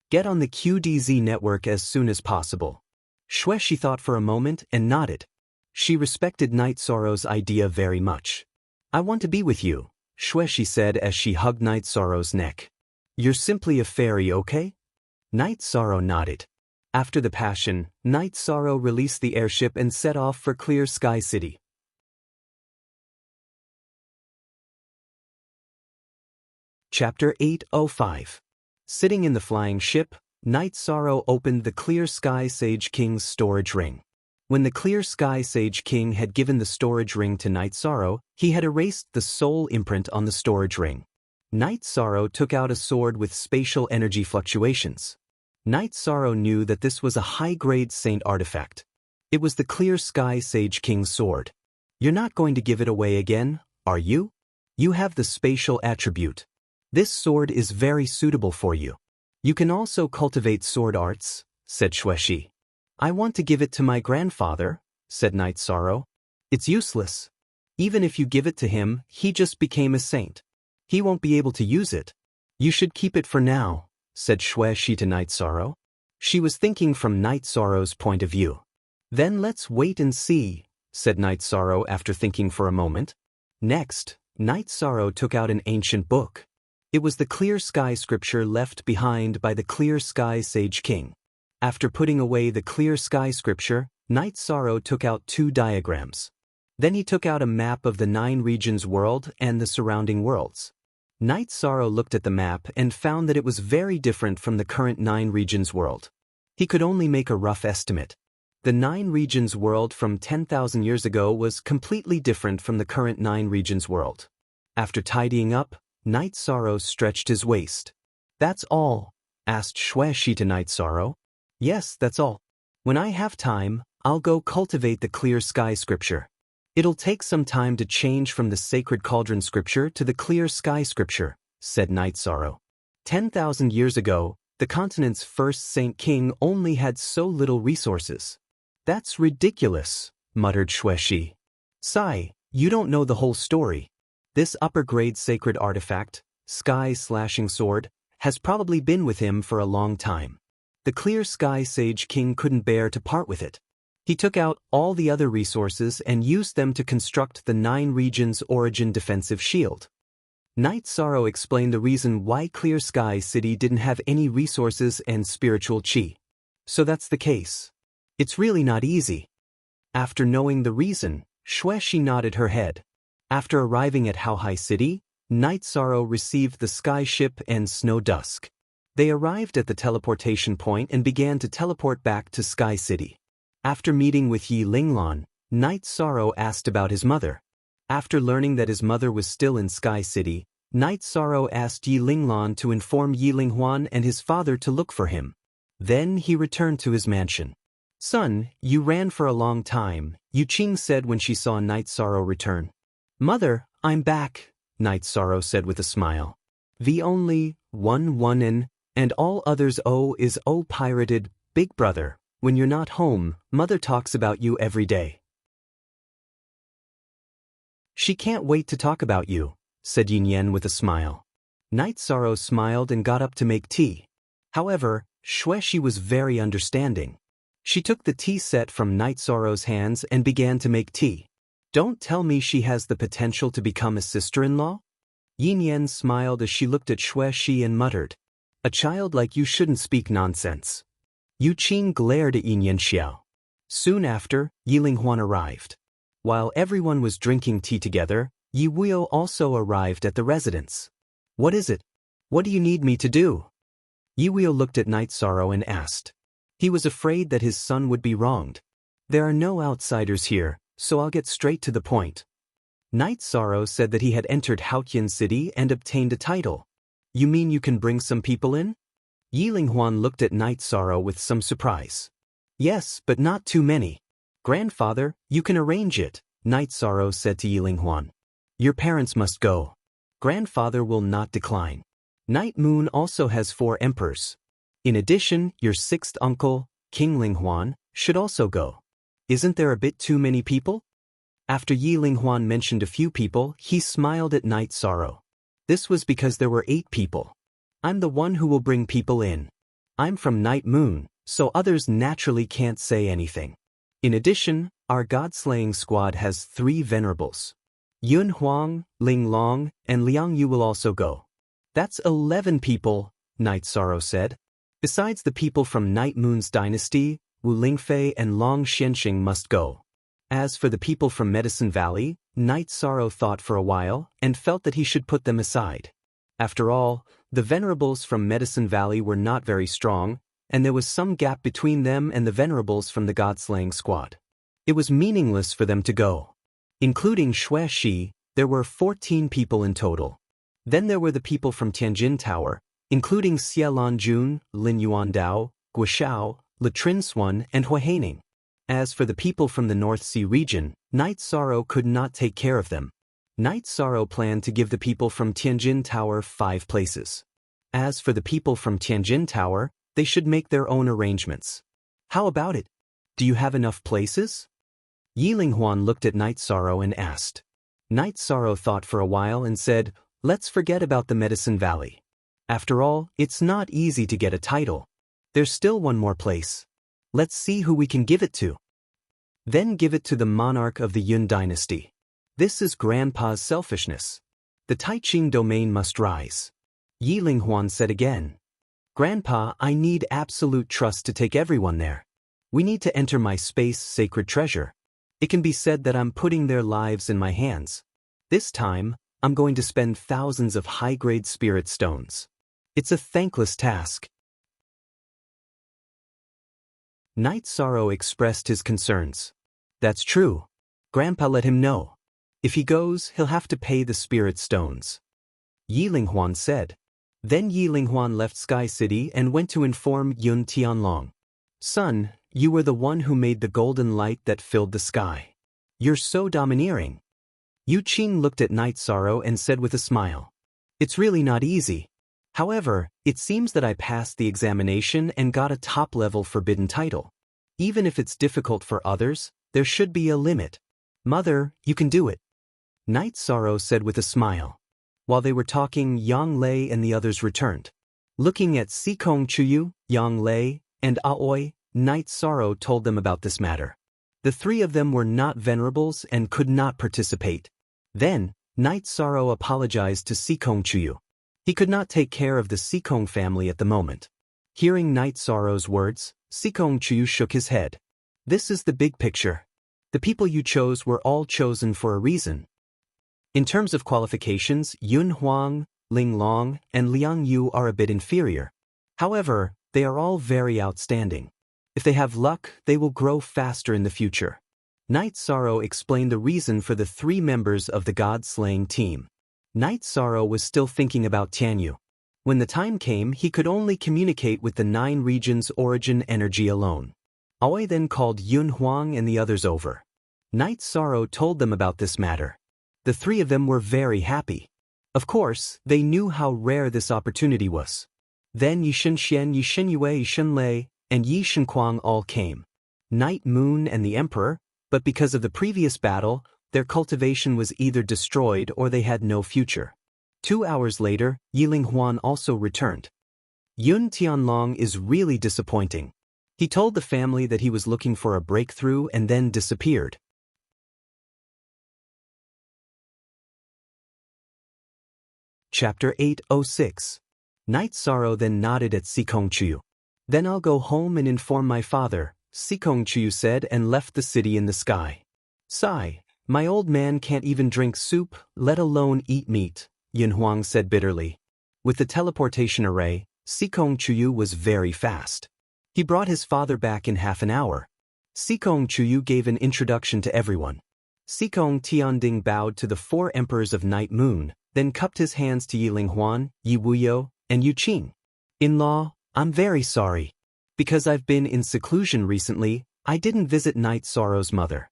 Get on the QDZ network as soon as possible. Xueshi thought for a moment and nodded. She respected Night Sorrow's idea very much. I want to be with you, Xueshi said as she hugged Night Sorrow's neck. You're simply a fairy, okay? Night Sorrow nodded. After the passion, Night Sorrow released the airship and set off for Clear Sky City. Chapter 805. Sitting in the flying ship, Night Sorrow opened the Clear Sky Sage King's storage ring. When the Clear Sky Sage King had given the storage ring to Night Sorrow, he had erased the soul imprint on the storage ring. Night Sorrow took out a sword with spatial energy fluctuations. Night Sorrow knew that this was a high-grade saint artifact. It was the Clear Sky Sage King's sword. You're not going to give it away again, are you? You have the spatial attribute. This sword is very suitable for you. You can also cultivate sword arts, said Xueshi. I want to give it to my grandfather, said Night Sorrow. It's useless. Even if you give it to him, he just became a saint. He won't be able to use it. You should keep it for now, said Xueshi to Night Sorrow. She was thinking from Night Sorrow's point of view. Then let's wait and see, said Night Sorrow after thinking for a moment. Next, Night Sorrow took out an ancient book. It was the Clear Sky scripture left behind by the Clear Sky Sage King. After putting away the Clear Sky scripture, Night Sorrow took out 2 diagrams. Then he took out a map of the 9 regions world and the surrounding worlds. Night Sorrow looked at the map and found that it was very different from the current 9 regions world. He could only make a rough estimate. The 9 regions world from 10,000 years ago was completely different from the current 9 regions world. After tidying up, Night Sorrow stretched his waist. That's all? Asked Xueshi to Night Sorrow. Yes, that's all. When I have time, I'll go cultivate the Clear Sky scripture. It'll take some time to change from the Sacred Cauldron scripture to the Clear Sky scripture, said Night Sorrow. 10,000 years ago, the continent's first Saint King only had so little resources. That's ridiculous, muttered Xueshi. Sigh, you don't know the whole story. This upper-grade sacred artifact, Sky Slashing Sword, has probably been with him for a long time. The Clear Sky Sage King couldn't bear to part with it. He took out all the other resources and used them to construct the 9 regions origin defensive shield. Night Sorrow explained the reason why Clear Sky City didn't have any resources and spiritual chi. So that's the case. It's really not easy. After knowing the reason, Xueshi nodded her head. After arriving at Haohai City, Night Sorrow received the sky ship and Snow Dusk. They arrived at the teleportation point and began to teleport back to Sky City. After meeting with Yi Linglan, Night Sorrow asked about his mother. After learning that his mother was still in Sky City, Night Sorrow asked Yi Linglan to inform Yi Linghuan and his father to look for him. Then he returned to his mansion. Son, you ran for a long time, Yu Qing said when she saw Night Sorrow return. Mother, I'm back, Night Sorrow said with a smile. The only one and all others is pirated, big brother. When you're not home, Mother talks about you every day. She can't wait to talk about you, said Yin Yen with a smile. Night Sorrow smiled and got up to make tea. However, Xueshi was very understanding. She took the tea set from Night Sorrow's hands and began to make tea. Don't tell me she has the potential to become a sister-in-law? Yin Yen smiled as she looked at Xueshi and muttered, a child like you shouldn't speak nonsense. Yu Qing glared at Yin Yen Xiao. Soon after, Yi Linghuan arrived. While everyone was drinking tea together, Yi Wuyo also arrived at the residence. What is it? What do you need me to do? Yi Wuyo looked at Night Sorrow and asked. He was afraid that his son would be wronged. There are no outsiders here, so I'll get straight to the point. Night Sorrow said that he had entered Haotian City and obtained a title. You mean you can bring some people in? Yi Linghuan looked at Night Sorrow with some surprise. Yes, but not too many. Grandfather, you can arrange it, Night Sorrow said to Yi Linghuan. Your parents must go. Grandfather will not decline. Night Moon also has 4 emperors. In addition, your 6th uncle, King Linghuan, should also go. Isn't there a bit too many people? After Yi Linghuan mentioned a few people, he smiled at Night Sorrow. This was because there were 8 people. I'm the one who will bring people in. I'm from Night Moon, so others naturally can't say anything. In addition, our god-slaying squad has 3 venerables. Yun Huang, Ling Long, and Liang Yu will also go. That's 11 people, Night Sorrow said. Besides the people from Night Moon's dynasty, Wu Lingfei and Long Xianxing must go. As for the people from Medicine Valley, Night Sorrow thought for a while and felt that he should put them aside. After all, The venerables from Medicine Valley were not very strong, and there was some gap between them and the venerables from the God-slaying squad. It was meaningless for them to go. Including Xue Shi, there were 14 people in total. Then there were the people from Tianjin Tower, including Xie Lanjun, Lin Yuandao, Guoxiao, Latrin Swan, and Hui Haining. As for the people from the North Sea region, Night Sorrow could not take care of them. Night Sorrow planned to give the people from Tianjin Tower 5 places. As for the people from Tianjin Tower, they should make their own arrangements. How about it? Do you have enough places? Yi Linghuan looked at Night Sorrow and asked. Night Sorrow thought for a while and said, "Let's forget about the Medicine Valley. After all, it's not easy to get a title. There's still one more place. Let's see who we can give it to. Then give it to the monarch of the Yun dynasty. This is Grandpa's selfishness. The Taiqing domain must rise." Yi Linghuan said again. "Grandpa, I need absolute trust to take everyone there. We need to enter my space sacred treasure. It can be said that I'm putting their lives in my hands. This time, I'm going to spend thousands of high-grade spirit stones. It's a thankless task." Night Sorrow expressed his concerns. "That's true. Grandpa let him know. If he goes, he'll have to pay the spirit stones." Yi Linghuan said. Then Yi Linghuan left Sky City and went to inform Yun Tianlong. "Son, you were the one who made the golden light that filled the sky. You're so domineering." Yu Qing looked at Night Sorrow and said with a smile. "It's really not easy. However, it seems that I passed the examination and got a top-level forbidden title. Even if it's difficult for others, there should be a limit. Mother, you can do it." Night Sorrow said with a smile. While they were talking, Yang Lei and the others returned. Looking at Sikong Chuyu, Yang Lei, and Aoi, Night Sorrow told them about this matter. The 3 of them were not venerables and could not participate. Then, Night Sorrow apologized to Sikong Chuyu. He could not take care of the Sikong family at the moment. Hearing Night Sorrow's words, Sikong Chuyu shook his head. "This is the big picture. The people you chose were all chosen for a reason. In terms of qualifications, Yun Huang, Ling Long, and Liang Yu are a bit inferior. However, they are all very outstanding. If they have luck, they will grow faster in the future." Night Sorrow explained the reason for the 3 members of the God-slaying team. Night Sorrow was still thinking about Tianyu. When the time came, he could only communicate with the 9 regions' origin energy alone. Aoi then called Yun Huang and the others over. Night Sorrow told them about this matter. The 3 of them were very happy. Of course, they knew how rare this opportunity was. Then Yishen Xian, Yishen Yue, Yishen Lei, and Yi Shenquang all came. Night Moon and the Emperor, but because of the previous battle, their cultivation was either destroyed or they had no future. 2 hours later, Yi Linghuan also returned. Yun Tianlong is really disappointing. He told the family that he was looking for a breakthrough and then disappeared. Chapter 806. Night Sorrow then nodded at Sikong Chuyu. "Then I'll go home and inform my father," Sikong Chuyu said and left the city in the sky. "Sigh, my old man can't even drink soup, let alone eat meat," Yun Huang said bitterly. With the teleportation array, Sikong Chuyu was very fast. He brought his father back in half an hour. Sikong Chuyu gave an introduction to everyone. Sikong Tianding bowed to the 4 emperors of Night Moon, then cupped his hands to Yi Linghuan, Yi Wuyo, and Yu Qing. "In-law, I'm very sorry. Because I've been in seclusion recently, I didn't visit Night Sorrow's mother."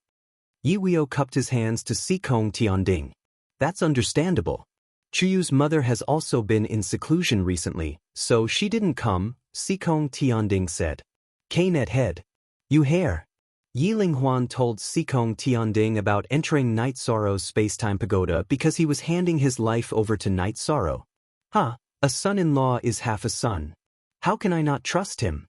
Yi Wuyo cupped his hands to Sikong Tianding. "That's understandable. Chuyu's mother has also been in seclusion recently, so she didn't come," Sikong Tianding said. "K-net head. You hair." Yi Linghuan told Sikong Tianding about entering Night Sorrow's space-time pagoda because he was handing his life over to Night Sorrow. "Huh, a son-in-law is half a son. How can I not trust him?"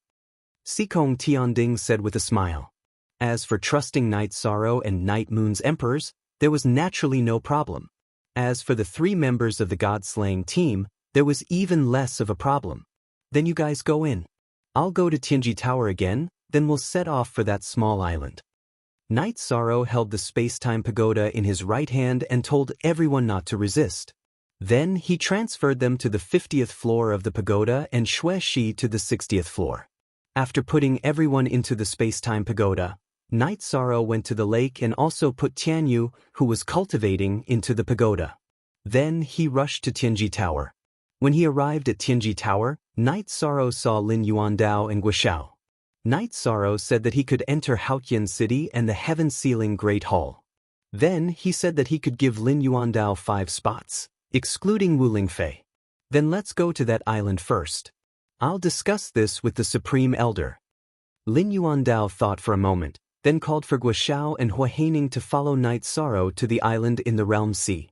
Sikong Tianding said with a smile. As for trusting Night Sorrow and Night Moon's emperors, there was naturally no problem. As for the 3 members of the God-slaying team, there was even less of a problem. "Then you guys go in. I'll go to Tianji Tower again, then we'll set off for that small island." Night Sorrow held the space-time pagoda in his right hand and told everyone not to resist. Then he transferred them to the 50th floor of the pagoda and Xue Shi to the 60th floor. After putting everyone into the space-time pagoda, Night Sorrow went to the lake and also put Tianyu, who was cultivating, into the pagoda. Then he rushed to Tianji Tower. When he arrived at Tianji Tower, Night Sorrow saw Lin Yuandao and Guoxiao. Night Sorrow said that he could enter Haotian City and the Heaven-Sealing Great Hall. Then he said that he could give Lin Yuandao 5 spots, excluding Wu Lingfei. Then let's go to that island first. I'll discuss this with the Supreme Elder. Lin Yuandao thought for a moment, then called for Guoxiao and Hua Haining to follow Night Sorrow to the island in the Realm Sea.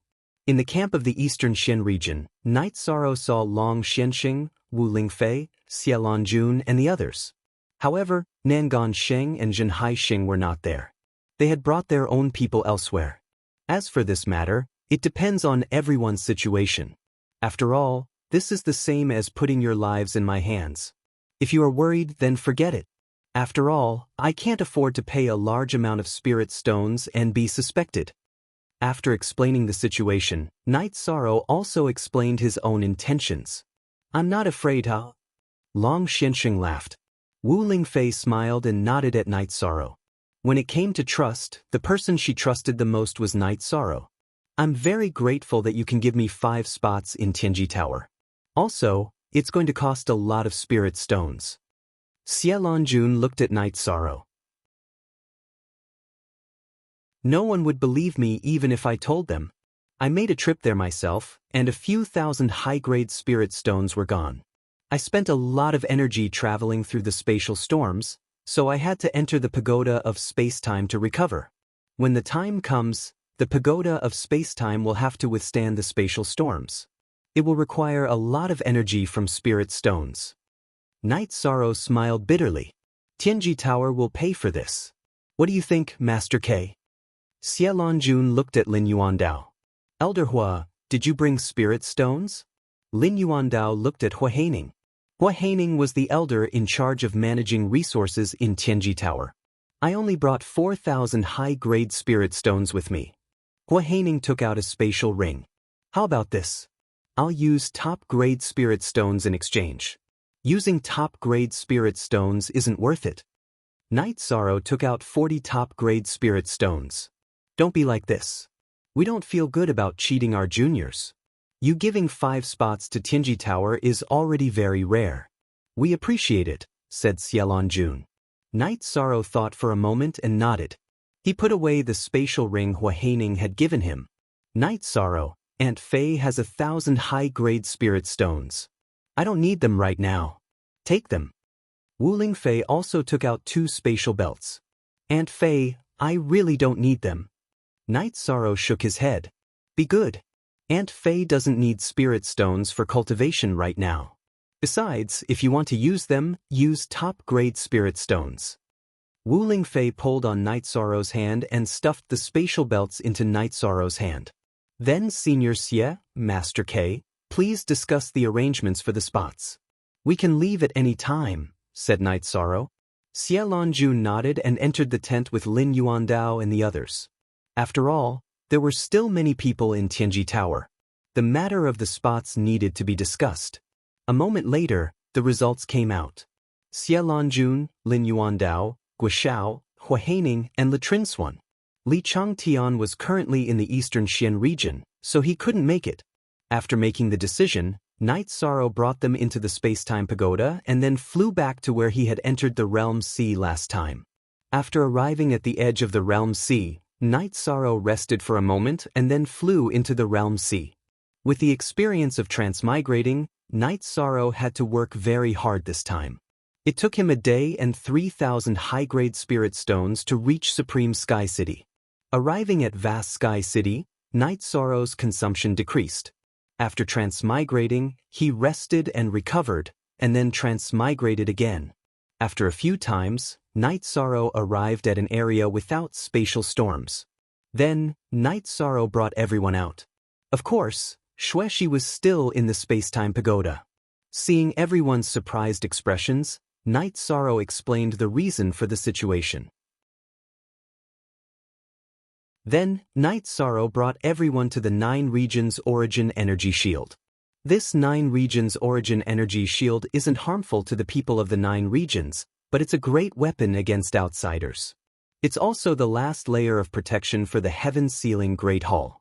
In the camp of the Eastern Xian region, Night Sorrow saw Long Xianxing, Wu Lingfei, Xiaolon Jun and the others. However, Nangan Sheng and Zhenhai Xing were not there. They had brought their own people elsewhere. As for this matter, it depends on everyone's situation. After all, this is the same as putting your lives in my hands. If you are worried, then forget it. After all, I can't afford to pay a large amount of spirit stones and be suspected. After explaining the situation, Night Sorrow also explained his own intentions. I'm not afraid, huh? Long Xianxing laughed. Wu Lingfei smiled and nodded at Night Sorrow. When it came to trust, the person she trusted the most was Night Sorrow. I'm very grateful that you can give me 5 spots in Tianji Tower. Also, it's going to cost a lot of spirit stones. Xiaolon Jun looked at Night Sorrow. No one would believe me even if I told them. I made a trip there myself, and a few thousand high-grade spirit stones were gone. I spent a lot of energy traveling through the spatial storms, so I had to enter the pagoda of space-time to recover. When the time comes, the pagoda of space-time will have to withstand the spatial storms. It will require a lot of energy from spirit stones. Night Sorrow smiled bitterly. Tianji Tower will pay for this. What do you think, Master K? Xiaolon Jun looked at Lin Yuandao. Elder Hua, did you bring spirit stones? Lin Yuandao looked at Hua Haining. Hua Haining was the elder in charge of managing resources in Tianji Tower. I only brought 4,000 high-grade spirit stones with me. Hua Haining took out a spatial ring. How about this? I'll use top-grade spirit stones in exchange. Using top-grade spirit stones isn't worth it. Night Sorrow took out 40 top-grade spirit stones. Don't be like this. We don't feel good about cheating our juniors. You giving 5 spots to Tianji Tower is already very rare. We appreciate it, said Xiaolon Jun. Night Sorrow thought for a moment and nodded. He put away the spatial ring Hua Haining had given him. Night Sorrow, Aunt Fei has 1,000 high-grade spirit stones. I don't need them right now. Take them. Wu Lingfei also took out 2 spatial belts. Aunt Fei, I really don't need them. Night Sorrow shook his head. Be good. Aunt Fei doesn't need spirit stones for cultivation right now. Besides, if you want to use them, use top-grade spirit stones. Wu Lingfei pulled on Night Sorrow's hand and stuffed the spatial belts into Night Sorrow's hand. Then Senior Xie, Master K, please discuss the arrangements for the spots. We can leave at any time, said Night Sorrow. Xiaolon Jun nodded and entered the tent with Lin Yuandao and the others. After all, there were still many people in Tianji Tower. The matter of the spots needed to be discussed. A moment later, the results came out. Xiaolon Jun, Lin Yuandao, Guoxiao, Hua Haining, and Le Trinsuan. Li Changtian was currently in the Eastern Xian region, so he couldn't make it. After making the decision, Night Sorrow brought them into the space-time pagoda and then flew back to where he had entered the Realm Sea last time. After arriving at the edge of the Realm Sea, Night Sorrow rested for a moment and then flew into the Realm Sea. With the experience of transmigrating, Night Sorrow had to work very hard this time. It took him a day and 3,000 high-grade spirit stones to reach Supreme Sky City. Arriving at Vast Sky City, Night Sorrow's consumption decreased. After transmigrating, he rested and recovered, and then transmigrated again. After a few times, Night Sorrow arrived at an area without spatial storms. Then, Night Sorrow brought everyone out. Of course, Xue Shi was still in the space-time pagoda. Seeing everyone's surprised expressions, Night Sorrow explained the reason for the situation. Then, Night Sorrow brought everyone to the 9 Regions Origin Energy Shield. This 9 Regions Origin Energy Shield isn't harmful to the people of the 9 regions, but it's a great weapon against outsiders. It's also the last layer of protection for the Heaven Sealing Great Hall.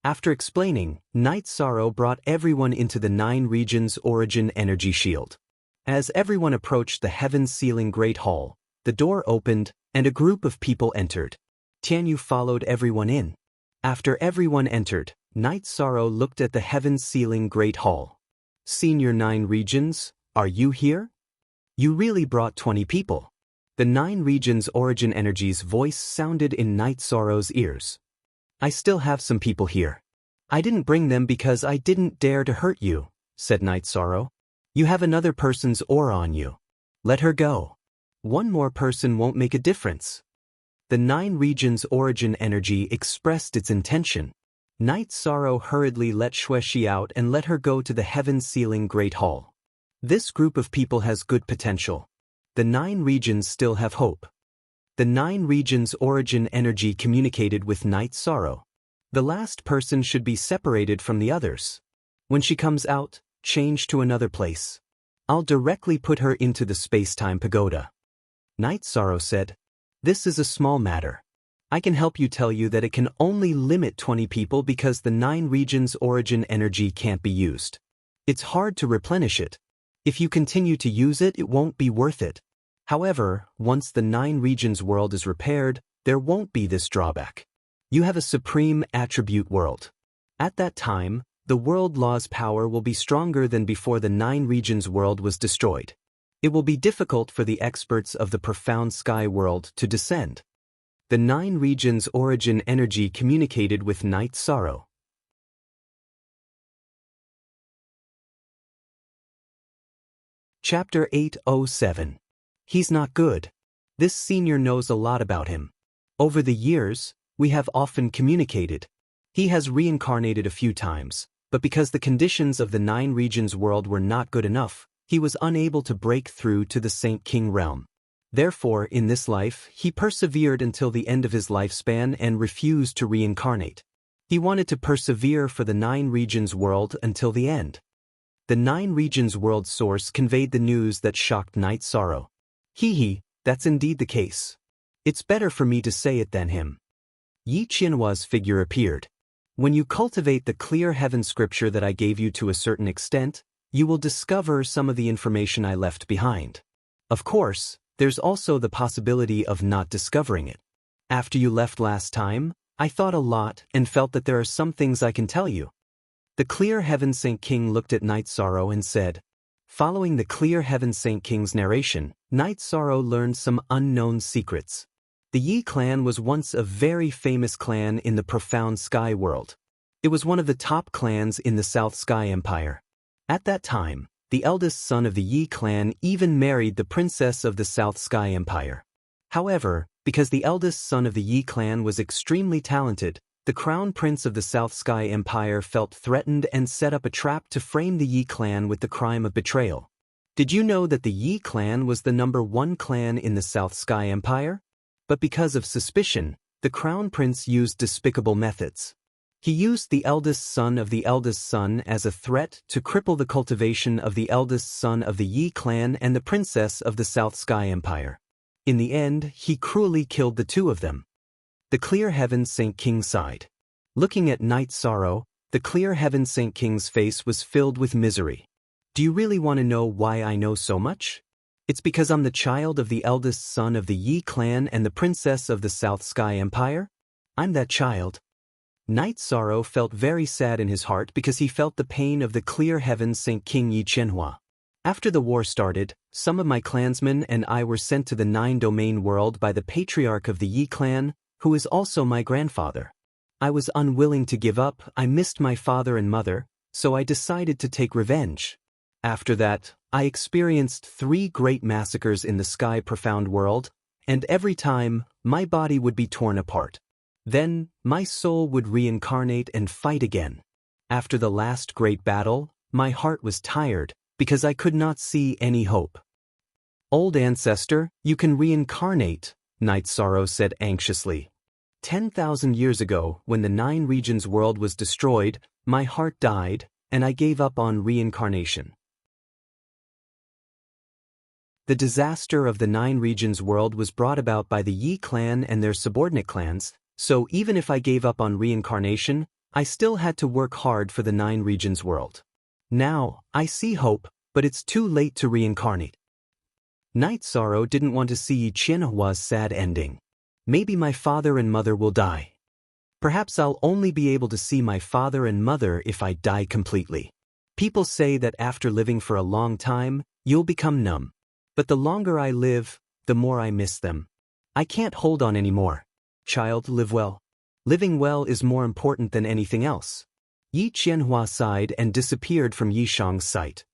After explaining, Night Sorrow brought everyone into the 9 Regions Origin Energy Shield. As everyone approached the Heaven Sealing Great Hall, the door opened, and a group of people entered. Tianyu followed everyone in. After everyone entered, Night Sorrow looked at the Heaven Sealing Great Hall. Senior 9 Regions, are you here? You really brought 20 people. The 9 Regions Origin Energy's voice sounded in Night Sorrow's ears. I still have some people here. I didn't bring them because I didn't dare to hurt you, said Night Sorrow. You have another person's aura on you. Let her go. One more person won't make a difference. The 9 Regions Origin Energy expressed its intention. Night Sorrow hurriedly let Xuexi out and let her go to the Heaven Sealing Great Hall. This group of people has good potential. The 9 regions still have hope. The 9 Regions Origin Energy communicated with Night Sorrow. The last person should be separated from the others. When she comes out, change to another place. I'll directly put her into the space-time pagoda. Night Sorrow said, this is a small matter. I can help you tell you that it can only limit 20 people because the 9 Regions Origin Energy can't be used. It's hard to replenish it. If you continue to use it, it won't be worth it. However, once the 9 Regions world is repaired, there won't be this drawback. You have a supreme attribute world. At that time, the world law's power will be stronger than before the 9 Regions world was destroyed. It will be difficult for the experts of the profound sky world to descend. The 9 Regions Origin Energy communicated with Night Sorrow. Chapter 807. He's not good. This senior knows a lot about him. Over the years, we have often communicated. He has reincarnated a few times, but because the conditions of the 9 Regions world were not good enough, he was unable to break through to the Saint King realm. Therefore, in this life, he persevered until the end of his lifespan and refused to reincarnate. He wanted to persevere for the 9 Regions world until the end. The 9 Regions world source conveyed the news that shocked Night Sorrow. That's indeed the case. It's better for me to say it than him. Yi Qianhua's figure appeared. When you cultivate the clear heaven scripture that I gave you to a certain extent, you will discover some of the information I left behind. Of course, there's also the possibility of not discovering it. After you left last time, I thought a lot and felt that there are some things I can tell you. The Clear Heaven Saint King looked at Night Sorrow and said, following the Clear Heaven Saint King's narration, Night Sorrow learned some unknown secrets. The Yi clan was once a very famous clan in the profound sky world. It was one of the top clans in the South Sky Empire. At that time, the eldest son of the Yi clan even married the princess of the South Sky Empire. However, because the eldest son of the Yi clan was extremely talented, the crown prince of the South Sky Empire felt threatened and set up a trap to frame the Yi clan with the crime of betrayal. Did you know that the Yi clan was the #1 clan in the South Sky Empire? But because of suspicion, the crown prince used despicable methods. He used the eldest son of the eldest son as a threat to cripple the cultivation of the eldest son of the Yi clan and the princess of the South Sky Empire. In the end, he cruelly killed the two of them. The Clear Heaven Saint King sighed. Looking at Night Sorrow, the Clear Heaven Saint King's face was filled with misery. Do you really want to know why I know so much? It's because I'm the child of the eldest son of the Yi clan and the princess of the South Sky Empire? I'm that child. Night Sorrow felt very sad in his heart because he felt the pain of the Clear Heaven Saint King Yi Qianhua. After the war started, some of my clansmen and I were sent to the 9-domain world by the patriarch of the Yi clan, who is also my grandfather. I was unwilling to give up. I missed my father and mother, so I decided to take revenge. After that, I experienced 3 great massacres in the sky profound world, and every time, my body would be torn apart. Then, my soul would reincarnate and fight again. After the last great battle, my heart was tired, because I could not see any hope. Old ancestor, you can reincarnate, Night Sorrow said anxiously. 10,000 years ago, when the Nine Regions world was destroyed, my heart died, and I gave up on reincarnation. The disaster of the Nine Regions world was brought about by the Yi clan and their subordinate clans, so even if I gave up on reincarnation, I still had to work hard for the Nine Regions world. Now, I see hope, but it's too late to reincarnate. Night Sorrow didn't want to see Yi Qianhua's sad ending. Maybe my father and mother will die. Perhaps I'll only be able to see my father and mother if I die completely. People say that after living for a long time, you'll become numb. But the longer I live, the more I miss them. I can't hold on anymore. Child, live well. Living well is more important than anything else. Yi Qianhua sighed and disappeared from Yi Shang's sight.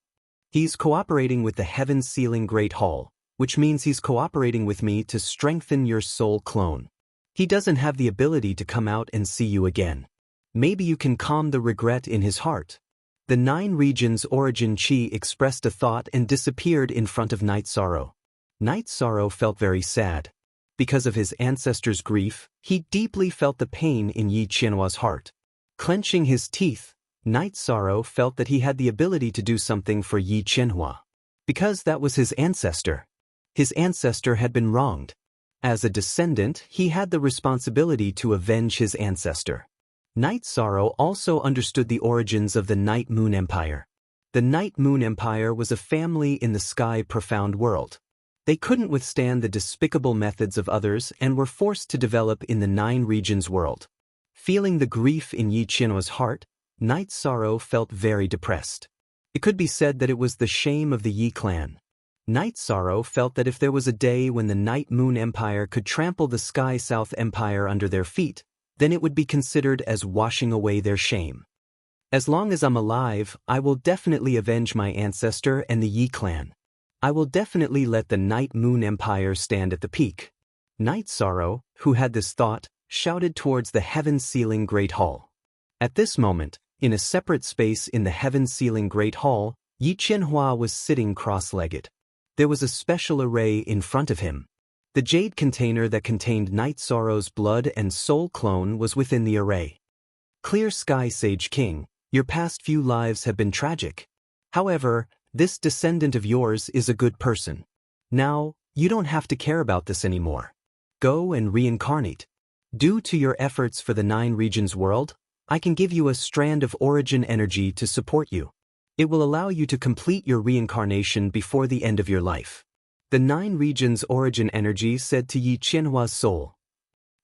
He's cooperating with the heaven-sealing Great Hall, which means he's cooperating with me to strengthen your soul clone. He doesn't have the ability to come out and see you again. Maybe you can calm the regret in his heart. The Nine Regions origin Qi expressed a thought and disappeared in front of Night Sorrow. Night Sorrow felt very sad. Because of his ancestors' grief, he deeply felt the pain in Yi Qianhua's heart. Clenching his teeth, Night Sorrow felt that he had the ability to do something for Yi Qianhua. Because that was his ancestor. His ancestor had been wronged. As a descendant, he had the responsibility to avenge his ancestor. Night Sorrow also understood the origins of the Night Moon Empire. The Night Moon Empire was a family in the sky profound world. They couldn't withstand the despicable methods of others and were forced to develop in the Nine Regions world. Feeling the grief in Yi Qianhua's heart, Night Sorrow felt very depressed. It could be said that it was the shame of the Yi clan. Night Sorrow felt that if there was a day when the Night Moon Empire could trample the Sky South Empire under their feet, then it would be considered as washing away their shame. As long as I'm alive, I will definitely avenge my ancestor and the Yi clan. I will definitely let the Night Moon Empire stand at the peak. Night Sorrow, who had this thought, shouted towards the heaven-sealing Great Hall. At this moment, in a separate space in the heaven-sealing Great Hall, Yi Qianhua was sitting cross-legged. There was a special array in front of him. The jade container that contained Night Sorrow's blood and soul clone was within the array. Clear Sky Sage King, your past few lives have been tragic. However, this descendant of yours is a good person. Now, you don't have to care about this anymore. Go and reincarnate. Due to your efforts for the Nine Regions world, I can give you a strand of origin energy to support you. It will allow you to complete your reincarnation before the end of your life. The Nine Regions origin energy said to Yi Qianhua's soul.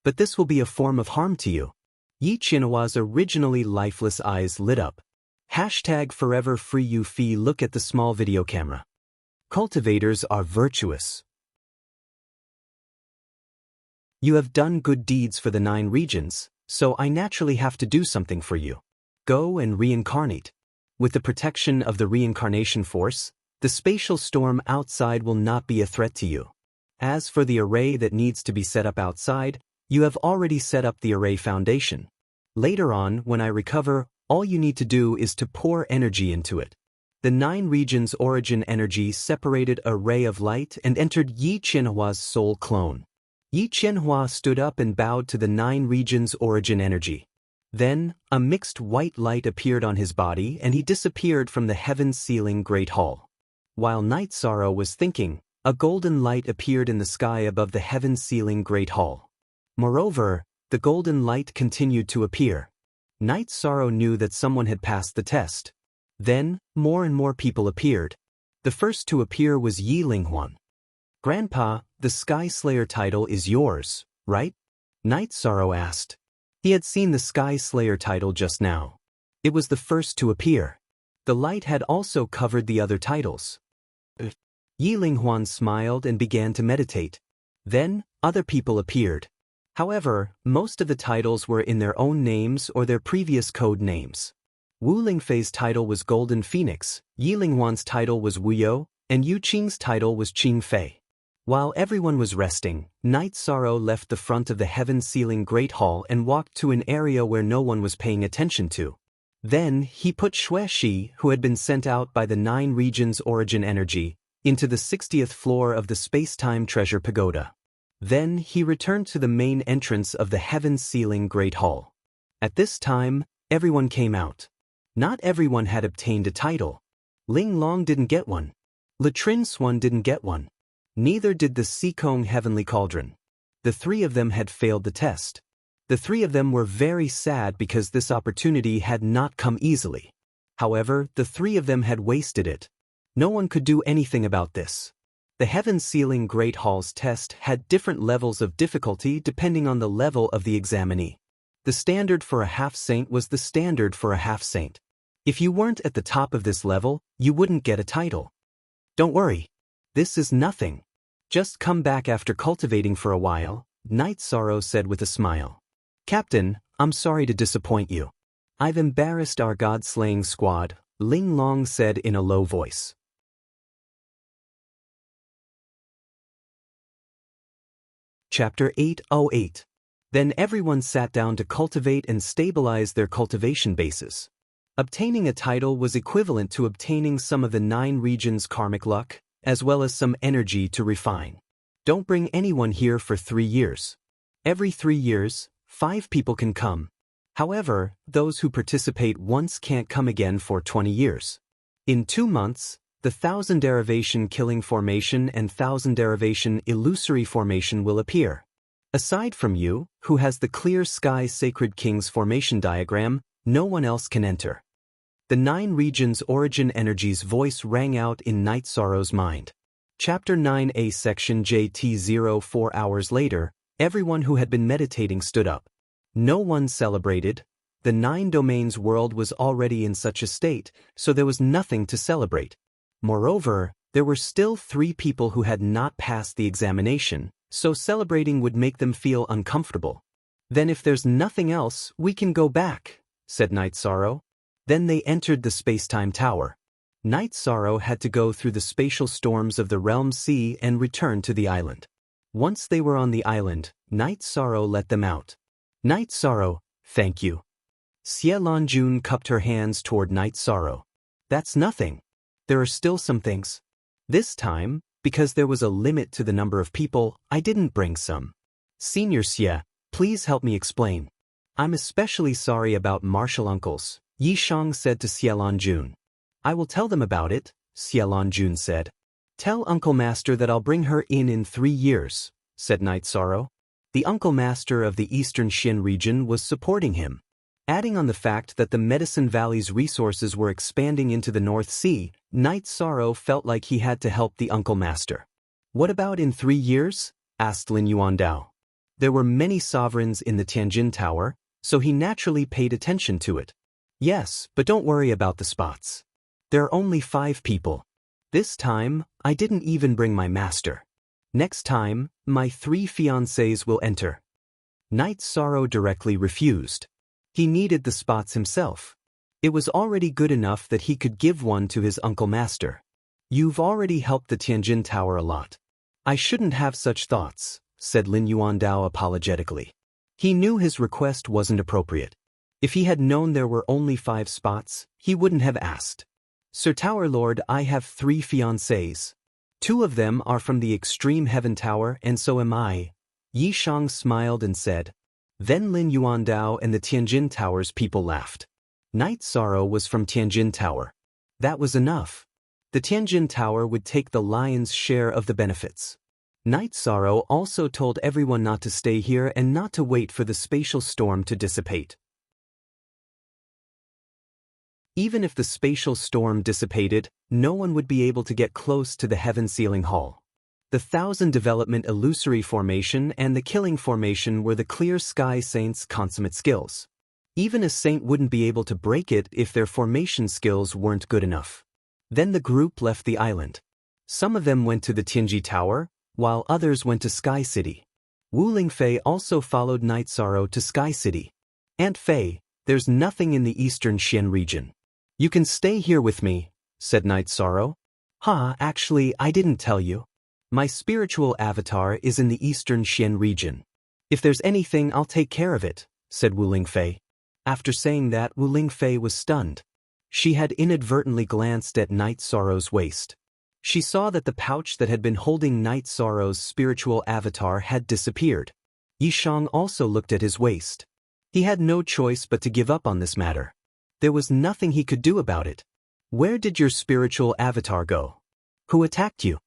But this will be a form of harm to you. Yi Qianhua's originally lifeless eyes lit up. #forever free you fee. Look at the small video camera. Cultivators are virtuous. You have done good deeds for the Nine Regions, so I naturally have to do something for you. Go and reincarnate. With the protection of the reincarnation force, the spatial storm outside will not be a threat to you. As for the array that needs to be set up outside, you have already set up the array foundation. Later on, when I recover, all you need to do is to pour energy into it. The Nine Regions origin energy separated a ray of light and entered Yi Qianhua's soul clone. Yi Qianhua stood up and bowed to the Nine Regions origin energy. Then, a mixed white light appeared on his body and he disappeared from the heaven-sealing Great Hall. While Night Sorrow was thinking, a golden light appeared in the sky above the heaven-sealing Great Hall. Moreover, the golden light continued to appear. Night Sorrow knew that someone had passed the test. Then, more and more people appeared. The first to appear was Yi Linghuan. "Grandpa, the Sky Slayer title is yours, right?" Night Sorrow asked. He had seen the Sky Slayer title just now. It was the first to appear. The light had also covered the other titles. Yi Linghuan smiled and began to meditate. Then, other people appeared. However, most of the titles were in their own names or their previous code names. Wu Lingfei's title was Golden Phoenix, Yi Linghuan's title was Wuyo, and Yu Qing's title was Qing Fei. While everyone was resting, Night Sorrow left the front of the heaven-sealing Great Hall and walked to an area where no one was paying attention to. Then, he put Xue Shi, who had been sent out by the Nine Regions origin energy, into the 60th floor of the Space-Time Treasure Pagoda. Then he returned to the main entrance of the heaven-sealing Great Hall. At this time, everyone came out. Not everyone had obtained a title. Ling Long didn't get one. Latrin Swan didn't get one. Neither did the Sikong Heavenly Cauldron. The three of them had failed the test. The three of them were very sad because this opportunity had not come easily. However, the three of them had wasted it. No one could do anything about this. The heaven-sealing Great Hall's test had different levels of difficulty depending on the level of the examinee. The standard for a half-saint was the standard for a half-saint. If you weren't at the top of this level, you wouldn't get a title. Don't worry. This is nothing. Just come back after cultivating for a while, Night Sorrow said with a smile. Captain, I'm sorry to disappoint you. I've embarrassed our god-slaying squad, Ling Long said in a low voice. Chapter 808. Then everyone sat down to cultivate and stabilize their cultivation bases. Obtaining a title was equivalent to obtaining some of the 9 regions' karmic luck, as well as some energy to refine. Don't bring anyone here for 3 years. Every 3 years, 5 people can come. However, those who participate once can't come again for 20 years. In 2 months, the 1000 derivation killing formation and 1000 derivation illusory formation will appear. Aside from you, who has the clear sky sacred king's formation diagram, no one else can enter. The 9 regions' origin energy's voice rang out in Night Sorrow's mind. Chapter 9a Section JT 04 hours later, everyone who had been meditating stood up. No one celebrated. The 9 domains world was already in such a state, so there was nothing to celebrate. Moreover, there were still 3 people who had not passed the examination, so celebrating would make them feel uncomfortable. Then if there's nothing else, we can go back, said Night Sorrow. Then they entered the space-time tower. Night Sorrow had to go through the spatial storms of the realm sea and return to the island. Once they were on the island, Night Sorrow let them out. Night Sorrow, thank you. Xie Lanjun cupped her hands toward Night Sorrow. That's nothing. There are still some things. This time, because there was a limit to the number of people, I didn't bring some. Senior Xie, please help me explain. I'm especially sorry about martial uncles, Yi Shang said to Xie Lanjun. I will tell them about it, Xie Lanjun said. Tell Uncle Master that I'll bring her in 3 years, said Night Sorrow. The Uncle Master of the Eastern Xin region was supporting him. Adding on the fact that the Medicine Valley's resources were expanding into the North Sea, Night Sorrow felt like he had to help the Uncle Master. What about in 3 years? Asked Lin Yuandao. There were many sovereigns in the Tianjin Tower, so he naturally paid attention to it. Yes, but don't worry about the spots. There are only 5 people. This time, I didn't even bring my master. Next time, my 3 fiancés will enter. Night Sorrow directly refused. He needed the spots himself. It was already good enough that he could give one to his Uncle Master. You've already helped the Tianjin Tower a lot. I shouldn't have such thoughts, said Lin Yuandao apologetically. He knew his request wasn't appropriate. If he had known there were only 5 spots, he wouldn't have asked. Sir Tower Lord, I have 3 fiancés. 2 of them are from the Extreme Heaven Tower and so am I. Yi Shang smiled and said. Then Lin Yuandao and the Tianjin Tower's people laughed. Night Sorrow was from Tianjin Tower. That was enough. The Tianjin Tower would take the lion's share of the benefits. Night Sorrow also told everyone not to stay here and not to wait for the spatial storm to dissipate. Even if the spatial storm dissipated, no one would be able to get close to the heaven-sealing hall. The 1000 development illusory formation and the killing formation were the clear sky saints' consummate skills. Even a saint wouldn't be able to break it if their formation skills weren't good enough. Then the group left the island. Some of them went to the Tianji Tower, while others went to Sky City. Wu Lingfei also followed Night Sorrow to Sky City. Aunt Fei, there's nothing in the Eastern Xian region. You can stay here with me, said Night Sorrow. Actually, I didn't tell you. My spiritual avatar is in the Eastern Xian region. If there's anything, I'll take care of it, said Wu Lingfei. After saying that, Wu Lingfei was stunned. She had inadvertently glanced at Night Sorrow's waist. She saw that the pouch that had been holding Night Sorrow's spiritual avatar had disappeared. Yishang also looked at his waist. He had no choice but to give up on this matter. There was nothing he could do about it. Where did your spiritual avatar go? Who attacked you?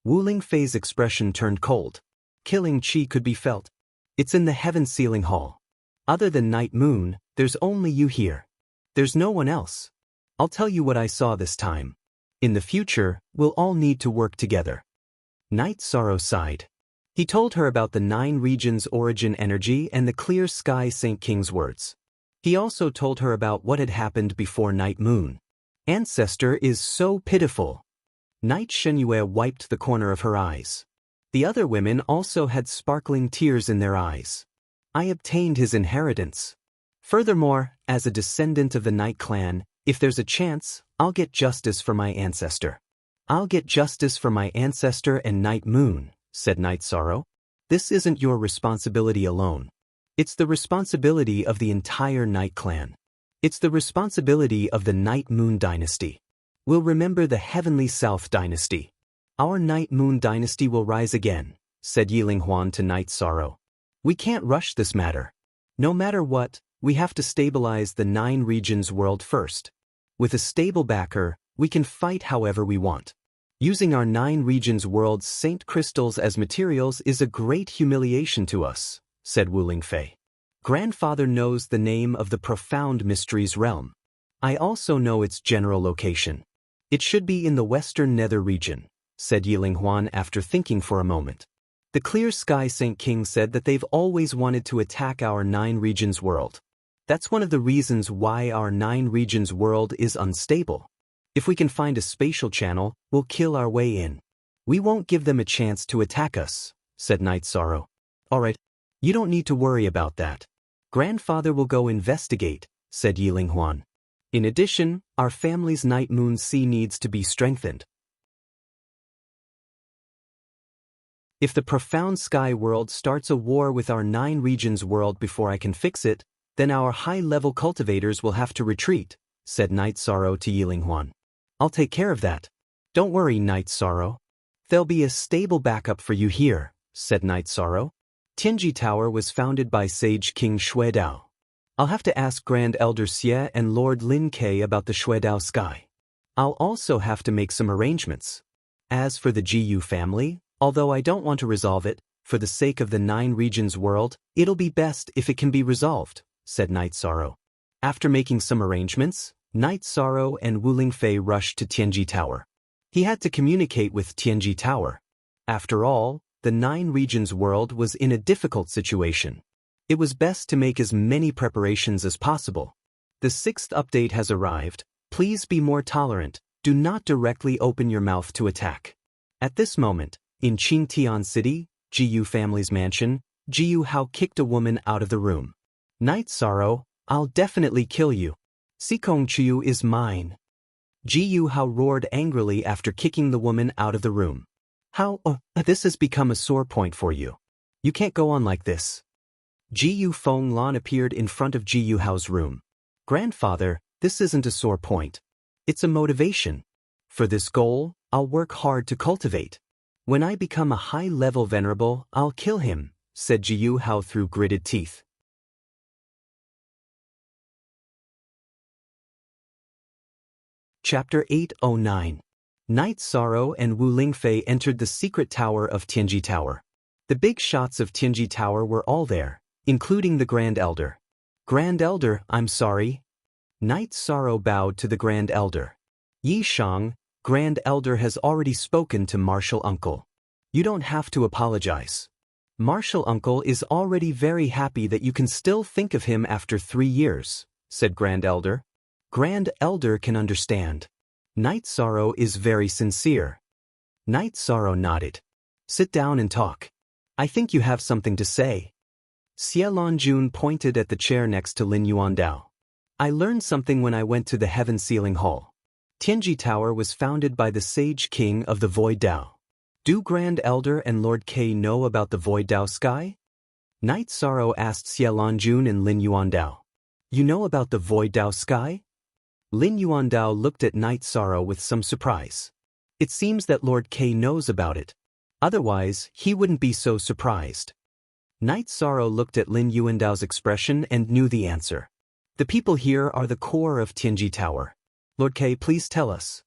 Wu Lingfei's expression turned cold. Killing chi could be felt. It's in the heaven ceiling hall. Other than Night Moon, there's only you here. There's no one else. I'll tell you what I saw this time. In the future, we'll all need to work together. Night Sorrow sighed. He told her about the 9 regions' origin energy and the clear sky Saint King's words. He also told her about what had happened before Night Moon. Ancestor is so pitiful. Night Shenyue wiped the corner of her eyes. The other women also had sparkling tears in their eyes. I obtained his inheritance. Furthermore, as a descendant of the Night Clan, if there's a chance, I'll get justice for my ancestor. I'll get justice for my ancestor and Night Moon, said Night Sorrow. This isn't your responsibility alone. It's the responsibility of the entire Night Clan. It's the responsibility of the Night Moon dynasty. We'll remember the Heavenly South dynasty. Our Night Moon dynasty will rise again, said Yiling Huan to Night Sorrow. We can't rush this matter. No matter what, we have to stabilize the 9 regions world first. With a stable backer, we can fight however we want. Using our 9 regions world's saint crystals as materials is a great humiliation to us, said Wu Lingfei. Grandfather knows the name of the profound mysteries realm. I also know its general location. It should be in the western nether region, said Yiling Huan after thinking for a moment. The clear sky Saint King said that they've always wanted to attack our 9 regions world. That's one of the reasons why our 9 regions world is unstable. If we can find a spatial channel, we'll kill our way in. We won't give them a chance to attack us, said Night Sorrow. Alright, you don't need to worry about that. Grandfather will go investigate, said Yiling Huan. In addition, our family's Night Moon Sea needs to be strengthened. If the profound sky world starts a war with our 9 regions world before I can fix it, then our high-level cultivators will have to retreat, said Night Sorrow to Yiling Huan. I'll take care of that. Don't worry, Night Sorrow. There'll be a stable backup for you here, said Night Sorrow. Tianji Tower was founded by Sage King Xuedao. I'll have to ask Grand Elder Xie and Lord Lin Ke about the Xuedao sky. I'll also have to make some arrangements. As for the Jiyu family, although I don't want to resolve it, for the sake of the 9 regions world, it'll be best if it can be resolved, said Night Sorrow. After making some arrangements, Night Sorrow and Wu Lingfei rushed to Tianji Tower. He had to communicate with Tianji Tower. After all, the 9 regions world was in a difficult situation. It was best to make as many preparations as possible. The 6th update has arrived. Please be more tolerant. Do not directly open your mouth to attack. At this moment, in Qingtian City, Jiyu family's mansion, Jiyu Hao kicked a woman out of the room. Night Sorrow, I'll definitely kill you. Sikong Chiyu is mine. Jiyu Hao roared angrily after kicking the woman out of the room. How, this has become a sore point for you. You can't go on like this. Jiyu Feng Lan appeared in front of Jiyu Hao's room. Grandfather, this isn't a sore point. It's a motivation. For this goal, I'll work hard to cultivate. When I become a high-level venerable, I'll kill him, said Jiyu Hao through gritted teeth. Chapter 809. Night Sorrow and Wu Lingfei entered the secret tower of Tianji Tower. The big shots of Tianji Tower were all there, including the Grand Elder. Grand Elder, I'm sorry. Night Sorrow bowed to the Grand Elder. Yi Shang, Grand Elder has already spoken to Martial Uncle. You don't have to apologize. Martial Uncle is already very happy that you can still think of him after 3 years, said Grand Elder. Grand Elder can understand. Night Sorrow is very sincere. Night Sorrow nodded. Sit down and talk. I think you have something to say. Xie Lanjun pointed at the chair next to Lin Yuandao. I learned something when I went to the Heaven Ceiling Hall. Tianji Tower was founded by the Sage King of the Void Dao. Do Grand Elder and Lord K know about the Void Dao sky? Night Sorrow asked Xie Lanjun and Lin Yuandao. You know about the Void Dao sky? Lin Yuandao looked at Night Sorrow with some surprise. It seems that Lord K knows about it. Otherwise, he wouldn't be so surprised. Night Sorrow looked at Lin Yuandao's expression and knew the answer. The people here are the core of Tianji Tower. Lord K, please tell us.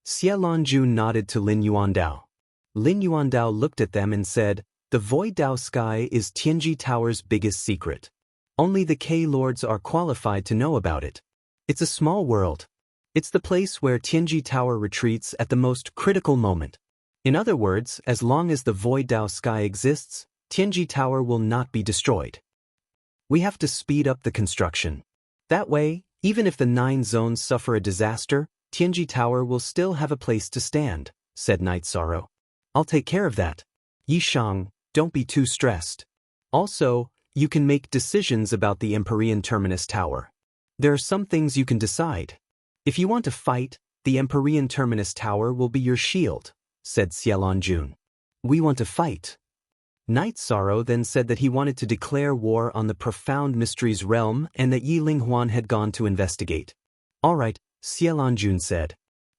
Xie Lanjun nodded to Lin Yuandao. Lin Yuandao looked at them and said, the Void Dao Sky is Tianji Tower's biggest secret. Only the K Lords are qualified to know about it. It's a small world. It's the place where Tianji Tower retreats at the most critical moment. In other words, as long as the Void Dao Sky exists, Tianji Tower will not be destroyed. We have to speed up the construction. That way, even if the 9 zones suffer a disaster, Tianji Tower will still have a place to stand, said Night Sorrow. I'll take care of that. Yi Shang, don't be too stressed. Also, you can make decisions about the Empyrean Terminus Tower. There are some things you can decide. If you want to fight, the Empyrean Terminus Tower will be your shield, said Xie Lanjun. We want to fight. Night Sorrow then said that he wanted to declare war on the Profound Mysteries realm and that Yi Linghuan had gone to investigate. All right, Xie Lanjun said.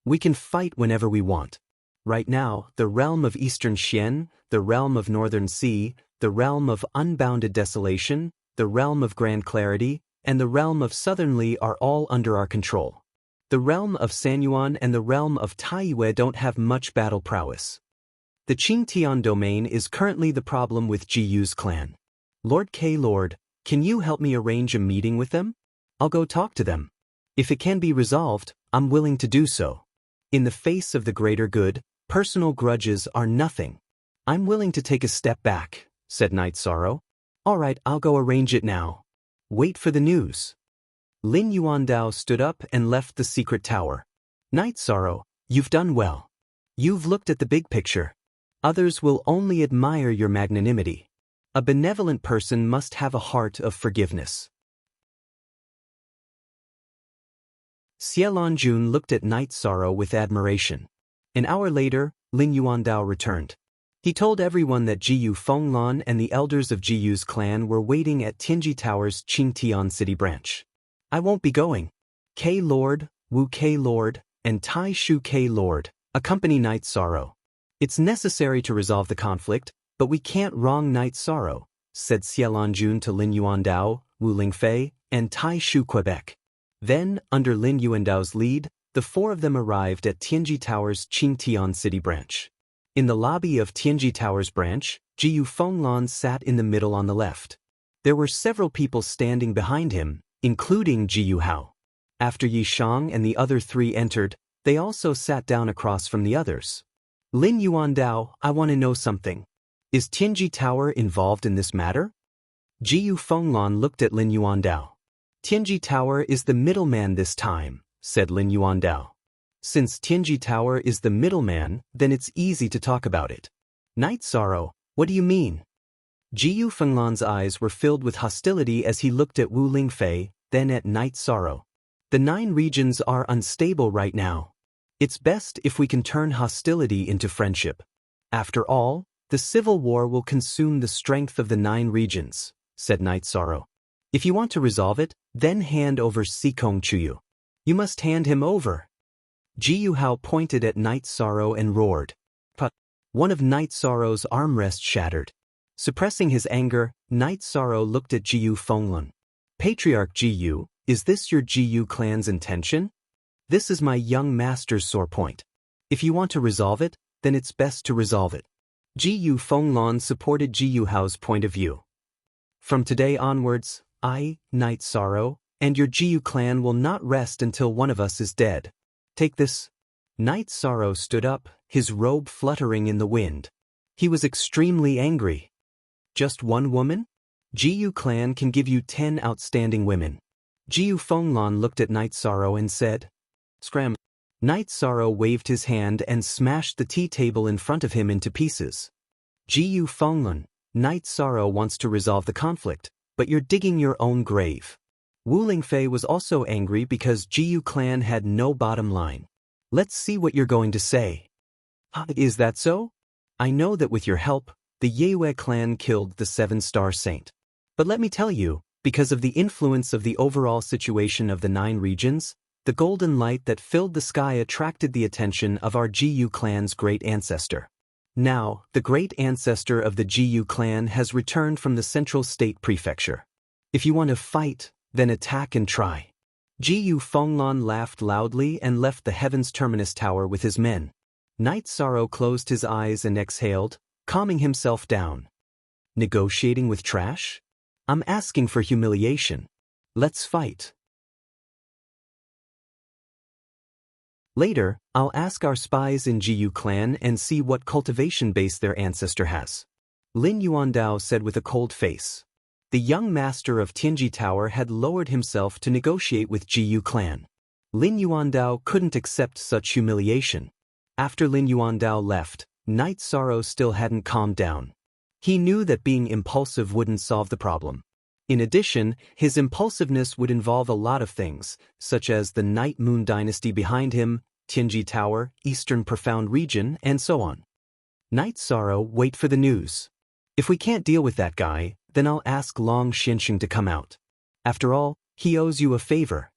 We can fight whenever we want. Right now, the realm of Eastern Xian, the realm of Northern Sea, the realm of Unbounded Desolation, the realm of Grand Clarity, and the realm of Southern Li are all under our control. The realm of Sanyuan and the realm of Taiyue don't have much battle prowess. The Qingtian domain is currently the problem with Jiyu's clan. Lord K. Lord, can you help me arrange a meeting with them? I'll go talk to them. If it can be resolved, I'm willing to do so. In the face of the greater good, personal grudges are nothing. I'm willing to take a step back, said Night Sorrow. All right, I'll go arrange it now. Wait for the news. Lin Yuandao stood up and left the secret tower. Night Sorrow, you've done well. You've looked at the big picture. Others will only admire your magnanimity. A benevolent person must have a heart of forgiveness. Xie Lanjun looked at Night Sorrow with admiration. An hour later, Lin Yuandao returned. He told everyone that Jiyu Fenglan and the elders of Jiyu's clan were waiting at Tianji Tower's Qingtian City branch. I won't be going. K Lord, Wu K Lord, and Tai Shu K Lord accompany Night Sorrow. It's necessary to resolve the conflict, but we can't wrong Night Sorrow, said Xie Lanjun to Lin Yuandao, Wu Lingfei, and Tai Shu Quebec. Then, under Lin Yuandao's lead, the 4 of them arrived at Tianji Tower's Qingtian City branch. In the lobby of Tianji Tower's branch, Jiyu Fenglan sat in the middle on the left. There were several people standing behind him, including Jiyu Hao. After Yi Shang and the other 3 entered, they also sat down across from the others. Lin Yuandao, I want to know something. Is Tianji Tower involved in this matter? Jiyu Fenglan looked at Lin Yuandao. Tianji Tower is the middleman this time, said Lin Yuandao. Since Tianji Tower is the middleman, then it's easy to talk about it. Night Sorrow, what do you mean? Jiyu Fenglan's eyes were filled with hostility as he looked at Wu Lingfei, then at Night Sorrow. The 9 regions are unstable right now. It's best if we can turn hostility into friendship. After all, the civil war will consume the strength of the 9 regions, said Night Sorrow. If you want to resolve it, then hand over Sikong Chuyu. You must hand him over. Jiyu Hao pointed at Night Sorrow and roared. But one of Night Sorrow's armrests shattered. Suppressing his anger, Night Sorrow looked at Jiyu Fenglan. Patriarch Jiyu, is this your Jiyu clan's intention? This is my young master's sore point. If you want to resolve it, then it's best to resolve it. Jiyu Fenglan supported Jiyu Hao's point of view. From today onwards, I, Night Sorrow, and your Jiyu clan will not rest until one of us is dead. Take this. Night Sorrow stood up, his robe fluttering in the wind. He was extremely angry. Just one woman? Jiyu clan can give you 10 outstanding women. Jiyu Fenglan looked at Night Sorrow and said, Scram. Night Sorrow waved his hand and smashed the tea table in front of him into pieces. Jiyu Fenglan, Night Sorrow wants to resolve the conflict, but you're digging your own grave. Wu Lingfei was also angry because Jiyu clan had no bottom line. Let's see what you're going to say. Is that so? I know that with your help, the Yue clan killed the 7-star saint. But let me tell you, because of the influence of the overall situation of the 9 regions, The golden light that filled the sky attracted the attention of our Gu clan's great ancestor. Now, the great ancestor of the Gu clan has returned from the Central State Prefecture. If you want to fight, then attack and try. Gu Fenglan laughed loudly and left the Heaven's Terminus Tower with his men. Knight Sorrow closed his eyes and exhaled, calming himself down. Negotiating with trash? I'm asking for humiliation. Let's fight. Later, I'll ask our spies in Gu clan and see what cultivation base their ancestor has. Lin Yuandao said with a cold face. The young master of Tianji Tower had lowered himself to negotiate with Gu clan. Lin Yuandao couldn't accept such humiliation. After Lin Yuandao left, Knight Sorrow still hadn't calmed down. He knew that being impulsive wouldn't solve the problem. In addition, his impulsiveness would involve a lot of things, such as the Night Moon dynasty behind him, Tianji Tower, Eastern Profound Region, and so on. Knight Sorrow, wait for the news. If we can't deal with that guy, then I'll ask Long Xianxing to come out. After all, he owes you a favor.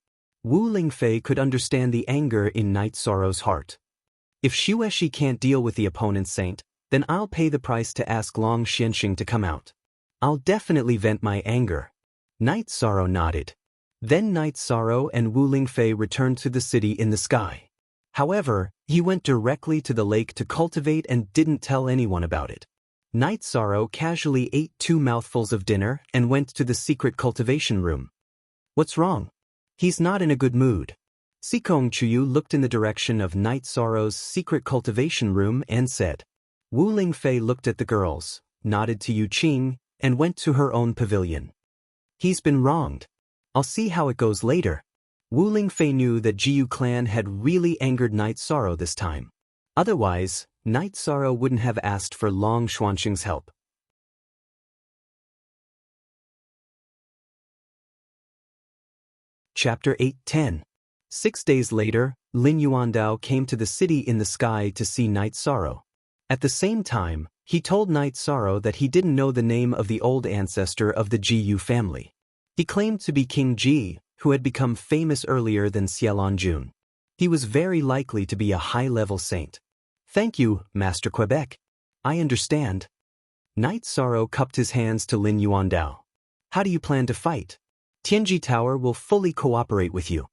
Wu Lingfei could understand the anger in Knight Sorrow's heart. If Xueshi can't deal with the opponent's saint, then I'll pay the price to ask Long Xianxing to come out. I'll definitely vent my anger. Knight Sorrow nodded. Then Knight Sorrow and Wu Lingfei returned to the city in the sky. However, he went directly to the lake to cultivate and didn't tell anyone about it. Knight Sorrow casually ate 2 mouthfuls of dinner and went to the secret cultivation room. What's wrong? He's not in a good mood. Sikong Chuyu looked in the direction of Knight Sorrow's secret cultivation room and said. Wu Lingfei looked at the girls, nodded to Yu Qing, and went to her own pavilion. He's been wronged. I'll see how it goes later. Wu Lingfei knew that Gu clan had really angered Knight Sorrow this time. Otherwise, Knight Sorrow wouldn't have asked for Long Xuanxing's help. Chapter 8:10. 6 days later, Lin Yuandao came to the city in the sky to see Knight Sorrow. At the same time, he told Knight Sorrow that he didn't know the name of the old ancestor of the Gu family. He claimed to be King Ji, who had become famous earlier than Xiaolon Jun. He was very likely to be a high-level saint. Thank you, Master Quebec. I understand. Knight Sorrow cupped his hands to Lin Yuandao. How do you plan to fight? Tianji Tower will fully cooperate with you.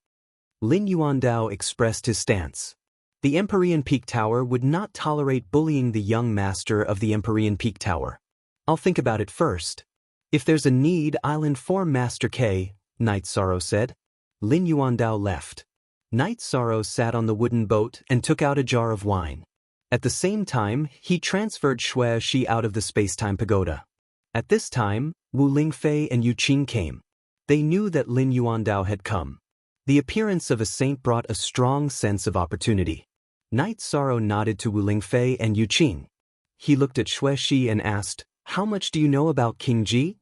Lin Yuandao expressed his stance. The Empyrean Peak Tower would not tolerate bullying the young master of the Empyrean Peak Tower. I'll think about it first. If there's a need, I'll inform Master K, Knight Sorrow said. Lin Yuandao left. Knight Sorrow sat on the wooden boat and took out a jar of wine. At the same time, he transferred Xueshi out of the space-time pagoda. At this time, Wu Lingfei and Yu Qing came. They knew that Lin Yuandao had come. The appearance of a saint brought a strong sense of opportunity. Knight Sorrow nodded to Wu Lingfei and Yu Qing. He looked at Xueshi and asked, How much do you know about King Ji?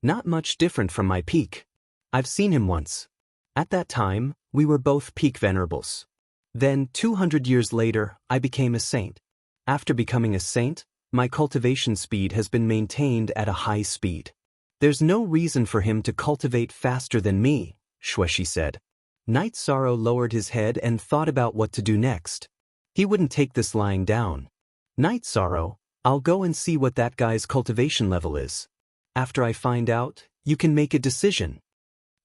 Not much different from my peak. I've seen him once. At that time, we were both peak venerables. Then, 200 years later, I became a saint. After becoming a saint, my cultivation speed has been maintained at a high speed. There's no reason for him to cultivate faster than me, Xueshi said. Knight Sorrow lowered his head and thought about what to do next. He wouldn't take this lying down. Knight Sorrow, I'll go and see what that guy's cultivation level is. After I find out, you can make a decision.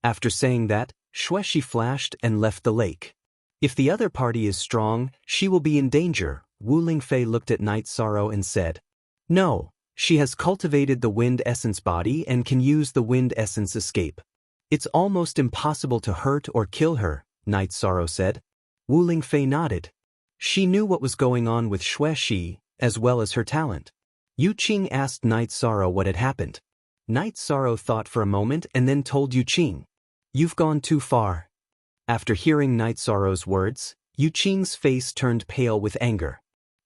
After saying that, Xueshi flashed and left the lake. If the other party is strong, she will be in danger, Wu Lingfei looked at Knight Sorrow and said. No, she has cultivated the wind essence body and can use the wind essence escape. It's almost impossible to hurt or kill her, Knight Sorrow said. Wu Lingfei nodded. She knew what was going on with Xueshi, as well as her talent. Yu Qing asked Knight Sorrow what had happened. Knight Sorrow thought for a moment and then told Yu Qing. You've gone too far. After hearing Knight Sorrow's words, Yu Qing's face turned pale with anger.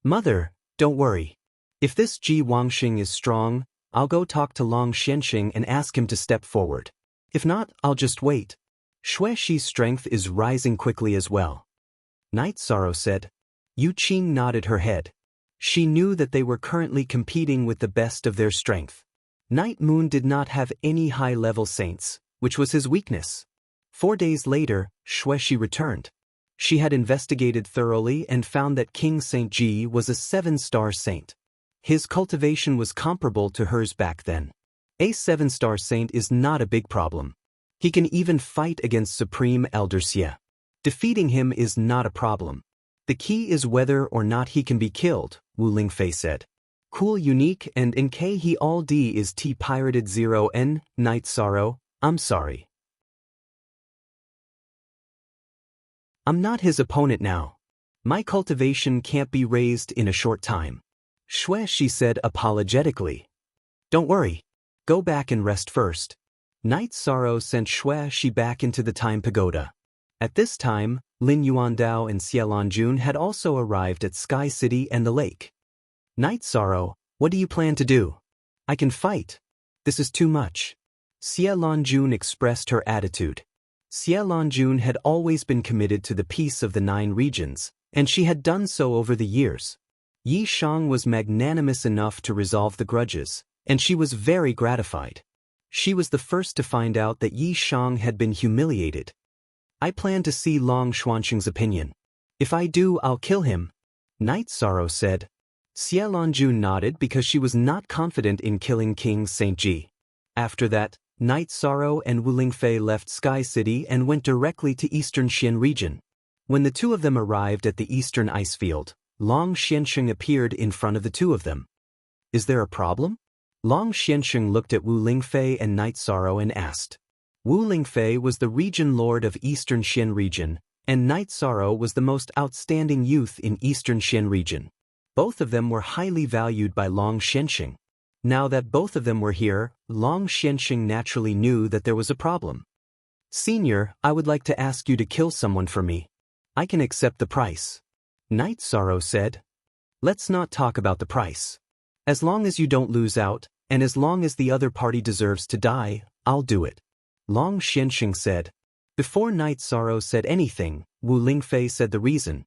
Mother, don't worry. If this Ji Wangxing is strong, I'll go talk to Long Xianxing and ask him to step forward. If not, I'll just wait. Xueshi's strength is rising quickly as well. Knight Sorrow said. Yu Qing nodded her head. She knew that they were currently competing with the best of their strength. Night Moon did not have any high-level saints, which was his weakness. 4 days later, Xueshi returned. She had investigated thoroughly and found that King Saint Ji was a 7-star saint. His cultivation was comparable to hers back then. A 7-star saint is not a big problem. He can even fight against Supreme Elder Xie. Defeating him is not a problem. The key is whether or not he can be killed, Wu Lingfei said. Cool unique and in K he all D is T pirated 0N, Night Sorrow, I'm sorry. I'm not his opponent now. My cultivation can't be raised in a short time. Xueshi said apologetically. Don't worry. Go back and rest first. Night Sorrow sent Xueshi back into the Time Pagoda. At this time, Lin Yuandao and Xielanjun had also arrived at Sky City and the lake. Night Sorrow, what do you plan to do? I can fight. This is too much. Xielanjun expressed her attitude. Xielanjun had always been committed to the peace of the 9 regions, and she had done so over the years. Yi Shang was magnanimous enough to resolve the grudges, and she was very gratified. She was the first to find out that Yi Shang had been humiliated. I plan to see Long Xuanxing's opinion. If I do, I'll kill him, Night Sorrow said. Xielanjun nodded because she was not confident in killing King Saint Ji. After that, Night Sorrow and Wu Lingfei left Sky City and went directly to Eastern Xian region. When the two of them arrived at the Eastern Ice Field, Long Xianxing appeared in front of the two of them. Is there a problem? Long Xianxing looked at Wu Lingfei and Night Sorrow and asked. Wu Lingfei was the region lord of Eastern Xian region, and Night Sorrow was the most outstanding youth in Eastern Xian region. Both of them were highly valued by Long Xianxing. Now that both of them were here, Long Xianxing naturally knew that there was a problem. Senior, I would like to ask you to kill someone for me. I can accept the price. Night Sorrow said. Let's not talk about the price. As long as you don't lose out, and as long as the other party deserves to die, I'll do it. Long Xianxing said. Before Night Sorrow said anything, Wu Lingfei said the reason.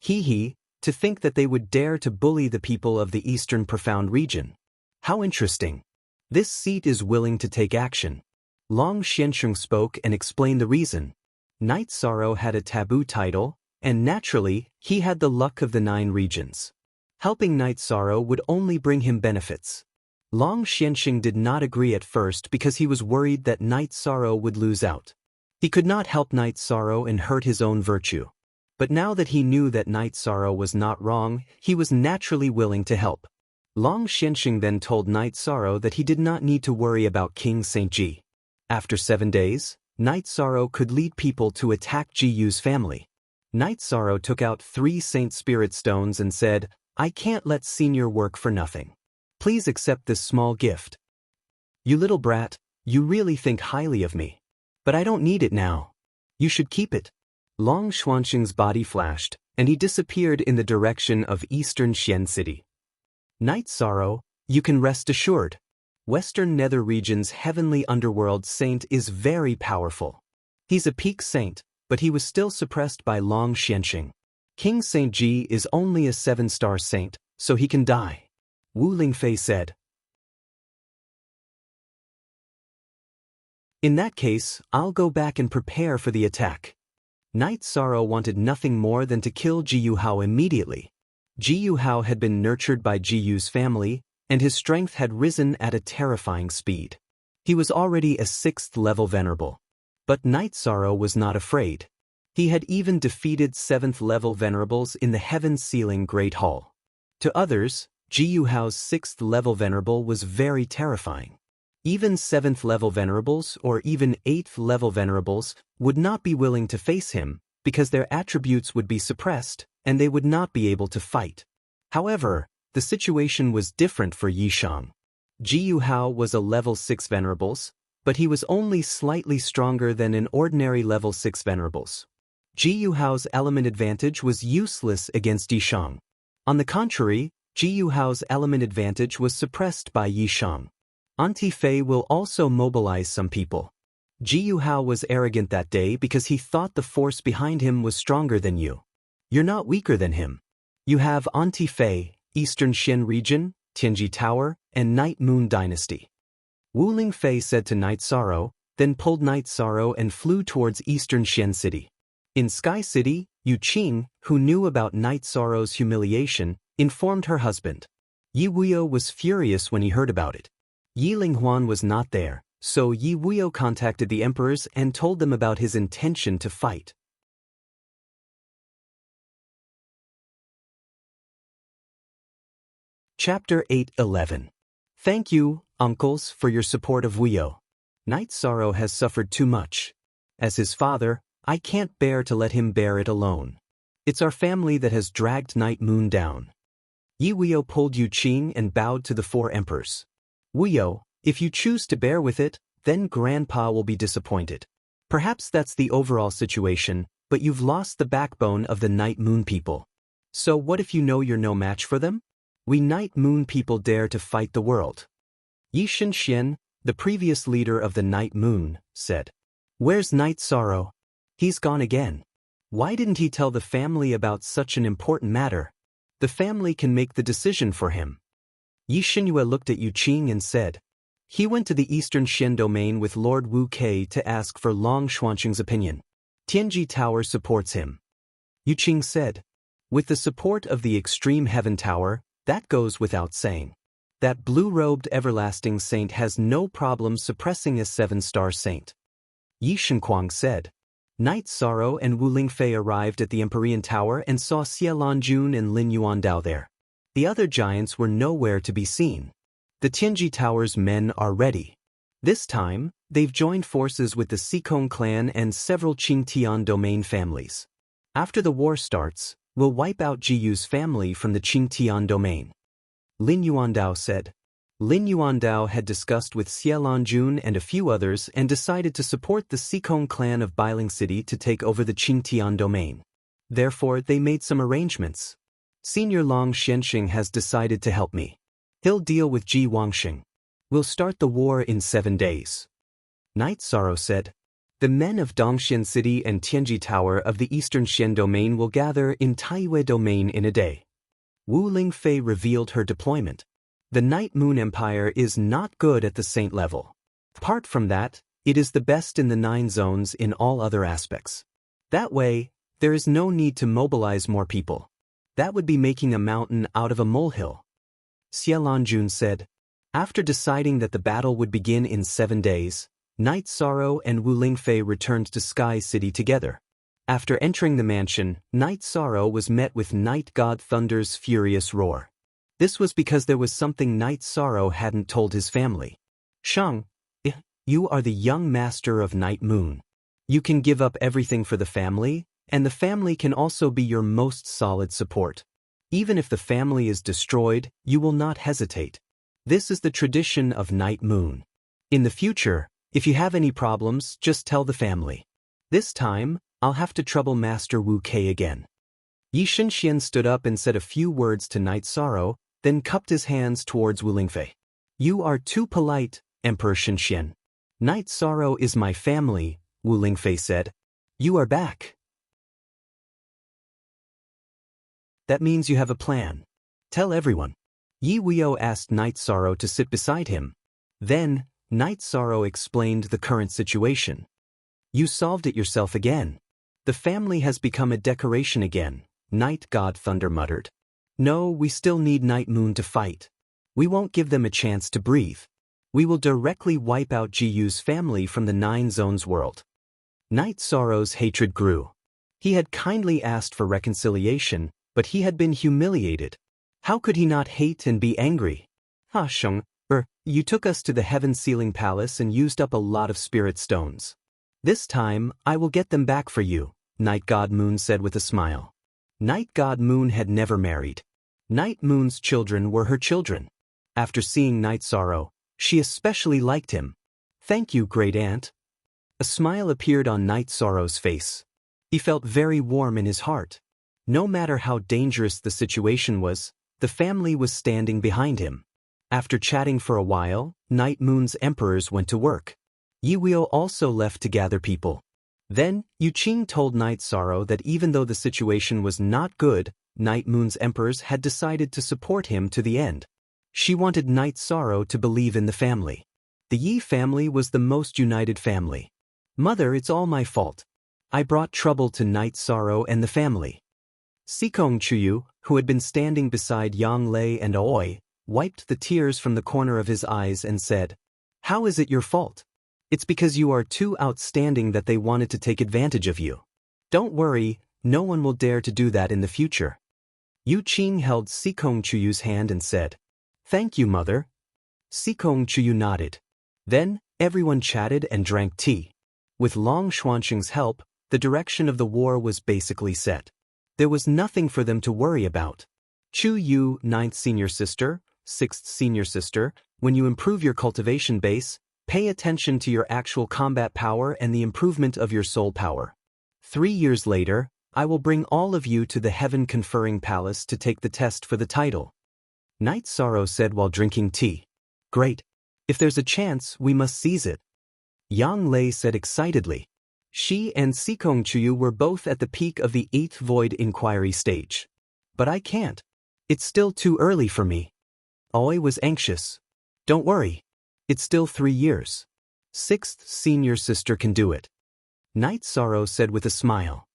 To think that they would dare to bully the people of the Eastern Profound region. How interesting. This seat is willing to take action. Long Xianxing spoke and explained the reason. Night Sorrow had a taboo title, and naturally, he had the luck of the 9 regions. Helping Night Sorrow would only bring him benefits. Long Xianxing did not agree at first because he was worried that Night Sorrow would lose out. He could not help Night Sorrow and hurt his own virtue. But now that he knew that Night Sorrow was not wrong, he was naturally willing to help. Long Xianxing then told Night Sorrow that he did not need to worry about King Saint Ji. After 7 days, Night Sorrow could lead people to attack Ji Yu's family. Night Sorrow took out 3 Saint Spirit Stones and said, I can't let Senior work for nothing. Please accept this small gift. You little brat, you really think highly of me. But I don't need it now. You should keep it. Long Xuanxing's body flashed, and he disappeared in the direction of Eastern Xian City. Night Sorrow, you can rest assured. Western Nether Region's heavenly underworld saint is very powerful. He's a peak saint, but he was still suppressed by Long Xianxing. King Saint Ji is only a 7-star saint, so he can die. Wu Lingfei said. In that case, I'll go back and prepare for the attack. Night Sorrow wanted nothing more than to kill Ji Yu Hao immediately. Ji Yu Hao had been nurtured by Ji Yu's family, and his strength had risen at a terrifying speed. He was already a 6th-level venerable. But Night Sorrow was not afraid. He had even defeated 7th-level venerables in the Heaven-Sealing Great Hall. To others, Ji Yu Hao's 6th-level venerable was very terrifying. Even 7th-level venerables or even 8th-level venerables would not be willing to face him because their attributes would be suppressed and they would not be able to fight. However, the situation was different for Yi Shang. Ji Yu Hao was a level 6 venerables, but he was only slightly stronger than an ordinary level 6 venerables. Ji Yu Hao's element advantage was useless against Yi Shang. On the contrary, Ji Yu Hao's element advantage was suppressed by Yi Shang. Auntie Fei will also mobilize some people. Ji Yu Hao was arrogant that day because he thought the force behind him was stronger than you. You're not weaker than him. You have Auntie Fei, Eastern Xian region, Tianji Tower, and Night Moon Dynasty. Wu Lingfei said to Night Sorrow, then pulled Night Sorrow and flew towards eastern Xian City. In Sky City, Yu Qing, who knew about Night Sorrow's humiliation, informed her husband. Yi Wuyo was furious when he heard about it. Yi Linghuan was not there, so Yi Wuyo contacted the emperors and told them about his intention to fight. Chapter 8:11. Thank you, uncles, for your support of Wuyo. Night Sorrow has suffered too much. As his father, I can't bear to let him bear it alone. It's our family that has dragged Night Moon down. Yi Wuyo pulled Yu Qing and bowed to the four emperors. Wuyo, if you choose to bear with it, then Grandpa will be disappointed. Perhaps that's the overall situation, but you've lost the backbone of the Night Moon people. So what if you know you're no match for them? We Night Moon people dare to fight the world. Yi Shenxian, the previous leader of the Night Moon, said. Where's Night Sorrow? He's gone again. Why didn't he tell the family about such an important matter? The family can make the decision for him. Yi Xinyue looked at Yu Qing and said. He went to the eastern Xian domain with Lord Wu Kei to ask for Long Xuanqing's opinion. Tianji Tower supports him. Yu Qing said. With the support of the Extreme Heaven Tower, that goes without saying. That blue-robed everlasting saint has no problem suppressing a 7-star saint. Yi Shenquang said. Night Sorrow and Wu Lingfei arrived at the Empyrean Tower and saw Xie Lanjun and Lin Yuandao there. The other giants were nowhere to be seen. The Tianji Tower's men are ready. This time, they've joined forces with the Xikong clan and several Qingtian domain families. After the war starts, we'll wipe out Jiyu's family from the Qingtian domain. Lin Yuandao said. Lin Yuandao had discussed with Xie Lanjun and a few others and decided to support the Xikong clan of Bailing City to take over the Qingtian domain. Therefore, they made some arrangements. Senior Long Xianxing has decided to help me. He'll deal with Ji Wangxing. We'll start the war in 7 days. Night Sorrow said. The men of Dongxian City and Tianji Tower of the Eastern Xian domain will gather in Taiyue domain in a day. Wu Lingfei revealed her deployment. The Night Moon Empire is not good at the saint level. Apart from that, it is the best in the 9 zones in all other aspects. That way, there is no need to mobilize more people. That would be making a mountain out of a molehill. Xie Lanjun said. After deciding that the battle would begin in 7 days, Night Sorrow and Wu Lingfei returned to Sky City together. After entering the mansion, Night Sorrow was met with Night God Thunder's furious roar. This was because there was something Night Sorrow hadn't told his family. Shang, you are the young master of Night Moon. You can give up everything for the family, and the family can also be your most solid support. Even if the family is destroyed, you will not hesitate. This is the tradition of Night Moon. In the future, if you have any problems, just tell the family. This time, I'll have to trouble Master Wu Kei again. Yi Shenxian stood up and said a few words to Night Sorrow, then cupped his hands towards Wu Lingfei. You are too polite, Emperor Shenxian. Night Sorrow is my family, Wu Lingfei said. You are back. That means you have a plan. Tell everyone. Yi Wuyo asked Night Sorrow to sit beside him. Then, Night Sorrow explained the current situation. You solved it yourself again. The family has become a decoration again, Night God Thunder muttered. No, we still need Night Moon to fight. We won't give them a chance to breathe. We will directly wipe out Jiyu's family from the 9 zones world. Night Sorrow's hatred grew. He had kindly asked for reconciliation, but he had been humiliated. How could he not hate and be angry? Ha Sheng, you took us to the Heaven Sealing Palace and used up a lot of spirit stones. This time, I will get them back for you, Night God Moon said with a smile. Night God Moon had never married. Night Moon's children were her children. After seeing Night Sorrow, she especially liked him. Thank you, Great Aunt. A smile appeared on Night Sorrow's face. He felt very warm in his heart. No matter how dangerous the situation was, the family was standing behind him. After chatting for a while, Night Moon's emperors went to work. Yi Wuyo also left to gather people. Then, Yu Qing told Night Sorrow that even though the situation was not good, Night Moon's emperors had decided to support him to the end. She wanted Night Sorrow to believe in the family. The Yi family was the most united family. Mother, it's all my fault. I brought trouble to Night Sorrow and the family. Sikong Chuyu, who had been standing beside Yang Lei and Aoi, wiped the tears from the corner of his eyes and said, "How is it your fault? It's because you are too outstanding that they wanted to take advantage of you. Don't worry, no one will dare to do that in the future." Yu Qing held Sikong Chuyu's hand and said, "Thank you, mother." Sikong Chuyu nodded. Then, everyone chatted and drank tea. With Long Xuanqing's help, the direction of the war was basically set. There was nothing for them to worry about. Chu Yu, 9th senior sister, 6th senior sister, when you improve your cultivation base, pay attention to your actual combat power and the improvement of your soul power. 3 years later, I will bring all of you to the heaven-conferring palace to take the test for the title. Night Sorrow said while drinking tea. Great. If there's a chance, we must seize it. Yang Lei said excitedly. She and Sikong Chuyu were both at the peak of the 8th void inquiry stage. But I can't. It's still too early for me. Aoi was anxious. Don't worry. It's still 3 years. 6th senior sister can do it. Night Sorrow said with a smile.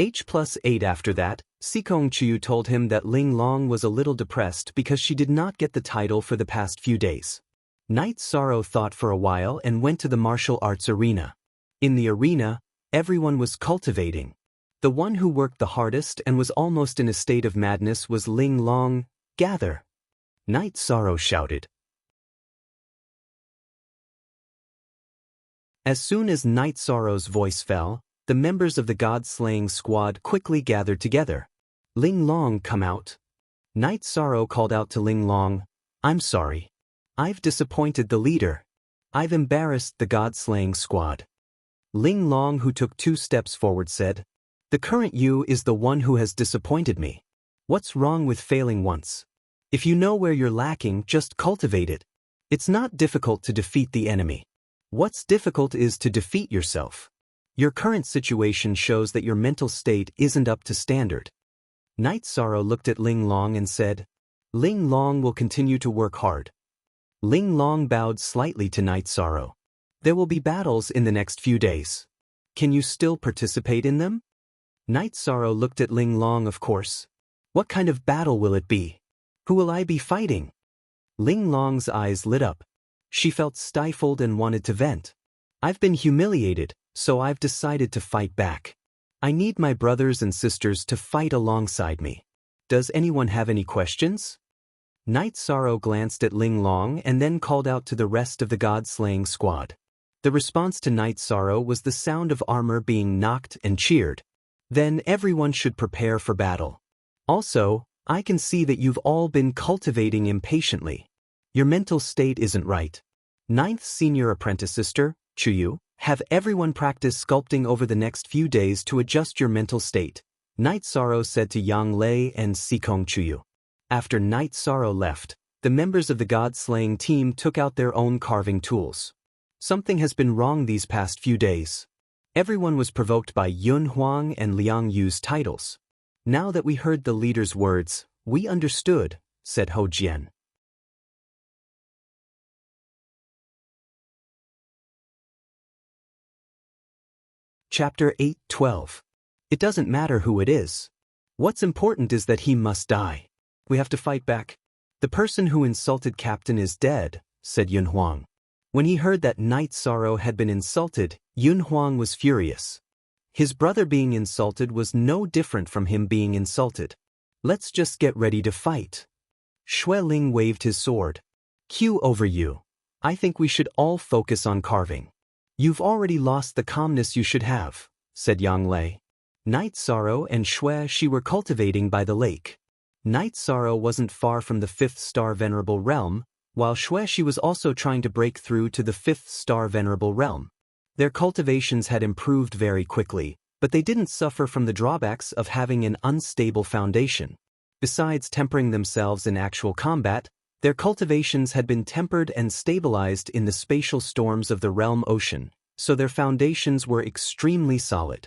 H+8 after that, Sikong Chuyu told him that Ling Long was a little depressed because she did not get the title for the past few days. Night Sorrow thought for a while and went to the martial arts arena. In the arena, everyone was cultivating. The one who worked the hardest and was almost in a state of madness was Ling Long. Gather! Night Sorrow shouted. As soon as Night Sorrow's voice fell, the members of the god-slaying squad quickly gathered together. Ling Long, come out. Night Sorrow called out to Ling Long, I'm sorry. I've disappointed the leader. I've embarrassed the god-slaying squad. Ling Long, who took 2 steps forward, said, The current you is the one who has disappointed me. What's wrong with failing once? If you know where you're lacking, just cultivate it. It's not difficult to defeat the enemy. What's difficult is to defeat yourself. Your current situation shows that your mental state isn't up to standard. Night Sorrow looked at Ling Long and said, Ling Long will continue to work hard. Ling Long bowed slightly to Night Sorrow. There will be battles in the next few days. Can you still participate in them? Night Sorrow looked at Ling Long, of course. What kind of battle will it be? Who will I be fighting? Ling Long's eyes lit up. She felt stifled and wanted to vent. I've been humiliated, so I've decided to fight back. I need my brothers and sisters to fight alongside me. Does anyone have any questions? Night Sorrow glanced at Ling Long and then called out to the rest of the god-slaying squad. The response to Night Sorrow was the sound of armor being knocked and cheered. Then everyone should prepare for battle. Also, I can see that you've all been cultivating impatiently. Your mental state isn't right. 9th senior apprentice sister, Chuyu, have everyone practice sculpting over the next few days to adjust your mental state, Night Sorrow said to Yang Lei and Sikong Chuyu. After Night Sorrow left, the members of the god-slaying team took out their own carving tools. Something has been wrong these past few days. Everyone was provoked by Yun Huang and Liang Yu's titles. Now that we heard the leader's words, we understood, said Ho Jian. Chapter 8:12. It doesn't matter who it is. What's important is that he must die. We have to fight back. The person who insulted Captain is dead, said Yun Huang. When he heard that Night Sorrow had been insulted, Yun Huang was furious. His brother being insulted was no different from him being insulted. Let's just get ready to fight. Xue Ling waved his sword. Q over you. I think we should all focus on carving. You've already lost the calmness you should have, said Yang Lei. Night Sorrow and she were cultivating by the lake. Night Sorrow wasn't far from the 5th star Venerable Realm, while she was also trying to break through to the 5th star Venerable Realm. Their cultivations had improved very quickly, but they didn't suffer from the drawbacks of having an unstable foundation. Besides tempering themselves in actual combat, their cultivations had been tempered and stabilized in the spatial storms of the realm ocean, so their foundations were extremely solid.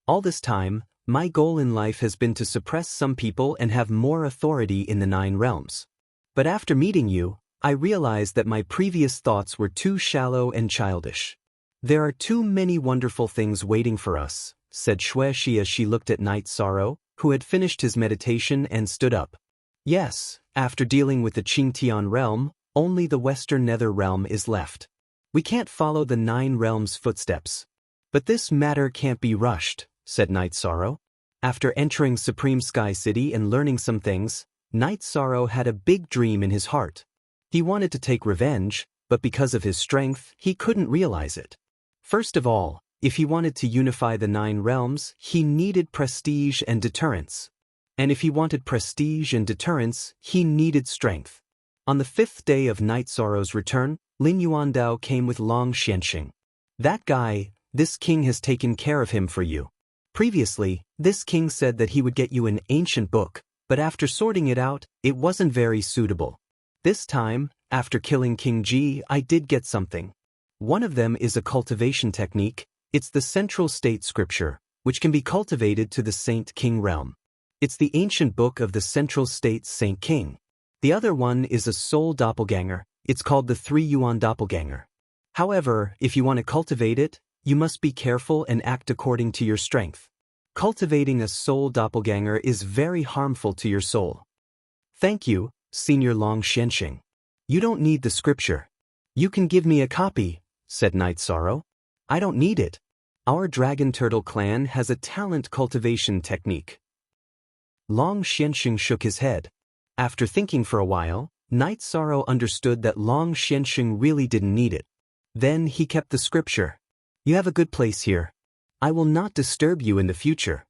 All this time, my goal in life has been to suppress some people and have more authority in the 9 realms. But after meeting you, I realized that my previous thoughts were too shallow and childish. There are too many wonderful things waiting for us, said Shueshi as she looked at Night Sorrow, who had finished his meditation and stood up. Yes, after dealing with the Qingtian realm, only the Western Nether realm is left. We can't follow the 9 realms' footsteps. But this matter can't be rushed, said Night Sorrow. After entering Supreme Sky City and learning some things, Night Sorrow had a big dream in his heart. He wanted to take revenge, but because of his strength, he couldn't realize it. First of all, if he wanted to unify the 9 realms, he needed prestige and deterrence. And if he wanted prestige and deterrence, he needed strength. On the 5th day of Night Sorrow's return, Lin Yuandao came with Long Xianxing. That guy, this king has taken care of him for you. Previously, this king said that he would get you an ancient book, but after sorting it out, it wasn't very suitable. This time, after killing King Ji, I did get something. One of them is a cultivation technique. It's the Central State Scripture, which can be cultivated to the Saint King realm. It's the ancient book of the Central State Saint King. The other one is a soul doppelganger. It's called the 3 Yuan doppelganger. However, if you want to cultivate it, you must be careful and act according to your strength. Cultivating a soul doppelganger is very harmful to your soul. Thank you, Senior Long Xianxing. You don't need the scripture. You can give me a copy, said Night Sorrow. I don't need it. Our Dragon Turtle clan has a talent cultivation technique. Long Xianxing shook his head. After thinking for a while, Night Sorrow understood that Long Xianxing really didn't need it. Then he kept the scripture. You have a good place here. I will not disturb you in the future.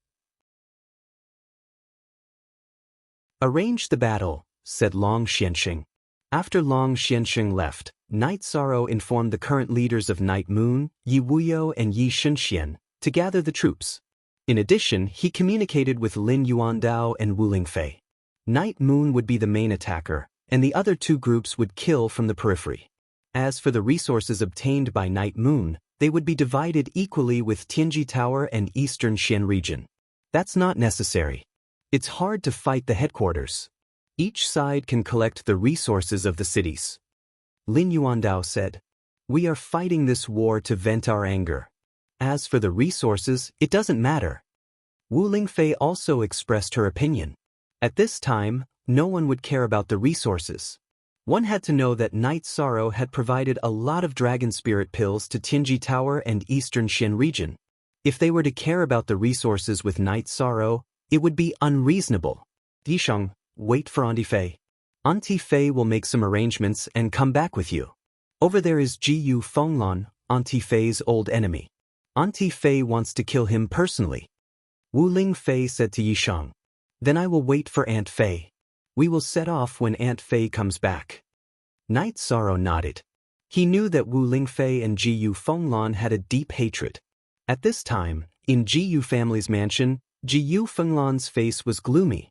Arrange the battle, said Long Xianxing. After Long Xianxing left, Night Sorrow informed the current leaders of Night Moon, Yi Wuyo and Yi Shunxian, to gather the troops. In addition, he communicated with Lin Yuandao and Wu Lingfei. Night Moon would be the main attacker, and the other 2 groups would kill from the periphery. As for the resources obtained by Night Moon, they would be divided equally with Tianji Tower and Eastern Xian region. That's not necessary. It's hard to fight the headquarters. Each side can collect the resources of the cities. Lin Yuandao said, We are fighting this war to vent our anger. As for the resources, it doesn't matter. Wu Lingfei also expressed her opinion. At this time, no one would care about the resources. One had to know that Night Sorrow had provided a lot of Dragon Spirit pills to Tianji Tower and Eastern Xian region. If they were to care about the resources with Night Sorrow, it would be unreasonable. Disheng, wait for Auntie Fei. Auntie Fei will make some arrangements and come back with you. Over there is Jiyu Fenglan, Auntie Fei's old enemy. Auntie Fei wants to kill him personally. Wu Lingfei said to Yisheng. Then I will wait for Aunt Fei. We will set off when Aunt Fei comes back. Night Sorrow nodded. He knew that Wu Lingfei and Jiyu Fenglan had a deep hatred. At this time, in Jiyu family's mansion, Jiyu Fenglan's face was gloomy.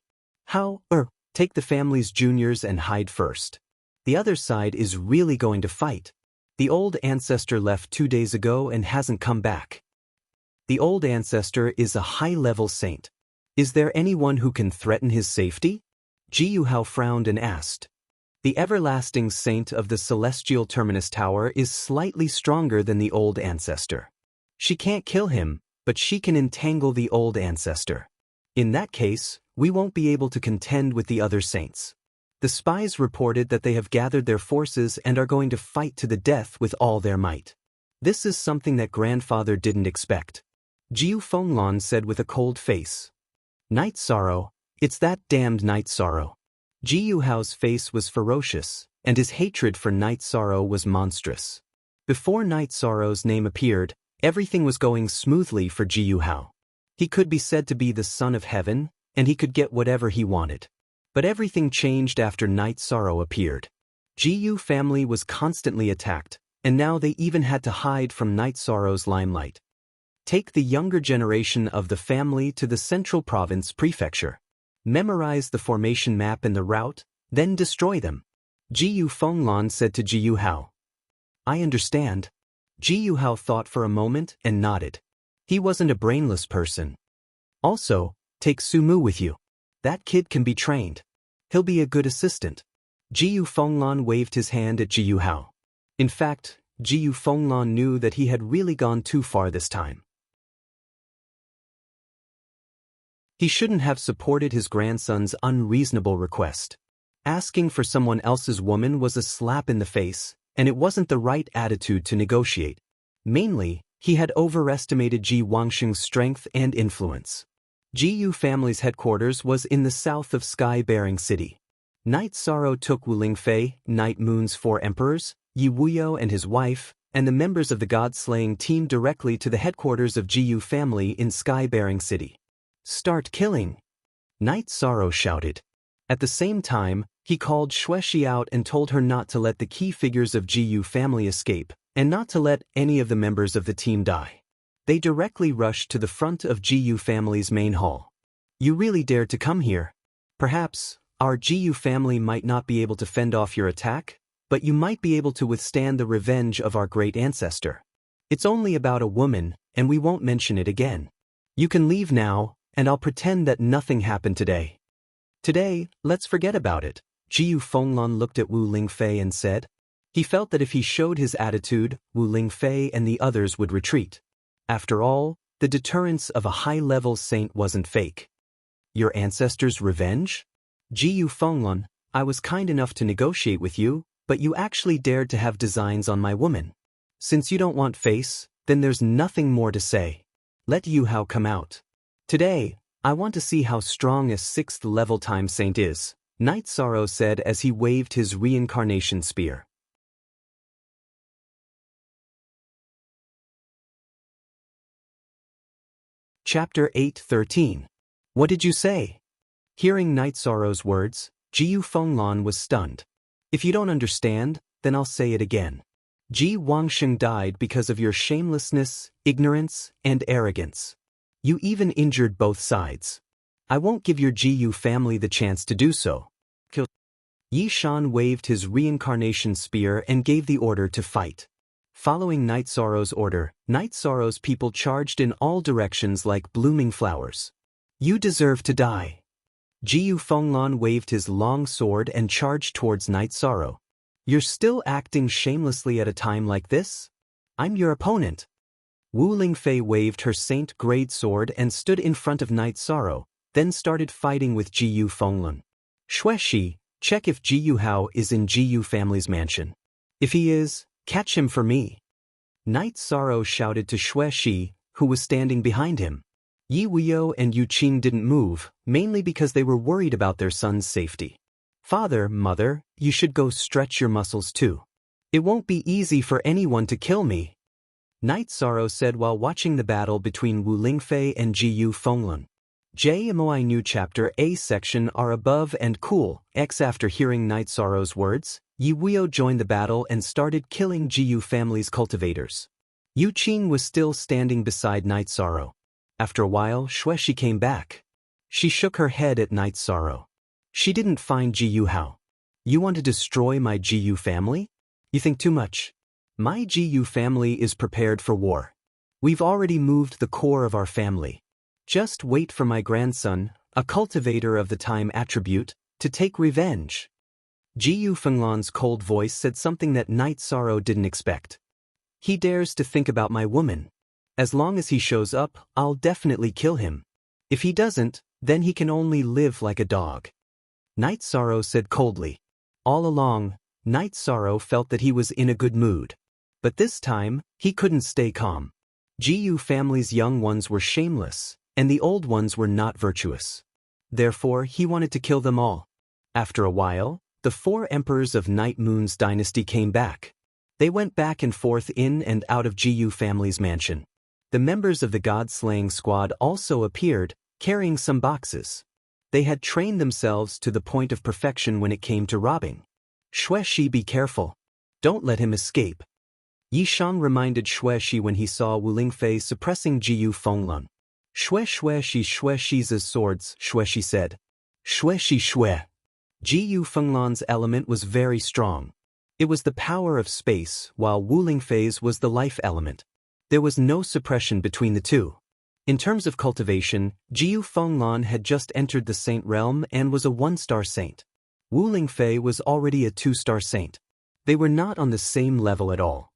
Take the family's juniors and hide first. The other side is really going to fight. The old ancestor left 2 days ago and hasn't come back. The old ancestor is a high-level saint. Is there anyone who can threaten his safety? Jiyu Hao frowned and asked. The everlasting saint of the celestial terminus tower is slightly stronger than the old ancestor. She can't kill him, but she can entangle the old ancestor. In that case, we won't be able to contend with the other saints. The spies reported that they have gathered their forces and are going to fight to the death with all their might. This is something that grandfather didn't expect. Jiu Fenglan said with a cold face. Night Sorrow, it's that damned Night Sorrow. Jiu Hao's face was ferocious, and his hatred for Night Sorrow was monstrous. Before Night Sorrow's name appeared, everything was going smoothly for Jiu Hao. He could be said to be the son of heaven, and he could get whatever he wanted. But everything changed after Night Sorrow appeared. Jiu family was constantly attacked, and now they even had to hide from Night Sorrow's limelight. Take the younger generation of the family to the Central Province Prefecture. Memorize the formation map and the route, then destroy them. Jiu Fenglan said to Jiu Hao. I understand. Jiu Hao thought for a moment and nodded. He wasn't a brainless person. Also, take Sumu with you. That kid can be trained. He'll be a good assistant. Jiyu Fenglan waved his hand at Jiyu Hao. In fact, Jiyu Fenglan knew that he had really gone too far this time. He shouldn't have supported his grandson's unreasonable request. Asking for someone else's woman was a slap in the face, and it wasn't the right attitude to negotiate. Mainly, he had overestimated Ji Wangsheng's strength and influence. Jiyu family's headquarters was in the south of Sky-bearing City. Night Sorrow took Wu Lingfei, Night Moon's 4 emperors, Yi Wuyo and his wife, and the members of the god-slaying team directly to the headquarters of Jiyu family in Sky-bearing City. "Start killing!" Night Sorrow shouted. At the same time, he called Xuexi out and told her not to let the key figures of Jiyu family escape, and not to let any of the members of the team die. They directly rushed to the front of Jiyu family's main hall. "You really dared to come here? Perhaps our Jiyu family might not be able to fend off your attack, but you might be able to withstand the revenge of our great ancestor. It's only about a woman, and we won't mention it again. You can leave now, and I'll pretend that nothing happened today. Today, let's forget about it." Jiyu Fenglan looked at Wu Lingfei and said. He felt that if he showed his attitude, Wu Lingfei and the others would retreat. After all, the deterrence of a high-level saint wasn't fake. "Your ancestor's revenge? Jiyu Fenglan, I was kind enough to negotiate with you, but you actually dared to have designs on my woman. Since you don't want face, then there's nothing more to say. Let Yu Hao come out. Today, I want to see how strong a 6th-level time saint is," Night Sorrow said as he waved his reincarnation spear. Chapter 8:13. What did you say? Hearing Night Sorrow's words, Jiyu Fenglan was stunned. "If you don't understand, then I'll say it again. Ji Wangsheng died because of your shamelessness, ignorance, and arrogance. You even injured both sides. I won't give your Jiyu family the chance to do so." Yi Shan waved his reincarnation spear and gave the order to fight. Following Night Sorrow's order, Night Sorrow's people charged in all directions like blooming flowers. "You deserve to die." Jiyu Fenglan waved his long sword and charged towards Night Sorrow. "You're still acting shamelessly at a time like this? I'm your opponent." Wu Lingfei waved her saint-grade sword and stood in front of Night Sorrow, then started fighting with Jiyu Fenglan. "Xuexi, check if Jiyu Hao is in Jiyu family's mansion. If he is, catch him for me." Night Sorrow shouted to Xuexi, who was standing behind him. Yi Wuyo and Yu Qing didn't move, mainly because they were worried about their son's safety. "Father, mother, you should go stretch your muscles too. It won't be easy for anyone to kill me," Night Sorrow said while watching the battle between Wu Lingfei and Jiyu Fenglan. JMOI New Chapter A section are above and cool. After hearing Night Sorrow's words, Yi Wuyo joined the battle and started killing Jiyu family's cultivators. Yu Qing was still standing beside Night Sorrow. After a while, Xuexi came back. She shook her head at Night Sorrow. She didn't find Jiyu Hao. "You want to destroy my Jiyu family? You think too much. My Jiyu family is prepared for war. We've already moved the core of our family. Just wait for my grandson, a cultivator of the time attribute, to take revenge." Jiyu Fenglan's cold voice said something that Night Sorrow didn't expect. "He dares to think about my woman. As long as he shows up, I'll definitely kill him. If he doesn't, then he can only live like a dog," Night Sorrow said coldly. All along, Night Sorrow felt that he was in a good mood. But this time, he couldn't stay calm. Jiyu family's young ones were shameless, and the old ones were not virtuous. Therefore, he wanted to kill them all. After a while, the 4 emperors of Night Moon's dynasty came back. They went back and forth in and out of Jiyu family's mansion. The members of the god-slaying squad also appeared, carrying some boxes. They had trained themselves to the point of perfection when it came to robbing. "Xuexi, be careful. Don't let him escape," Yi Shan reminded Xuexi when he saw Wu Lingfei suppressing Jiyu Fenglan. "Xuexi's swords," Xuexi said. "Xuexi." Jiyu Fenglan's element was very strong. It was the power of space, while Wu Lingfei's was the life element. There was no suppression between the two. In terms of cultivation, Jiyu Fenglan had just entered the saint realm and was a 1-star saint. Wu Lingfei was already a 2-star saint. They were not on the same level at all.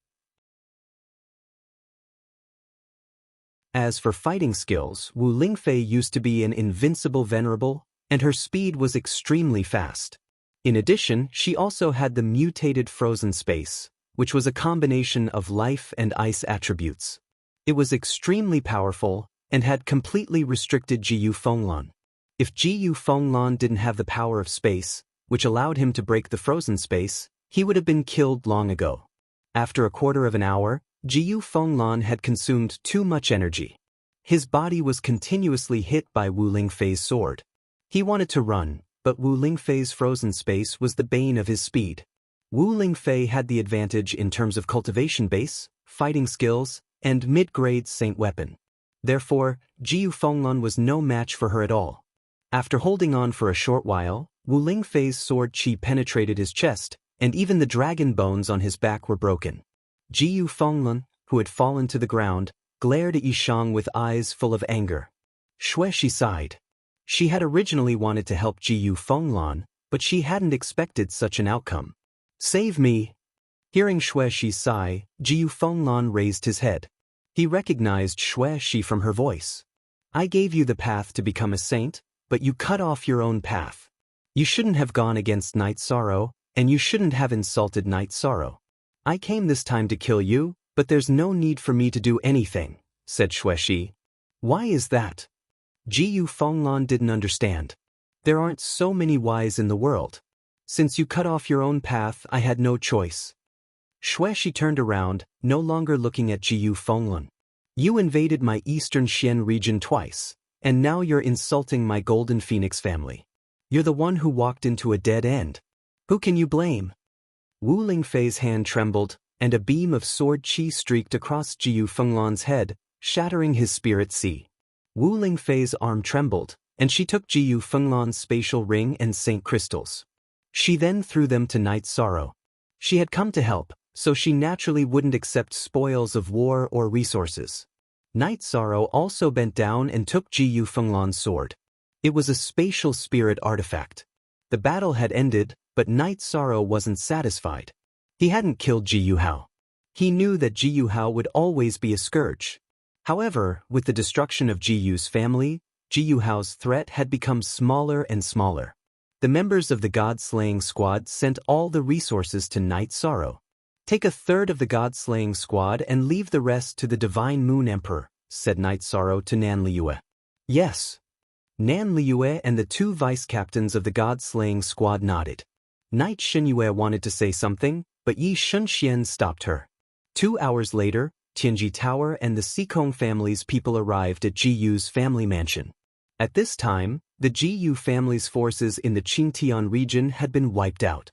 As for fighting skills, Wu Lingfei used to be an invincible venerable, and her speed was extremely fast. In addition, she also had the mutated frozen space, which was a combination of life and ice attributes. It was extremely powerful, and had completely restricted Jiyu Fenglan. If Jiyu Fenglan didn't have the power of space, which allowed him to break the frozen space, he would have been killed long ago. After a quarter of an hour, Jiyu Fenglan had consumed too much energy. His body was continuously hit by Wu Lingfei's sword. He wanted to run, but Wu Lingfei's frozen space was the bane of his speed. Wu Lingfei had the advantage in terms of cultivation base, fighting skills, and mid-grade saint weapon. Therefore, Jiyu Fenglan was no match for her at all. After holding on for a short while, Wu Lingfei's sword chi penetrated his chest, and even the dragon bones on his back were broken. Jiyu Fenglan, who had fallen to the ground, glared at Yishang with eyes full of anger. Xueshi sighed. She had originally wanted to help Jiyu Fenglan, but she hadn't expected such an outcome. Save me! Hearing Xueshi's sigh, Jiyu Fenglan raised his head. He recognized Xueshi from her voice. I gave you the path to become a saint, but you cut off your own path. You shouldn't have gone against Night Sorrow, and you shouldn't have insulted Night Sorrow. I came this time to kill you, but there's no need for me to do anything, said Xueshi. Why is that? Jiyu Fenglan didn't understand. There aren't so many whys in the world. Since you cut off your own path, I had no choice. Xueshi turned around, no longer looking at Jiyu Fenglan. You invaded my eastern Xian region twice, and now you're insulting my Golden Phoenix family. You're the one who walked into a dead end. Who can you blame? Wu Lingfei's hand trembled, and a beam of sword chi streaked across Jiyu Fenglan's head, shattering his spirit sea. Wu Lingfei's arm trembled, and she took Jiyu Fenglan's spatial ring and saint crystals. She then threw them to Night Sorrow. She had come to help, so she naturally wouldn't accept spoils of war or resources. Night Sorrow also bent down and took Jiyu Fenglan's sword. It was a spatial spirit artifact. The battle had ended, but Night Sorrow wasn't satisfied. He hadn't killed Jiyu Hao. He knew that Jiyu Hao would always be a scourge. However, with the destruction of Jiyu's family, Jiyu Hao's threat had become smaller and smaller. The members of the God-slaying squad sent all the resources to Night Sorrow. Take a third of the God-slaying squad and leave the rest to the Divine Moon Emperor, said Night Sorrow to Nan Liyue. Yes. Nan Liyue and the 2 vice-captains of the God-slaying squad nodded. Night Xinyue wanted to say something, but Yi Shunxian stopped her. 2 hours later, Tianji Tower and the Sikong family's people arrived at Jiyu's family mansion. At this time, the Jiyu family's forces in the Qingtian region had been wiped out.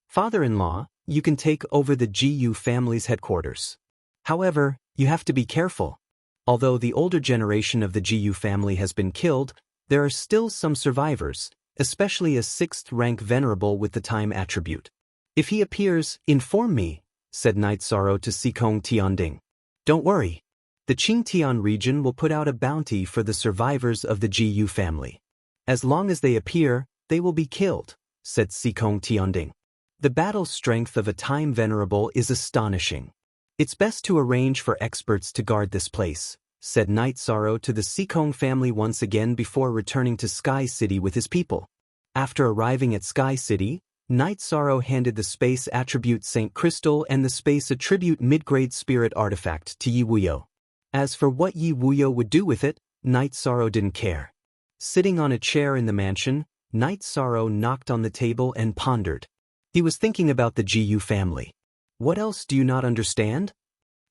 Father-in-law, you can take over the Jiyu family's headquarters. However, you have to be careful. Although the older generation of the Jiyu family has been killed, there are still some survivors, especially a 6th-rank venerable with the time attribute. If he appears, inform me, said Night Sorrow to Sikong Tianding. Don't worry. The Qingtian region will put out a bounty for the survivors of the Jiyu family. As long as they appear, they will be killed, said Sikong Tianding. The battle strength of a time venerable is astonishing. It's best to arrange for experts to guard this place, said Night Sorrow to the Sikong family once again before returning to Sky City with his people. After arriving at Sky City, Night Sorrow handed the Space Attribute Saint Crystal and the Space Attribute Mid-Grade Spirit Artifact to Yi Wuyo. As for what Yi Wuyo would do with it, Night Sorrow didn't care. Sitting on a chair in the mansion, Night Sorrow knocked on the table and pondered. He was thinking about the Jiyu family. What else do you not understand?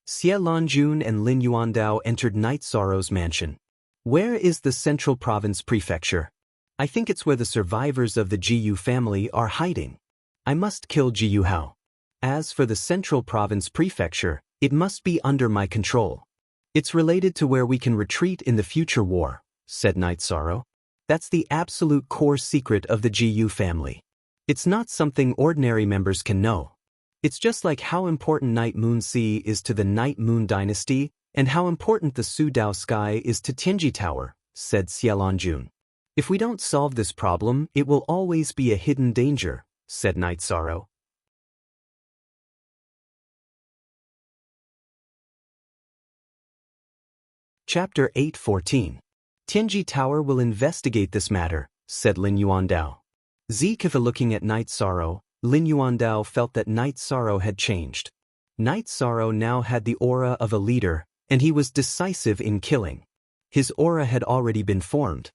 Xie Lanjun and Lin Yuandao entered Night Sorrow's mansion. Where is the Central Province Prefecture? I think it's where the survivors of the Jiyu family are hiding. I must kill Jiyu Hao. As for the Central Province Prefecture, it must be under my control. It's related to where we can retreat in the future war, said Night Sorrow. That's the absolute core secret of the Jiyu family. It's not something ordinary members can know. It's just like how important Night Moon Sea is to the Night Moon Dynasty and how important the Su Dao Sky is to Tianji Tower, said Xie Lanjun. If we don't solve this problem, it will always be a hidden danger, said Night Sorrow. Chapter 8:14. Tianji Tower will investigate this matter, said Lin Yuandao. Zikiva looking at Night Sorrow, Lin Yuandao felt that Night Sorrow had changed. Night Sorrow now had the aura of a leader, and he was decisive in killing. His aura had already been formed.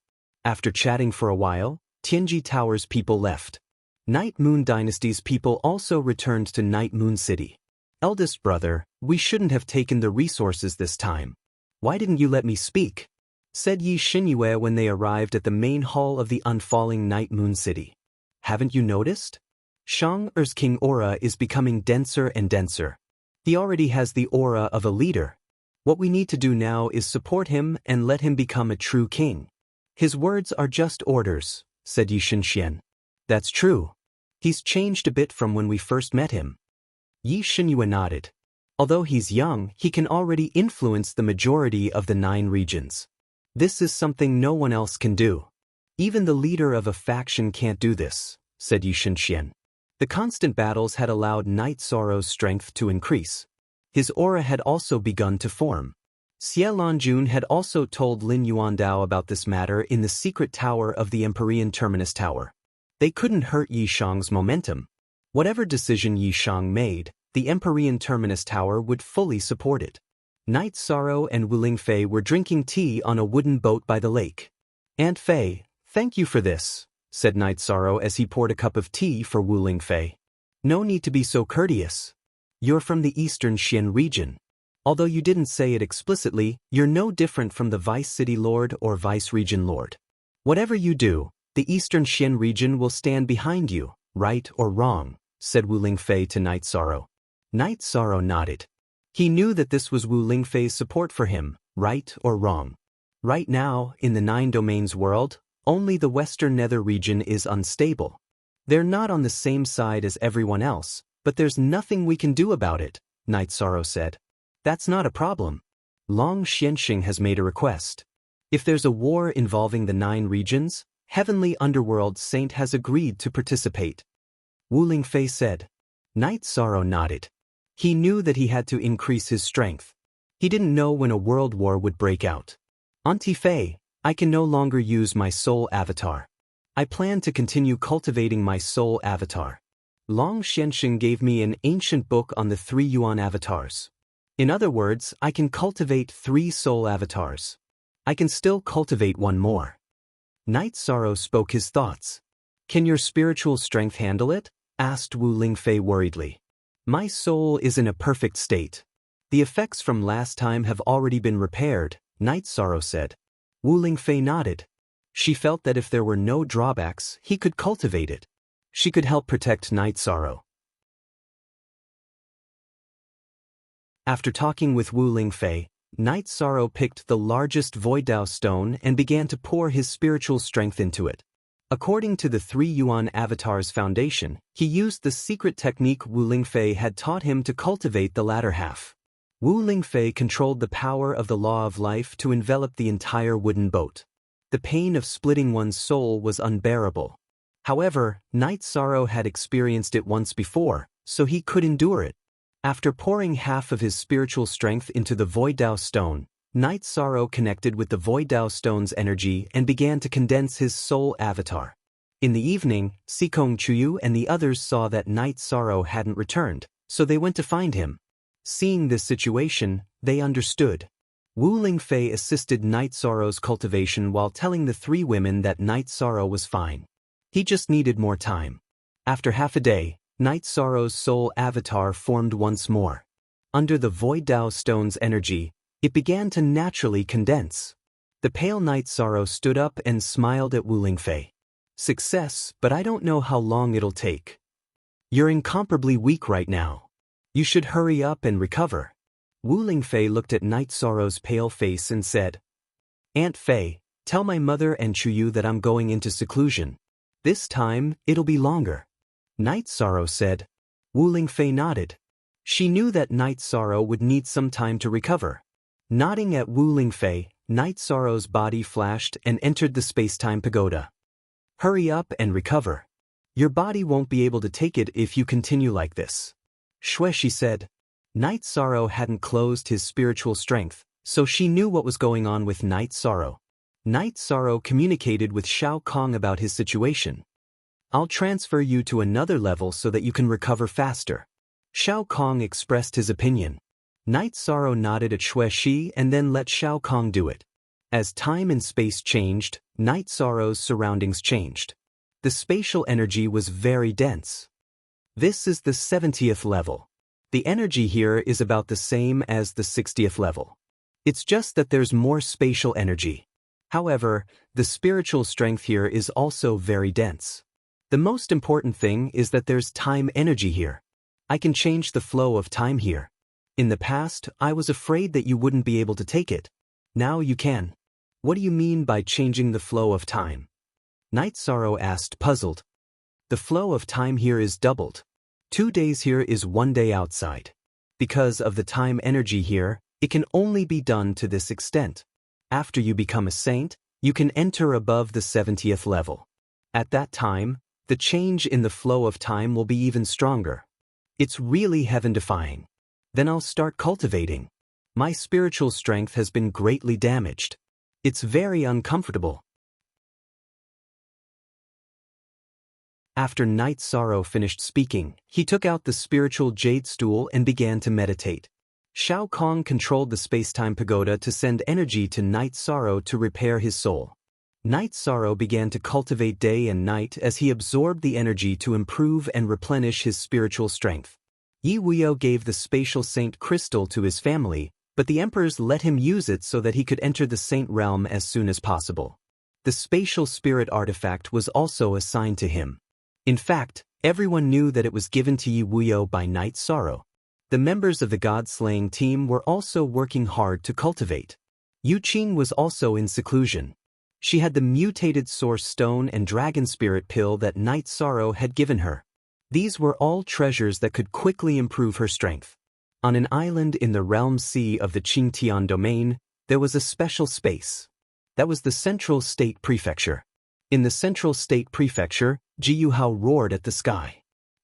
After chatting for a while, Tianji Tower's people left. Night Moon Dynasty's people also returned to Night Moon City. Eldest brother, we shouldn't have taken the resources this time. Why didn't you let me speak? Said Yi Xinyue when they arrived at the main hall of the unfalling Night Moon City. Haven't you noticed? Shang Er's king aura is becoming denser and denser. He already has the aura of a leader. What we need to do now is support him and let him become a true king. His words are just orders, said Yi Xinxian. That's true. He's changed a bit from when we first met him. Yi Xinyue nodded. Although he's young, he can already influence the majority of the 9 regions. This is something no one else can do. Even the leader of a faction can't do this, said Yi Xinxian. The constant battles had allowed Night Sorrow's strength to increase. His aura had also begun to form. Xie Lanjun had also told Lin Yuandao about this matter in the secret tower of the Empyrean Terminus Tower. They couldn't hurt Yi Shang's momentum. Whatever decision Yi Shang made, the Empyrean Terminus Tower would fully support it. Night Sorrow and Wu Lingfei were drinking tea on a wooden boat by the lake. Aunt Fei, thank you for this, said Night Sorrow as he poured a cup of tea for Wu Lingfei. No need to be so courteous. You're from the Eastern Xian region. Although you didn't say it explicitly, you're no different from the Vice City Lord or Vice Region Lord. Whatever you do, the Eastern Xian region will stand behind you, right or wrong, said Wu Lingfei to Night Sorrow. Night Sorrow nodded. He knew that this was Wu Lingfei's support for him, right or wrong. Right now, in the 9 domains world, only the Western Nether region is unstable. They're not on the same side as everyone else, but there's nothing we can do about it, Night Sorrow said. That's not a problem. Long Xianxing has made a request. If there's a war involving the 9 regions, Heavenly Underworld Saint has agreed to participate. Wu Lingfei said. Night Sorrow nodded. He knew that he had to increase his strength. He didn't know when a world war would break out. Auntie Fei, I can no longer use my soul avatar. I plan to continue cultivating my soul avatar. Long Xianxing gave me an ancient book on the 3 Yuan avatars. In other words, I can cultivate 3 soul avatars. I can still cultivate 1 more. Night Sorrow spoke his thoughts. Can your spiritual strength handle it? Asked Wu Lingfei worriedly. My soul is in a perfect state. The effects from last time have already been repaired, Night Sorrow said. Wu Lingfei nodded. She felt that if there were no drawbacks, he could cultivate it. She could help protect Night Sorrow. After talking with Wu Lingfei, Night Sorrow picked the largest Void Dao stone and began to pour his spiritual strength into it. According to the 3 Yuan Avatar's foundation, he used the secret technique Wu Lingfei had taught him to cultivate the latter half. Wu Lingfei controlled the power of the law of life to envelop the entire wooden boat. The pain of splitting one's soul was unbearable. However, Night Sorrow had experienced it once before, so he could endure it. After pouring half of his spiritual strength into the Void Dao stone, Night Sorrow connected with the Void Dao stone's energy and began to condense his soul avatar. In the evening, Sikong Chuyu and the others saw that Night Sorrow hadn't returned, so they went to find him. Seeing this situation, they understood. Wu Lingfei assisted Night Sorrow's cultivation while telling the 3 women that Night Sorrow was fine. He just needed more time. After half a day, Night Sorrow's soul avatar formed once more. Under the Void Dao stone's energy, it began to naturally condense. The pale Night Sorrow stood up and smiled at Wu Lingfei. Success, but I don't know how long it'll take. You're incomparably weak right now. You should hurry up and recover. Wu Lingfei looked at Night Sorrow's pale face and said, Aunt Fei, tell my mother and Chuyu that I'm going into seclusion. This time, it'll be longer. Night Sorrow said. Wu Lingfei nodded. She knew that Night Sorrow would need some time to recover. Nodding at Wu Lingfei, Night Sorrow's body flashed and entered the space-time pagoda. Hurry up and recover. Your body won't be able to take it if you continue like this. Shue, she said. Night Sorrow hadn't closed his spiritual strength, so she knew what was going on with Night Sorrow. Night Sorrow communicated with Shao Kong about his situation. I'll transfer you to another level so that you can recover faster. Shao Kong expressed his opinion. Night Sorrow nodded at Shue Shi and then let Shao Kong do it. As time and space changed, Night Sorrow's surroundings changed. The spatial energy was very dense. This is the 70th level. The energy here is about the same as the 60th level. It's just that there's more spatial energy. However, the spiritual strength here is also very dense. The most important thing is that there's time energy here. I can change the flow of time here. In the past, I was afraid that you wouldn't be able to take it. Now you can. What do you mean by changing the flow of time? Night Sorrow asked, puzzled. The flow of time here is doubled. 2 days here is 1 day outside. Because of the time energy here, it can only be done to this extent. After you become a saint, you can enter above the 70th level. At that time, the change in the flow of time will be even stronger. It's really heaven-defying. Then I'll start cultivating. My spiritual strength has been greatly damaged. It's very uncomfortable. After Night Sorrow finished speaking, he took out the spiritual jade stool and began to meditate. Shao Kong controlled the space-time pagoda to send energy to Night Sorrow to repair his soul. Night Sorrow began to cultivate day and night as he absorbed the energy to improve and replenish his spiritual strength. Yi Wuyo gave the spatial saint crystal to his family, but the emperors let him use it so that he could enter the saint realm as soon as possible. The spatial spirit artifact was also assigned to him. In fact, everyone knew that it was given to Yi Wuyo by Night Sorrow. The members of the god-slaying team were also working hard to cultivate. Yu Qing was also in seclusion. She had the mutated source stone and dragon spirit pill that Night Sorrow had given her. These were all treasures that could quickly improve her strength. On an island in the realm sea of the Qingtian domain, there was a special space. That was the Central State Prefecture. In the Central State Prefecture, Ji Yuhao roared at the sky.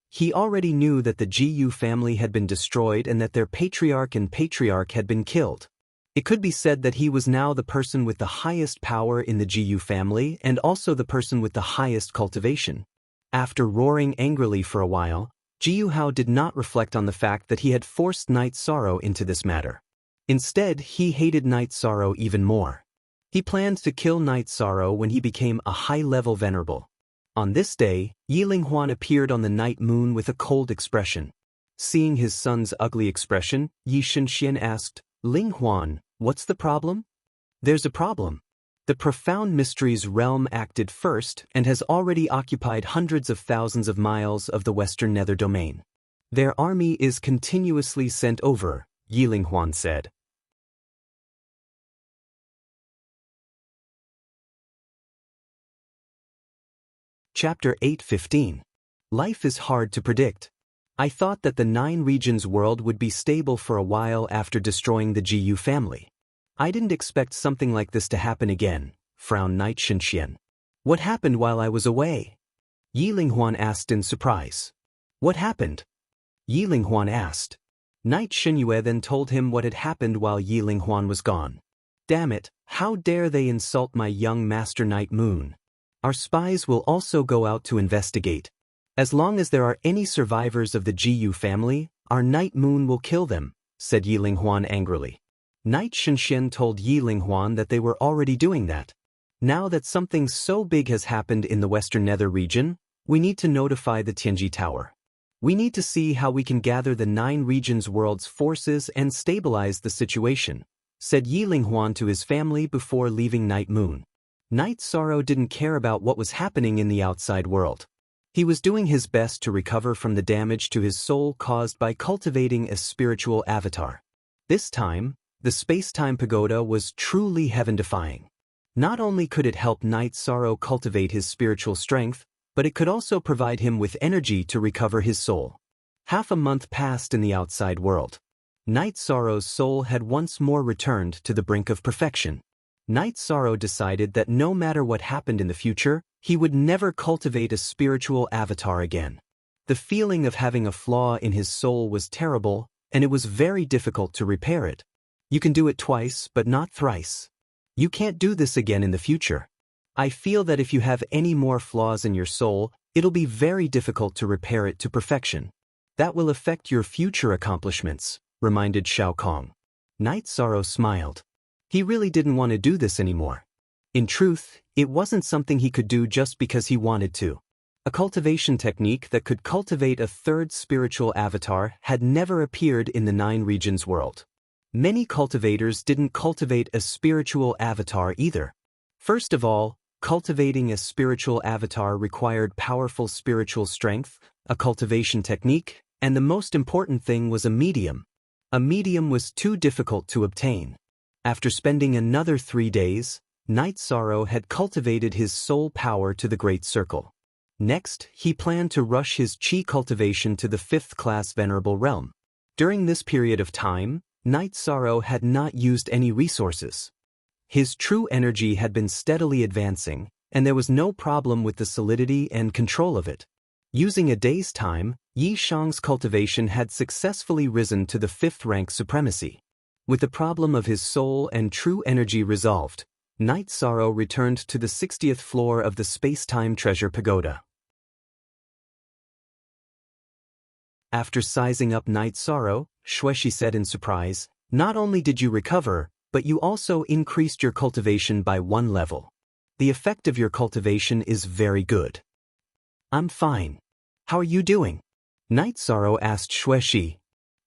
He already knew that the Ji Yu family had been destroyed and that their patriarch and patriarch had been killed. It could be said that he was now the person with the highest power in the Ji Yu family and also the person with the highest cultivation. After roaring angrily for a while, Ji Yuhao did not reflect on the fact that he had forced Night Sorrow into this matter. Instead, he hated Night Sorrow even more. He planned to kill Night Sorrow when he became a high-level venerable. On this day, Yi Linghuan appeared on the night moon with a cold expression. Seeing his son's ugly expression, Yi Shenxian asked, Linghuan, what's the problem? There's a problem. The profound mysteries realm acted first and has already occupied hundreds of thousands of miles of the western nether domain. Their army is continuously sent over, Yi Linghuan said. Chapter 8:15. Life is hard to predict. I thought that the 9 regions world would be stable for a while after destroying the Ji Yu family. I didn't expect something like this to happen again, frowned Night Shenxian. What happened while I was away? Yi Linghuan asked in surprise. What happened? Yi Linghuan asked. Night Shenyue then told him what had happened while Yi Linghuan was gone. Damn it, how dare they insult my young master Night Moon? Our spies will also go out to investigate. As long as there are any survivors of the Ji Yu family, our Night Moon will kill them, said Yi Linghuan angrily. Night Shenxian told Yi Linghuan that they were already doing that. Now that something so big has happened in the Western Nether region, we need to notify the Tianji Tower. We need to see how we can gather the 9 regions world's forces and stabilize the situation, said Yi Linghuan to his family before leaving Night Moon. Night Sorrow didn't care about what was happening in the outside world. He was doing his best to recover from the damage to his soul caused by cultivating a spiritual avatar. This time, the space-time pagoda was truly heaven-defying. Not only could it help Night Sorrow cultivate his spiritual strength, but it could also provide him with energy to recover his soul. Half a month passed in the outside world. Night Sorrow's soul had once more returned to the brink of perfection. Night Sorrow decided that no matter what happened in the future, he would never cultivate a spiritual avatar again. The feeling of having a flaw in his soul was terrible, and it was very difficult to repair it. You can do it twice, but not thrice. You can't do this again in the future. I feel that if you have any more flaws in your soul, it'll be very difficult to repair it to perfection. That will affect your future accomplishments, reminded Shao Kong. Night Sorrow smiled. He really didn't want to do this anymore. In truth, it wasn't something he could do just because he wanted to. A cultivation technique that could cultivate a third spiritual avatar had never appeared in the Nine Regions world. Many cultivators didn't cultivate a spiritual avatar either. First of all, cultivating a spiritual avatar required powerful spiritual strength, a cultivation technique, and the most important thing was a medium. A medium was too difficult to obtain. After spending another 3 days, Night Sorrow had cultivated his soul power to the Great Circle. Next, he planned to rush his chi cultivation to the 5th-class Venerable Realm. During this period of time, Night Sorrow had not used any resources. His true energy had been steadily advancing, and there was no problem with the solidity and control of it. Using a day's time, Yi Shang's cultivation had successfully risen to the 5th rank supremacy. With the problem of his soul and true energy resolved, Night Sorrow returned to the 60th floor of the Space-Time Treasure Pagoda. After sizing up Night Sorrow, Xueshi said in surprise, "Not only did you recover, but you also increased your cultivation by 1 level. The effect of your cultivation is very good." "I'm fine. How are you doing?" Night Sorrow asked Xueshi.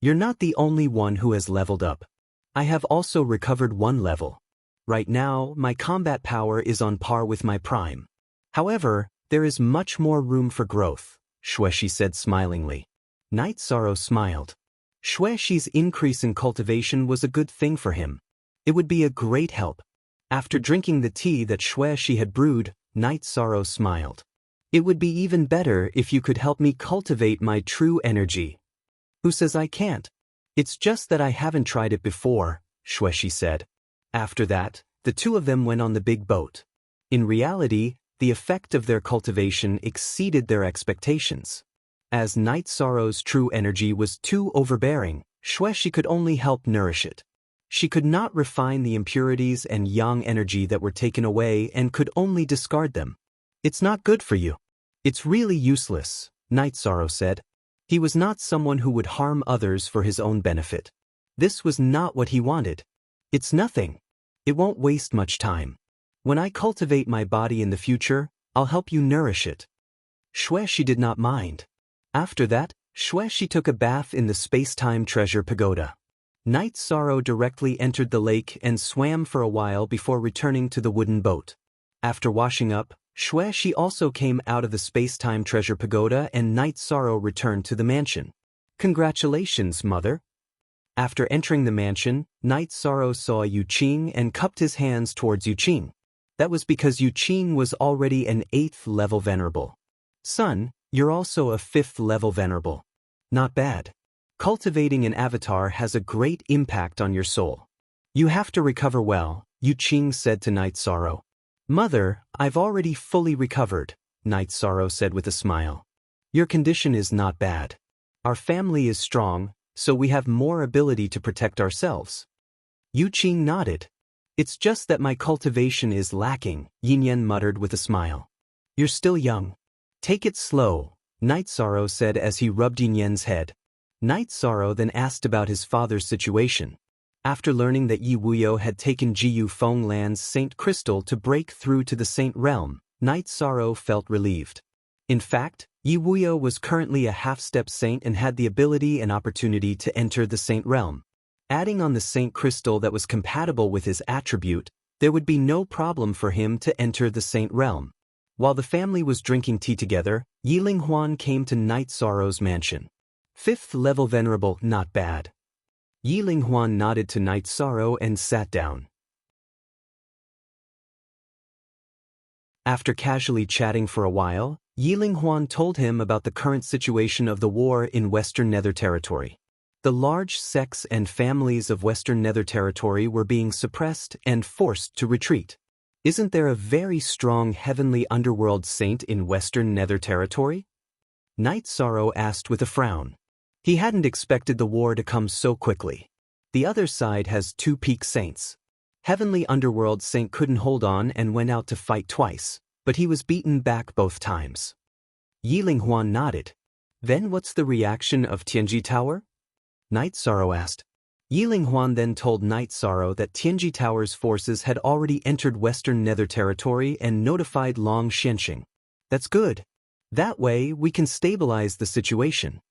"You're not the only one who has leveled up. I have also recovered 1 level. Right now, my combat power is on par with my prime. However, there is much more room for growth," Xueshi said smilingly. Night Sorrow smiled. Xueshi's increase in cultivation was a good thing for him. It would be a great help. After drinking the tea that Xueshi had brewed, Night Sorrow smiled. "It would be even better if you could help me cultivate my true energy." "Who says I can't? It's just that I haven't tried it before," Xueshi said. After that, the two of them went on the big boat. In reality, the effect of their cultivation exceeded their expectations. As Night Sorrow's true energy was too overbearing, Xueshi could only help nourish it. She could not refine the impurities and yang energy that were taken away and could only discard them. "It's not good for you. It's really useless," Night Sorrow said. He was not someone who would harm others for his own benefit. This was not what he wanted. "It's nothing. It won't waste much time. When I cultivate my body in the future, I'll help you nourish it." Xueshi did not mind. After that, Xueshi took a bath in the Space-Time Treasure Pagoda. Night Sorrow directly entered the lake and swam for a while before returning to the wooden boat. After washing up, Xueshi also came out of the Space-Time Treasure Pagoda and Night Sorrow returned to the mansion. "Congratulations, Mother." After entering the mansion, Night Sorrow saw Yu Qing and cupped his hands towards Yu Qing. That was because Yu Qing was already an 8th level venerable. "Son, you're also a 5th level venerable. Not bad. Cultivating an avatar has a great impact on your soul. You have to recover well," Yu Qing said to Night Sorrow. "Mother, I've already fully recovered," Night Sorrow said with a smile. "Your condition is not bad. Our family is strong, so we have more ability to protect ourselves." Yu Qing nodded. "It's just that my cultivation is lacking," Yin Yan muttered with a smile. "You're still young. Take it slow," Night Sorrow said as he rubbed Yin Yan's head. Night Sorrow then asked about his father's situation. After learning that Yi Wuyo had taken Jiyu Fenglan's Saint Crystal to break through to the Saint Realm, Night Sorrow felt relieved. In fact, Yi Wuyo was currently a half-step saint and had the ability and opportunity to enter the Saint Realm. Adding on the Saint Crystal that was compatible with his attribute, there would be no problem for him to enter the Saint Realm. While the family was drinking tea together, Yiling Huan came to Night Sorrow's mansion. 5th level venerable, not bad. Yiling Huan nodded to Night Sorrow and sat down. After casually chatting for a while, Yiling Huan told him about the current situation of the war in Western Nether Territory. The large sects and families of Western Nether Territory were being suppressed and forced to retreat. Isn't there a very strong heavenly underworld saint in Western Nether Territory? Night Sorrow asked with a frown. He hadn't expected the war to come so quickly. The other side has 2 peak saints. Heavenly Underworld Saint couldn't hold on and went out to fight twice, but he was beaten back both times. Yiling Huan nodded. Then what's the reaction of Tianji Tower? Night Sorrow asked. Yiling Huan then told Night Sorrow that Tianji Tower's forces had already entered Western Nether Territory and notified Long Xianxing. That's good. That way we can stabilize the situation.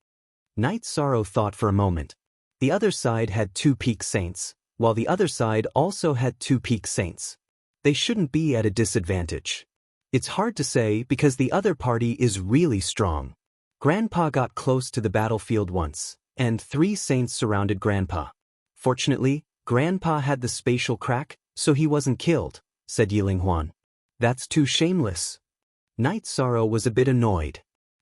Night Sorrow thought for a moment. The other side had 2 peak saints, while the other side also had 2 peak saints. They shouldn't be at a disadvantage. It's hard to say because the other party is really strong. Grandpa got close to the battlefield once, and 3 saints surrounded Grandpa. Fortunately, Grandpa had the spatial crack, so he wasn't killed, said Yiling Huan. That's too shameless. Night Sorrow was a bit annoyed.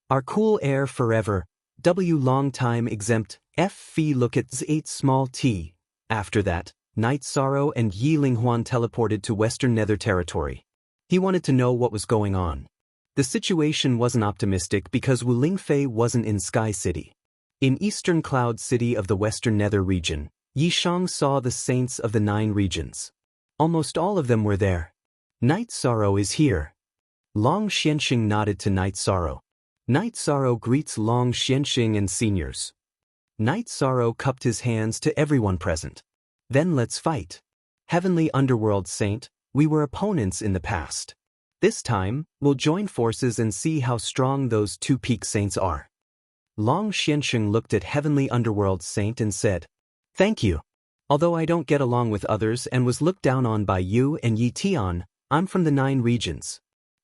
Our cool air forever, W long time exempt, F fee look at Z8 small t. After that, Night Sorrow and Yiling Huan teleported to Western Nether Territory. He wanted to know what was going on. The situation wasn't optimistic because Wu Lingfei wasn't in Sky City. In Eastern Cloud City of the Western Nether region, Yishang saw the saints of the 9 regions. Almost all of them were there. Night Sorrow is here. Long Xianxing nodded to Night Sorrow. Night Sorrow greets Long Xianxing and seniors. Night Sorrow cupped his hands to everyone present. Then let's fight. Heavenly Underworld Saint, we were opponents in the past. This time, we'll join forces and see how strong those 2 peak saints are. Long Xianxing looked at Heavenly Underworld Saint and said, Thank you. Although I don't get along with others and was looked down on by you and Yi Tian, I'm from the 9 regions.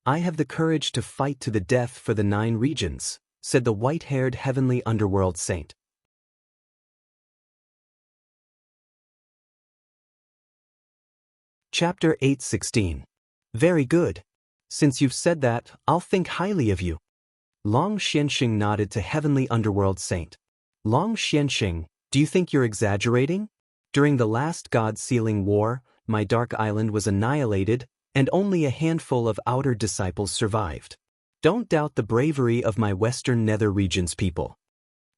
I have the courage to fight to the death for the 9 regions, said the white-haired Heavenly Underworld Saint. Chapter 8:16. Very good. Since you've said that, I'll think highly of you. Long Xianxing nodded to Heavenly Underworld Saint. Long Xianxing, do you think you're exaggerating? During the last God-sealing war, my Dark Island was annihilated, and only a handful of outer disciples survived. Don't doubt the bravery of my Western Nether region's people.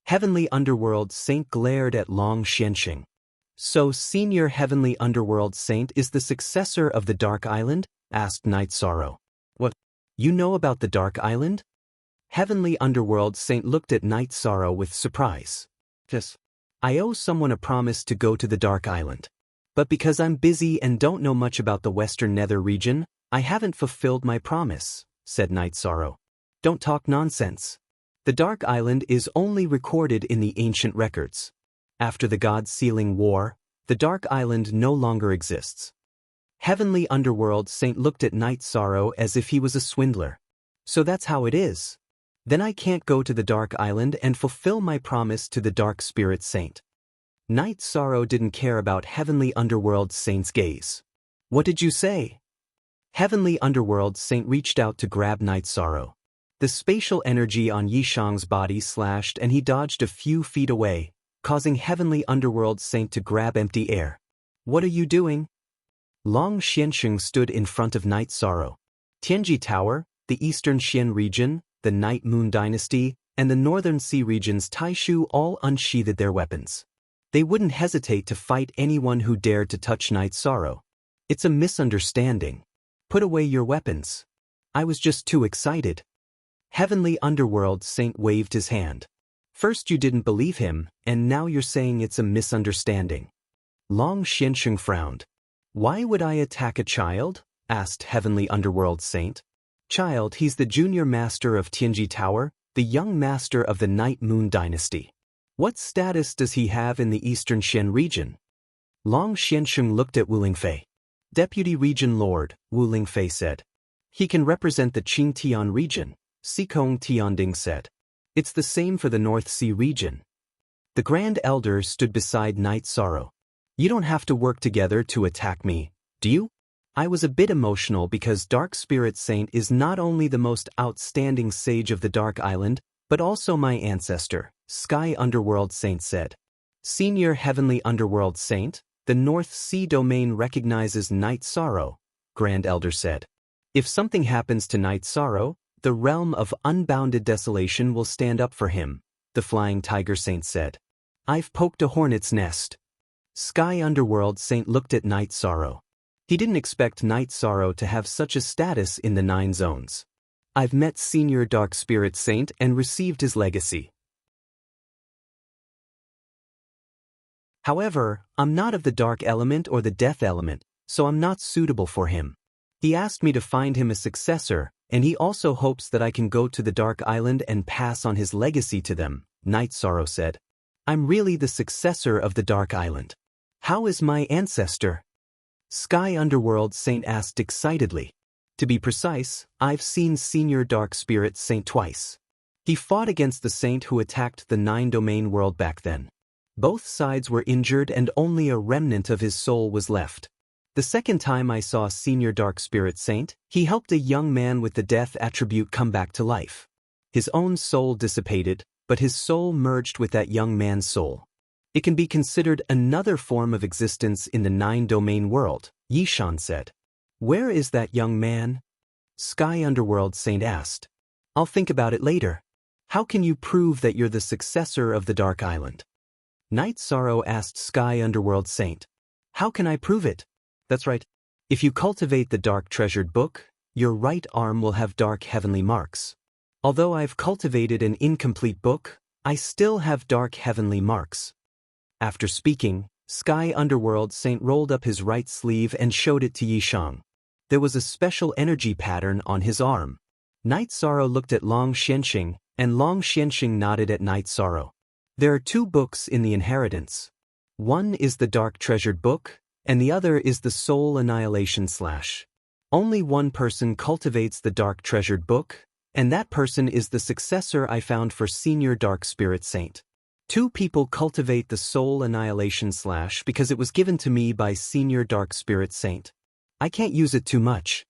Heavenly Underworld Saint glared at Long Xianxing. So Senior Heavenly Underworld Saint is the successor of the Dark Island? Asked Night Sorrow. What? You know about the Dark Island? Heavenly Underworld Saint looked at Night Sorrow with surprise. Yes. I owe someone a promise to go to the Dark Island. But because I'm busy and don't know much about the Western Nether region, I haven't fulfilled my promise, said Night Sorrow. Don't talk nonsense. The Dark Island is only recorded in the ancient records. After the God-sealing war, the Dark Island no longer exists. Heavenly Underworld Saint looked at Night Sorrow as if he was a swindler. So that's how it is. Then I can't go to the Dark Island and fulfill my promise to the Dark Spirit Saint. Night Sorrow didn't care about Heavenly Underworld Saint's gaze. What did you say? Heavenly Underworld Saint reached out to grab Night Sorrow. The spatial energy on Yishang's body slashed and he dodged a few feet away, causing Heavenly Underworld Saint to grab empty air. What are you doing? Long Xianxing stood in front of Night Sorrow. Tianji Tower, the Eastern Xian region, the Night Moon Dynasty, and the Northern Sea region's Taishu all unsheathed their weapons. They wouldn't hesitate to fight anyone who dared to touch Night Sorrow. It's a misunderstanding. Put away your weapons. I was just too excited. Heavenly Underworld Saint waved his hand. First you didn't believe him, and now you're saying it's a misunderstanding. Long Xianxing frowned. Why would I attack a child? Asked Heavenly Underworld Saint. Child, he's the junior master of Tianji Tower, the young master of the Night Moon Dynasty. What status does he have in the Eastern Xian region? Long Xianxing looked at Wu Lingfei. Deputy Region Lord, Wu Lingfei said. He can represent the Qing Tian region, Sikong Tianding said. It's the same for the North Sea region. The Grand Elder stood beside Night Sorrow. You don't have to work together to attack me, do you? I was a bit emotional because Dark Spirit Saint is not only the most outstanding sage of the Dark Island, but also my ancestor, Sky Underworld Saint said. Senior Heavenly Underworld Saint, the North Sea domain recognizes Night Sorrow, Grand Elder said. If something happens to Night Sorrow, the realm of unbounded desolation will stand up for him, the Flying Tiger Saint said. I've poked a hornet's nest. Sky Underworld Saint looked at Night Sorrow. He didn't expect Night Sorrow to have such a status in the 9 zones. I've met Senior Dark Spirit Saint and received his legacy. However, I'm not of the dark element or the death element, so I'm not suitable for him. He asked me to find him a successor, and he also hopes that I can go to the Dark Island and pass on his legacy to them, Night Sorrow said. I'm really the successor of the Dark Island. How is my ancestor? Sky Underworld Saint asked excitedly. To be precise, I've seen Senior Dark Spirit Saint twice. He fought against the saint who attacked the 9-domain world back then. Both sides were injured and only a remnant of his soul was left. The second time I saw Senior Dark Spirit Saint, he helped a young man with the death attribute come back to life. His own soul dissipated, but his soul merged with that young man's soul. It can be considered another form of existence in the 9-domain world, Yishan said. Where is that young man? Sky Underworld Saint asked. I'll think about it later. How can you prove that you're the successor of the Dark Island? Night Sorrow asked Sky Underworld Saint. How can I prove it? That's right. If you cultivate the Dark Treasured Book, your right arm will have dark heavenly marks. Although I've cultivated an incomplete book, I still have dark heavenly marks. After speaking, Sky Underworld Saint rolled up his right sleeve and showed it to Yishang. There was a special energy pattern on his arm. Night Sorrow looked at Long Xianxing, and Long Xianxing nodded at Night Sorrow. There are 2 books in the inheritance. One is the Dark Treasured Book, and the other is the Soul Annihilation / Only one person cultivates the Dark Treasured Book, and that person is the successor I found for Senior Dark Spirit Saint. 2 people cultivate the Soul Annihilation / because it was given to me by Senior Dark Spirit Saint. I can't use it too much.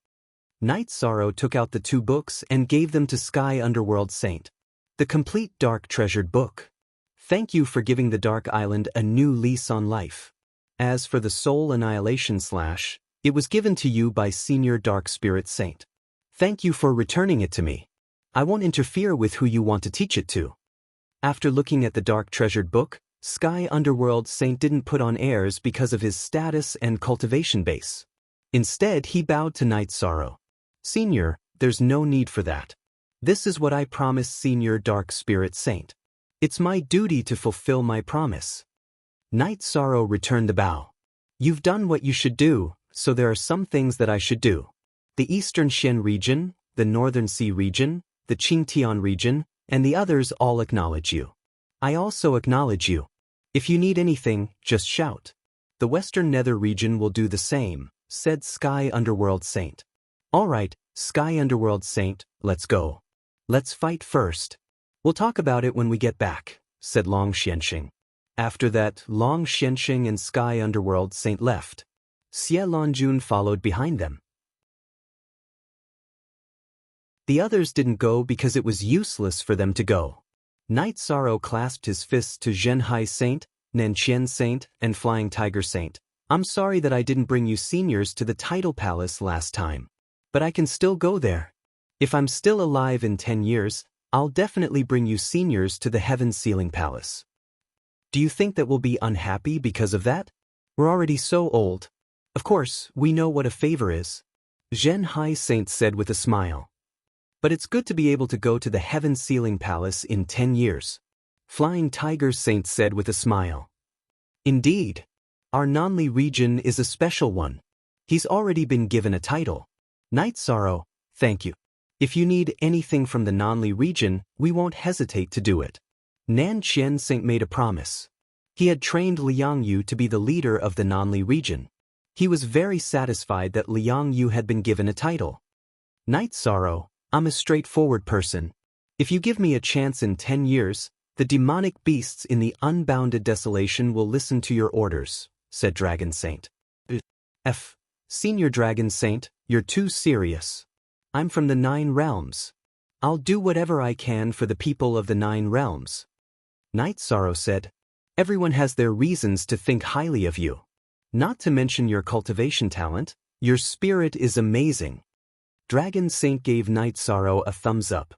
Night Sorrow took out the 2 books and gave them to Sky Underworld Saint. The complete Dark Treasured Book. Thank you for giving the Dark Island a new lease on life. As for the Soul Annihilation / it was given to you by Senior Dark Spirit Saint. Thank you for returning it to me. I won't interfere with who you want to teach it to. After looking at the Dark Treasured Book, Sky Underworld Saint didn't put on airs because of his status and cultivation base. Instead, he bowed to Night Sorrow. Senior, there's no need for that. This is what I promised Senior Dark Spirit Saint. It's my duty to fulfill my promise. Night Sorrow returned the bow. You've done what you should do, so there are some things that I should do. The Eastern Shen region, the Northern Sea region, the Qingtian region, and the others all acknowledge you. I also acknowledge you. If you need anything, just shout. The Western Nether region will do the same, said Sky Underworld Saint. All right, Sky Underworld Saint, let's go. Let's fight first. We'll talk about it when we get back, said Long Xianxing. After that, Long Xianxing and Sky Underworld Saint left. Xie Longjun followed behind them. The others didn't go because it was useless for them to go. Night Sorrow clasped his fists to Zhenhai Saint, Nanqian Saint, and Flying Tiger Saint. I'm sorry that I didn't bring you seniors to the Tidal Palace last time. But I can still go there. If I'm still alive in 10 years, I'll definitely bring you seniors to the Heaven Sealing Palace. Do you think that we'll be unhappy because of that? We're already so old. Of course, we know what a favor is. Zhenhai Saint said with a smile. But it's good to be able to go to the Heaven Sealing Palace in 10 years. Flying Tiger Saint said with a smile. Indeed. Our Nanli region is a special one. He's already been given a title. Night Sorrow, thank you. If you need anything from the Nanli region, we won't hesitate to do it. Nanqian Saint made a promise. He had trained Liang Yu to be the leader of the Nanli region. He was very satisfied that Liang Yu had been given a title. Night Sorrow, I'm a straightforward person. If you give me a chance in 10 years, the demonic beasts in the unbounded desolation will listen to your orders, said Dragon Saint. Senior Dragon Saint, you're too serious. I'm from the 9 realms. I'll do whatever I can for the people of the 9 realms. Night Sorrow said. Everyone has their reasons to think highly of you. Not to mention your cultivation talent, your spirit is amazing. Dragon Saint gave Night Sorrow a thumbs up.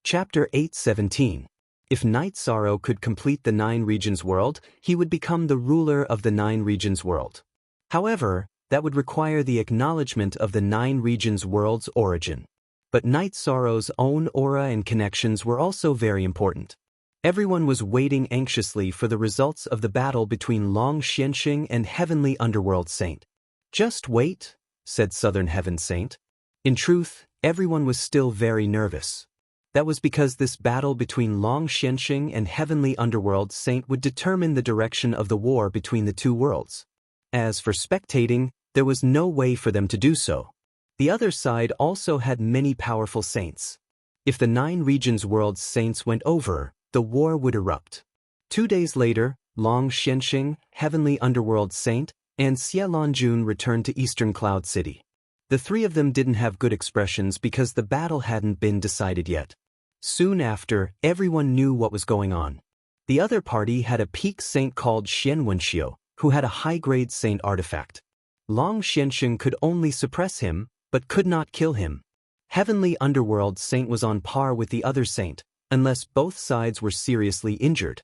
Chapter 8:17. If Night Sorrow could complete the 9 regions world, he would become the ruler of the 9 regions world. However, that would require the acknowledgement of the 9 regions world's origin. But Night Sorrow's own aura and connections were also very important. Everyone was waiting anxiously for the results of the battle between Long Xianxing and Heavenly Underworld Saint. Just wait, said Southern Heaven Saint. In truth, everyone was still very nervous. That was because this battle between Long Xianxing and Heavenly Underworld Saint would determine the direction of the war between the two worlds. As for spectating, there was no way for them to do so. The other side also had many powerful saints. If the 9 regions world's saints went over, the war would erupt. 2 days later, Long Xianxing, Heavenly Underworld Saint, and Xie Lanjun returned to Eastern Cloud City. The 3 of them didn't have good expressions because the battle hadn't been decided yet. Soon after, everyone knew what was going on. The other party had a peak saint called Xianwenxiu, who had a high-grade saint artifact. Long Xianxing could only suppress him, but could not kill him. Heavenly Underworld Saint was on par with the other saint, unless both sides were seriously injured.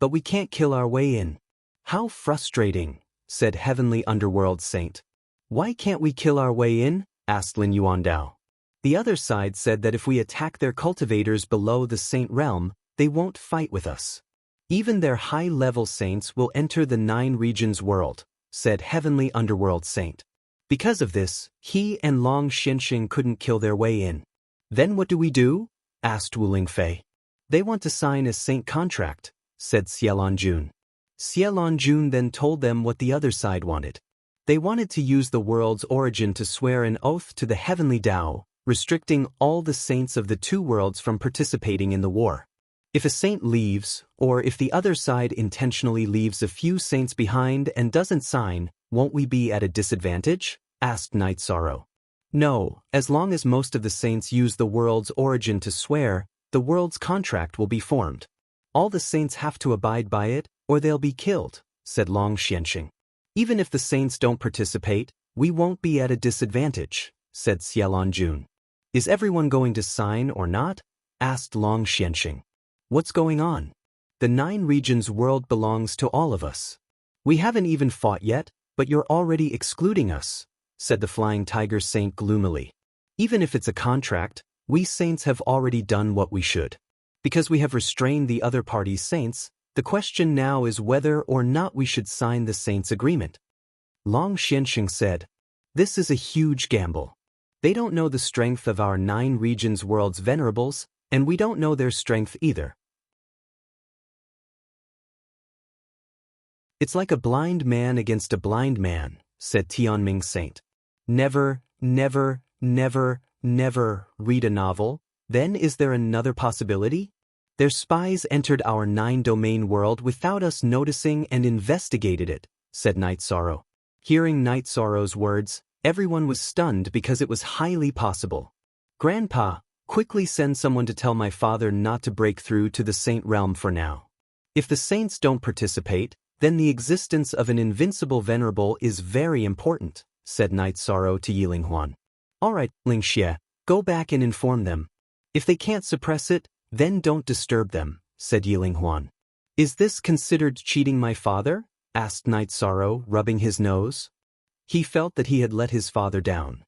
But we can't kill our way in. How frustrating, said Heavenly Underworld Saint. Why can't we kill our way in? Asked Lin Yuandao. The other side said that if we attack their cultivators below the saint realm, they won't fight with us. Even their high-level saints will enter the 9 regions world, said Heavenly Underworld Saint. Because of this, he and Long Xianxing couldn't kill their way in. Then what do we do? Asked Wu Lingfei. They want to sign a saint contract, said Xie Lanjun. Xie Lanjun then told them what the other side wanted. They wanted to use the world's origin to swear an oath to the heavenly Tao, restricting all the saints of the 2 worlds from participating in the war. If a saint leaves, or if the other side intentionally leaves a few saints behind and doesn't sign, won't we be at a disadvantage? Asked Night Sorrow. No, as long as most of the saints use the world's origin to swear, the world's contract will be formed. All the saints have to abide by it, or they'll be killed, said Long Xianxing. Even if the saints don't participate, we won't be at a disadvantage, said Xie Lanjun. Is everyone going to sign or not? Asked Long Xianxing. What's going on? The 9 regions world belongs to all of us. We haven't even fought yet, but you're already excluding us, said the Flying Tiger Saint gloomily. Even if it's a contract, we saints have already done what we should. Because we have restrained the other party's saints, the question now is whether or not we should sign the saints' agreement. Long Xianxing said, This is a huge gamble. They don't know the strength of our 9 regions world's venerables, and we don't know their strength either. It's like a blind man against a blind man, said Tianming Saint. Never, never, never, never read a novel? Then is there another possibility? Their spies entered our 9-domain world without us noticing and investigated it, said Night Sorrow. Hearing Night Sorrow's words, everyone was stunned because it was highly possible. Grandpa, quickly send someone to tell my father not to break through to the saint realm for now. If the saints don't participate, then the existence of an invincible venerable is very important, said Night Sorrow to Yiling Huan. All right, Ling Xie, go back and inform them. If they can't suppress it, then don't disturb them, said Yiling Huan. Is this considered cheating my father? Asked Night Sorrow, rubbing his nose. He felt that he had let his father down.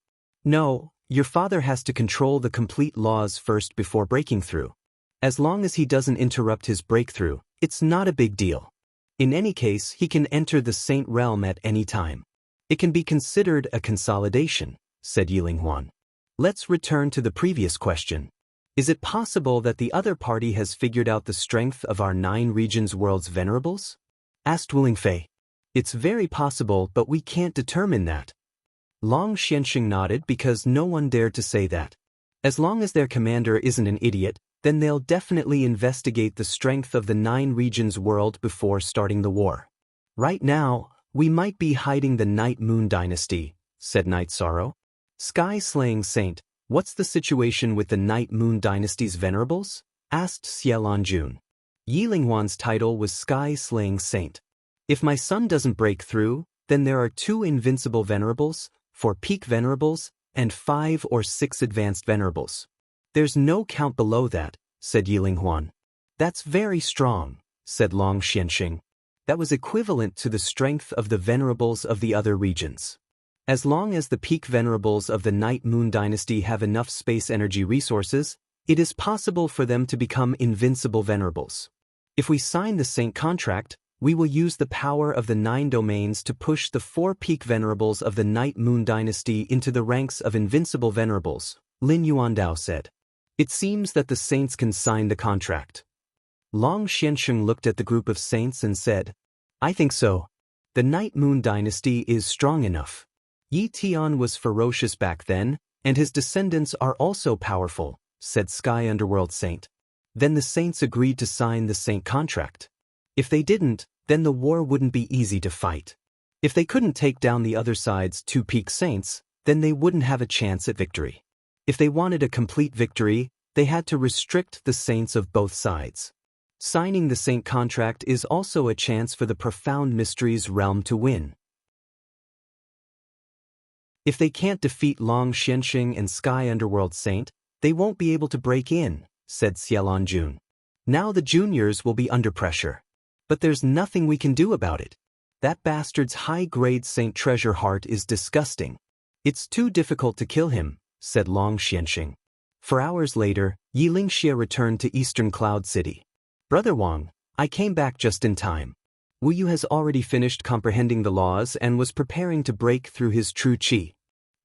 No, your father has to control the complete laws first before breaking through. As long as he doesn't interrupt his breakthrough, it's not a big deal. In any case, he can enter the saint realm at any time. It can be considered a consolidation, said Yiling Huan. Let's return to the previous question. Is it possible that the other party has figured out the strength of our 9 regions world's venerables? Asked Wu Lingfei. It's very possible, but we can't determine that. Long Xianxing nodded because no one dared to say that. As long as their commander isn't an idiot, then they'll definitely investigate the strength of the 9 regions world before starting the war. Right now, we might be hiding the Night Moon dynasty, said Night Sorrow. Sky-slaying saint, What's the situation with the Night Moon Dynasty's venerables? Asked Xiaolonjun. Yi Linghuan's title was Sky-Slaying Saint. If my son doesn't break through, then there are 2 invincible venerables, 4 peak venerables, and 5 or 6 advanced venerables. There's no count below that, said Yi Linghuan. That's very strong, said Long Xianxing. That was equivalent to the strength of the venerables of the other regions. As long as the peak venerables of the Night Moon Dynasty have enough space energy resources, it is possible for them to become invincible venerables. If we sign the Saint contract, we will use the power of the 9 domains to push the 4 peak venerables of the Night Moon Dynasty into the ranks of invincible venerables, Lin Yuandao said. It seems that the saints can sign the contract. Long Xianxing looked at the group of saints and said, I think so. The Night Moon Dynasty is strong enough. Yi Tian was ferocious back then, and his descendants are also powerful, said Sky Underworld Saint. Then the saints agreed to sign the Saint contract. If they didn't, then the war wouldn't be easy to fight. If they couldn't take down the other side's 2 peak saints, then they wouldn't have a chance at victory. If they wanted a complete victory, they had to restrict the saints of both sides. Signing the Saint contract is also a chance for the Profound Mysteries realm to win. If they can't defeat Long Xianxing and Sky Underworld Saint, they won't be able to break in, said Xiaolonjun. Now the juniors will be under pressure. But there's nothing we can do about it. That bastard's high-grade Saint Treasure Heart is disgusting. It's too difficult to kill him, said Long Xianxing. For hours later, Yi Lingxie returned to Eastern Cloud City. Brother Wang, I came back just in time. Wu Yu has already finished comprehending the laws and was preparing to break through his true qi.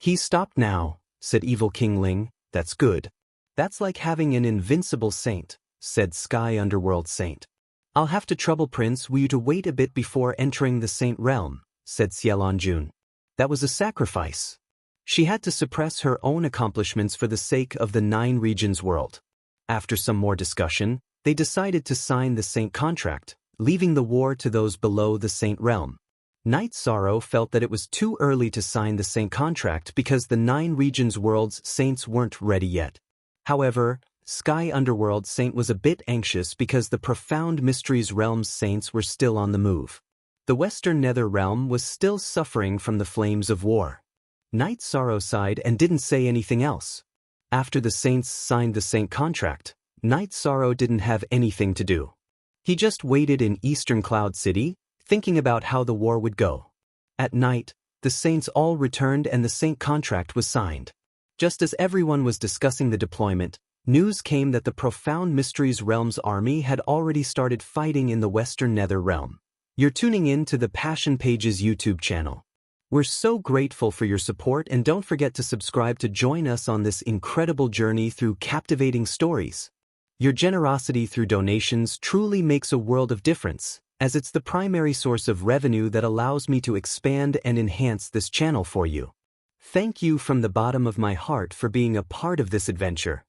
He's stopped now, said Evil King Ling. That's good. That's like having an invincible saint, said Sky Underworld Saint. I'll have to trouble Prince Wu Yu to wait a bit before entering the Saint realm, said Xiaolonjun. That was a sacrifice. She had to suppress her own accomplishments for the sake of the 9 regions world. After some more discussion, they decided to sign the Saint contract, leaving the war to those below the Saint realm. Night Sorrow felt that it was too early to sign the Saint contract because the 9 regions world's saints weren't ready yet. However, Sky Underworld Saint was a bit anxious because the Profound Mysteries realm's saints were still on the move. The Western Nether realm was still suffering from the flames of war. Night Sorrow sighed and didn't say anything else. After the saints signed the Saint contract, Night Sorrow didn't have anything to do. He just waited in Eastern Cloud City, thinking about how the war would go. At night, the saints all returned and the Saint contract was signed. Just as everyone was discussing the deployment, news came that the Profound Mysteries realm's army had already started fighting in the Western Nether realm. You're tuning in to the Passion Pages YouTube channel. We're so grateful for your support, and don't forget to subscribe to join us on this incredible journey through captivating stories. Your generosity through donations truly makes a world of difference, as it's the primary source of revenue that allows me to expand and enhance this channel for you. Thank you from the bottom of my heart for being a part of this adventure.